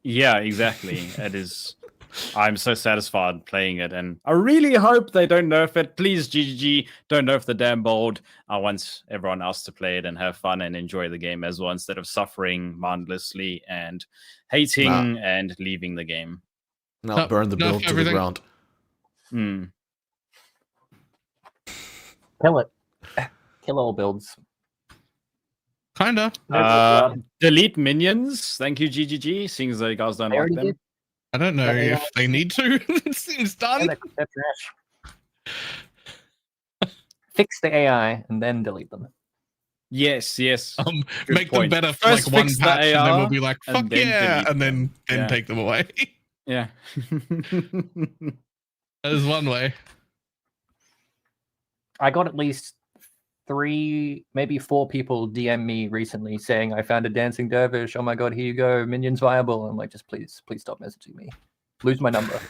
Yeah, exactly. It is. I'm so satisfied playing it, and I really hope they don't nerf it. Please, GGG, don't nerf the damn bold. I want everyone else to play it and have fun and enjoy the game as well, instead of suffering mindlessly and hating and leaving the game. Now burn the build to the ground. Kill it. Kill all builds. Kinda. Delete minions. Thank you, GGG. Seeing as though you guys don't like them. Did. I don't know if they need to. It seems done. They're trash. Fix the AI and then delete them. Yes. Make point. them better for First like one fix the patch, and then AR, we'll be like, fuck and then yeah, delete and then them. take them away. Yeah. There's one way. I got at least 3, maybe 4 people DM me recently saying, I found a dancing dervish. Oh my god, here you go. Minions viable. I'm like, just please stop messaging me. Lose my number. Is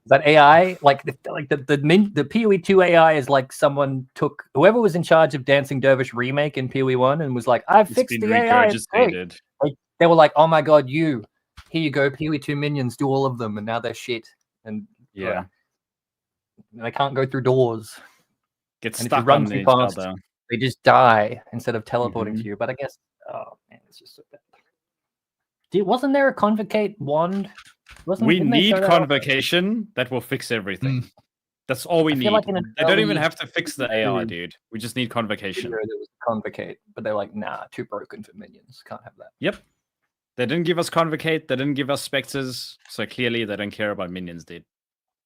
that AI? Like the PoE2 AI is like someone took whoever was in charge of Dancing Dervish remake in PoE 1 and was like, I fixed the AI. It's great. They were like, oh my god, here you go, PoE2 minions, do all of them, and now they're shit. And they can't go through doors. Get and stuck if you run on too each fast, other. they just die instead of teleporting to you. But I guess, oh man, it's just so bad. Wasn't there a Convocate wand? We need Convocation that will fix everything. That's all we need. Like they don't even have to fix the AI, dude. We just need Convocation. There was Convocate, but they're like, nah, too broken for minions. Can't have that. Yep. They didn't give us Convocate. They didn't give us Spectres. So clearly they don't care about minions, dude.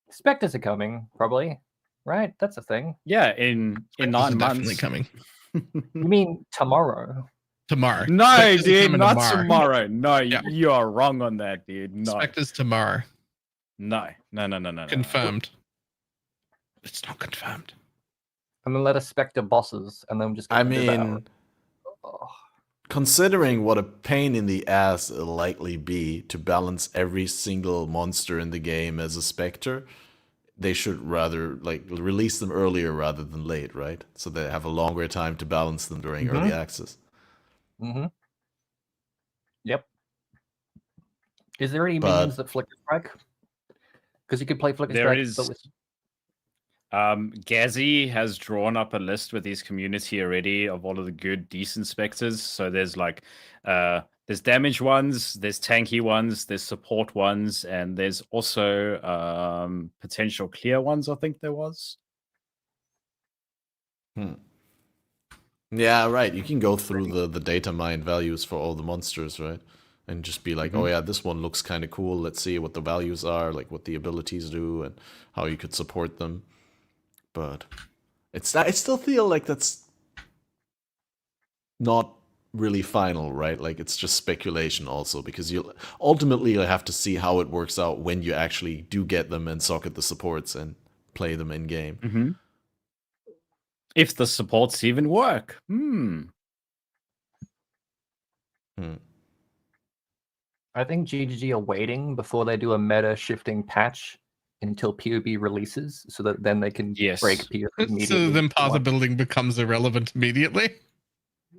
Spectres are coming, probably. Right? That's a thing. Yeah, in 9 months. Definitely coming. You mean tomorrow? Tomorrow. No, Spectres dude, not tomorrow. No, you are wrong on that, dude. No. Spectres tomorrow. No. Confirmed. It's not confirmed. I'm gonna let us Spectre bosses, and then just. I mean, considering what a pain in the ass it'll likely be to balance every single monster in the game as a Spectre, they should rather like release them earlier rather than late, right? So they have a longer time to balance them during early access. Yep. Is there any minions that Flicker Strike? Because you could play Flicker Strike. There is. Gazzy has drawn up a list with his community already of all of the good, decent Spectres. So there's like, there's damage ones, there's tanky ones, there's support ones, and there's also potential clear ones, I think there was. Yeah, right. You can go through the data mine values for all the monsters, right? And just be like, oh yeah, this one looks kind of cool. Let's see what the values are, like what the abilities do and how you could support them. But I still feel like that's not really final, right? Like it's just speculation also, because you'll ultimately have to see how it works out when you actually do get them and socket the supports and play them in game. If the supports even work. I think GGG are waiting before they do a meta shifting patch until PoB releases, so that then they can break PoB immediately. So then Path of Building becomes irrelevant immediately?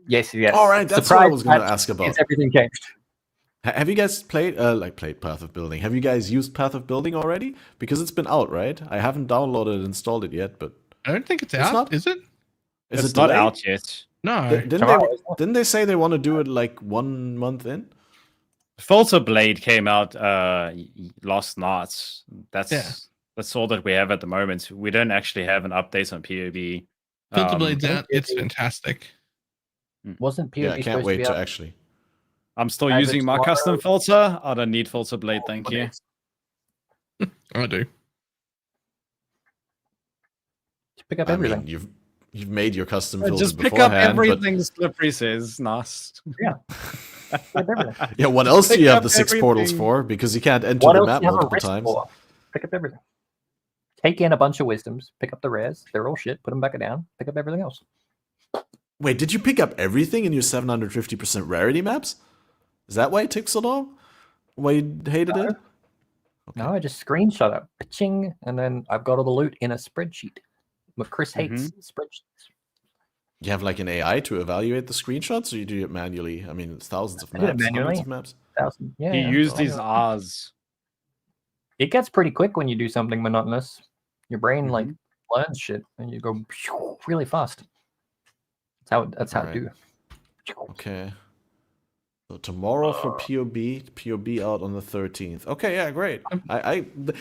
Yes. All right, that's what I was going to ask about. Everything changed. Have you guys played Path of Building? Have you guys used Path of Building already? Because it's been out, right? I haven't downloaded and installed it yet, but I don't think it's out. not? Is it? Is it's it not delayed? out yet. No. Didn't they say they want to do it like 1 month in? Filter Blade came out last night. That's all that we have at the moment. We don't actually have an update on PoB. Filter Blade's out. It's fantastic. Wasn't PoB Yeah, I can't wait to actually. I'm still using my custom filter. I don't need Filter Blade, thank you. I do. Pick up everything. Mean, you've made your custom filter Just pick up beforehand. everything Slippery says. Nice. Yeah. Pick up everything. Yeah, what else do Pick you have up the 6 portals everything. for? Because you can't enter What the else map do you have a multiple wrist times. for? Pick up everything. Take in a bunch of wisdoms. Pick up the rares. They're all shit. Put them back down. Pick up everything else. Wait, did you pick up everything in your 750% rarity maps? Is that why it took so long? Why you hated it? No, I just screenshot it. Pitching, and then I've got all the loot in a spreadsheet. But Chris hates spreadsheets. You have like an AI to evaluate the screenshots, or you do it manually? I mean, it's thousands of I did it maps, hundreds manually. of maps. Yeah, He yeah, used so his R's. it gets pretty quick when you do something monotonous. Your brain like learns shit, and you go really fast. That's how it do. Okay. So tomorrow for POB out on the 13th. Okay, yeah, great.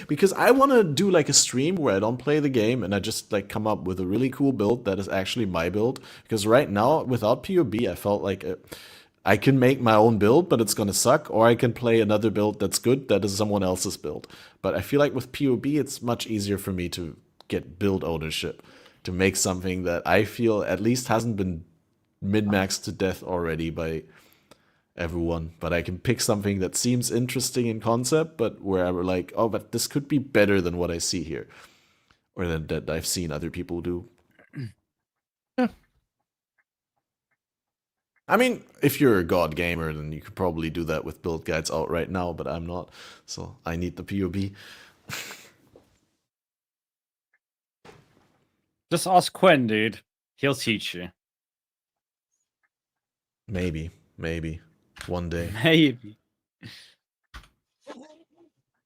Because I want to do like a stream where I don't play the game and I just like come up with a really cool build that is actually my build. Because right now, without POB, I felt like I can make my own build, but it's gonna suck, or I can play another build that's good that is someone else's build. But I feel like with POB, it's much easier for me to get build ownership, to make something that I feel at least hasn't been min-maxed to death already by everyone, but I can pick something that seems interesting in concept, but where I'm like, oh, but this could be better than what I see here, or that I've seen other people do. Yeah. I mean, if you're a god gamer, then you could probably do that with build guides out right now, but I'm not, so I need the POB. Just ask Quinn, dude. He'll teach you. Maybe. One day. Maybe.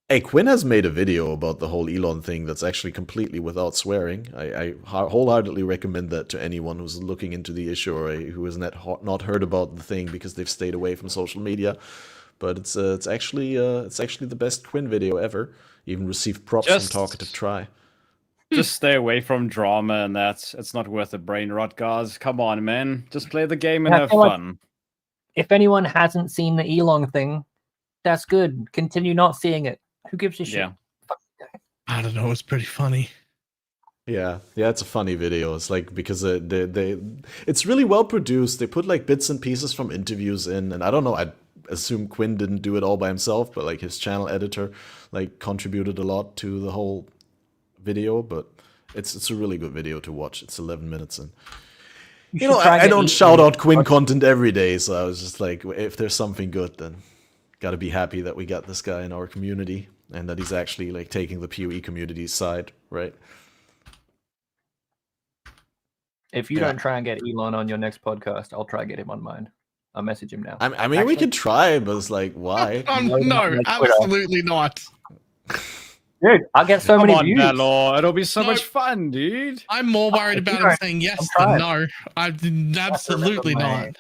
Hey, Quinn has made a video about the whole Elon thing that's actually completely without swearing. I wholeheartedly recommend that to anyone who's looking into the issue or who has not heard about the thing because they've stayed away from social media. But it's actually the best Quinn video ever. Even received props from Talkative Try. Just stay away from drama and that. It's not worth a brain rot, guys. Come on, man. Just play the game and have fun. If anyone hasn't seen the Elon thing, that's good. Continue not seeing it. Who gives a shit? Yeah. I don't know. It's pretty funny. Yeah, it's a funny video. It's like because it's really well produced. They put like bits and pieces from interviews in, and I don't know. I assume Quinn didn't do it all by himself, but like his channel editor like contributed a lot to the whole video. But it's a really good video to watch. It's 11 minutes in. You know, I don't shout out Quinn content every day, so I was just like, if there's something good, then gotta be happy that we got this guy in our community and that he's actually like taking the PoE community's side, right? If you don't try and get Elon on your next podcast, I'll try and get him on mine. I'll message him now. I mean, we could try, but it's like, why? No, absolutely not. Dude, I'll get so many views. Balor. It'll be so much fun, dude. I'm more worried about him saying yes than no. Absolutely not.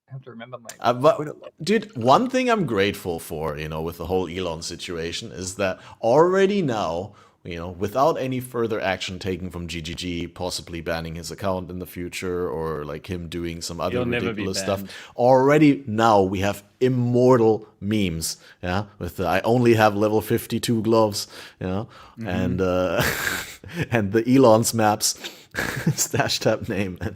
I have to remember my... Dude, one thing I'm grateful for, you know, with the whole Elon situation is that already now, you know, without any further action taken from GGG, possibly banning his account in the future or like him doing some other ridiculous stuff, already now we have immortal memes, yeah, with the, I only have level 52 gloves, you know, and and the Elon's maps, stash tab name, and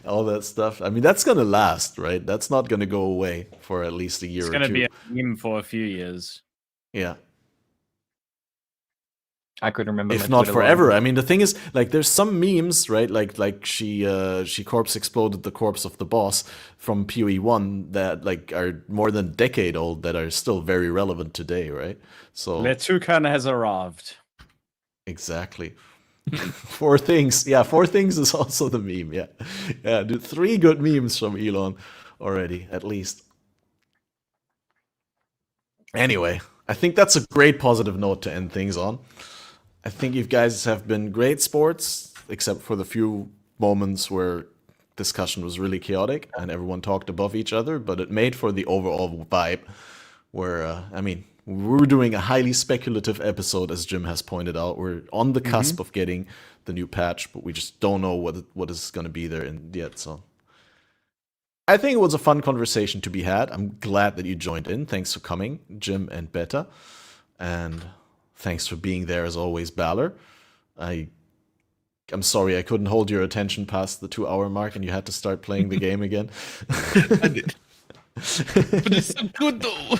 all that stuff. I mean, that's gonna last, right? That's not gonna go away for at least a year or two. It's gonna be a meme for a few years. Yeah. I could remember. If not forever. I mean, the thing is, like, there's some memes, right? Like she corpse exploded the corpse of the boss from PoE1 that like are more than a decade old that are still very relevant today, right? So Letukan has arrived. Exactly. 4 things. Yeah, 4 things is also the meme. Yeah, dude, 3 good memes from Elon already, at least. Anyway, I think that's a great positive note to end things on. I think you guys have been great sports, except for the few moments where discussion was really chaotic and everyone talked above each other, but it made for the overall vibe where, I mean, we're doing a highly speculative episode, as Jim has pointed out. We're on the cusp of getting the new patch, but we just don't know what is going to be there yet, so... I think it was a fun conversation to be had. I'm glad that you joined in. Thanks for coming, Jim and Beta. And thanks for being there as always, Balor. I I'm sorry, I couldn't hold your attention past the 2-hour mark, and you had to start playing the game again. I did. But it's so good though.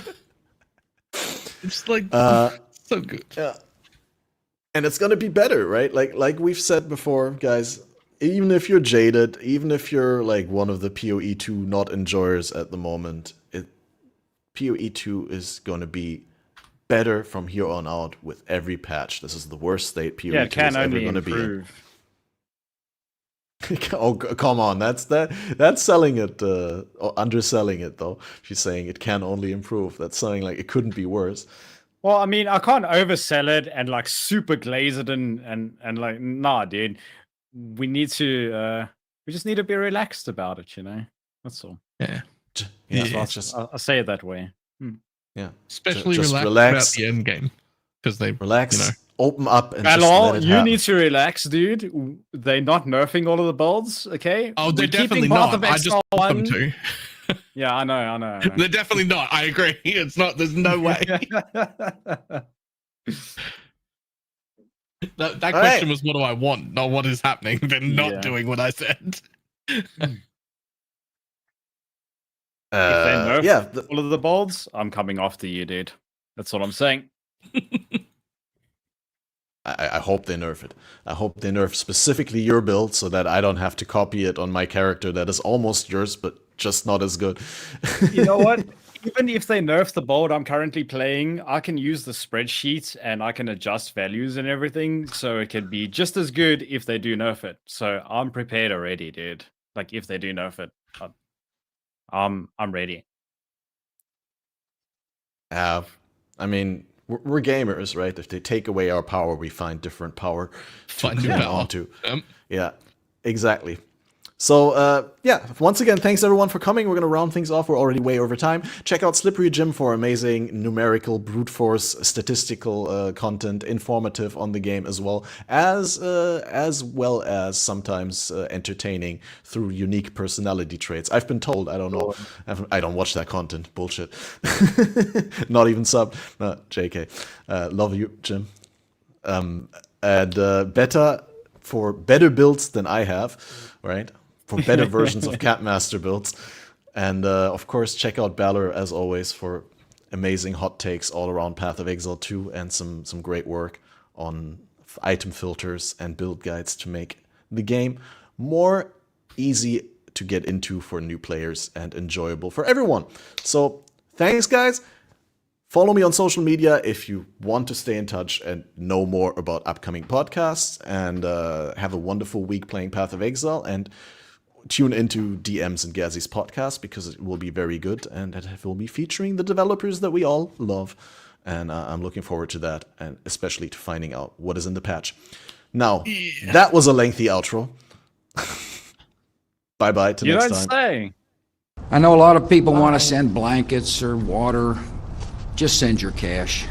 It's like so good. Yeah. And it's gonna be better, right? Like we've said before, guys. Even if you're jaded, even if you're like one of the PoE2 not enjoyers at the moment, PoE2 is gonna be better from here on out with every patch. This is the worst state PoE2 it can is ever only gonna be in. improve. Oh, come on, that's selling it, or underselling it though. She's saying it can only improve. That's saying like it couldn't be worse. Well, I mean, I can't oversell it and like super glaze it and like, nah, dude. We need to, we just need to be relaxed about it, you know? That's all. Yeah. I'll say it that way. Yeah. Especially just relax about the end game. Because they relax, you know. open up, and just Balor, let it you happen. need to relax, dude. They're not nerfing all of the builds, okay? Oh, they're We're definitely keeping Path not. of I just Exile want them 1. to. Yeah, I know. They're definitely not. I agree. It's not. There's no way. That question was, what do I want? Not what is happening. They're not doing what I said. If they nerf all of the bolts, I'm coming after you, dude. That's what I'm saying. I hope they nerf it. I hope they nerf specifically your build so that I don't have to copy it on my character that is almost yours, but just not as good. You know what? Even if they nerf the bolt I'm currently playing, I can use the spreadsheet and I can adjust values and everything, so it can be just as good if they do nerf it. So I'm prepared already, dude. Like if they do nerf it, I'm ready. I mean, we're gamers, right? If they take away our power, we find different power to cling on to. Yeah, exactly. So, yeah, once again, thanks everyone for coming. We're going to round things off. We're already way over time. Check out Slippery Jim for amazing numerical, brute force, statistical content, informative on the game as well as sometimes entertaining through unique personality traits. I've been told, I don't know, I don't watch that content. Bullshit. Not even sub. No, JK. Love you, Jim. And for better builds than I have, right? For better versions of Catmaster builds. And of course, check out Balor as always for amazing hot takes all around Path of Exile 2 and some great work on item filters and build guides to make the game more easy to get into for new players and enjoyable for everyone. So thanks, guys. Follow me on social media if you want to stay in touch and know more about upcoming podcasts, and have a wonderful week playing Path of Exile, and tune into DMs and Gazzy's podcast because it will be very good and it will be featuring the developers that we all love. And I'm looking forward to that, and especially to finding out what is in the patch. Now, that was a lengthy outro. Bye-bye till next time. You don't say. I know a lot of people want to send blankets or water. Just send your cash.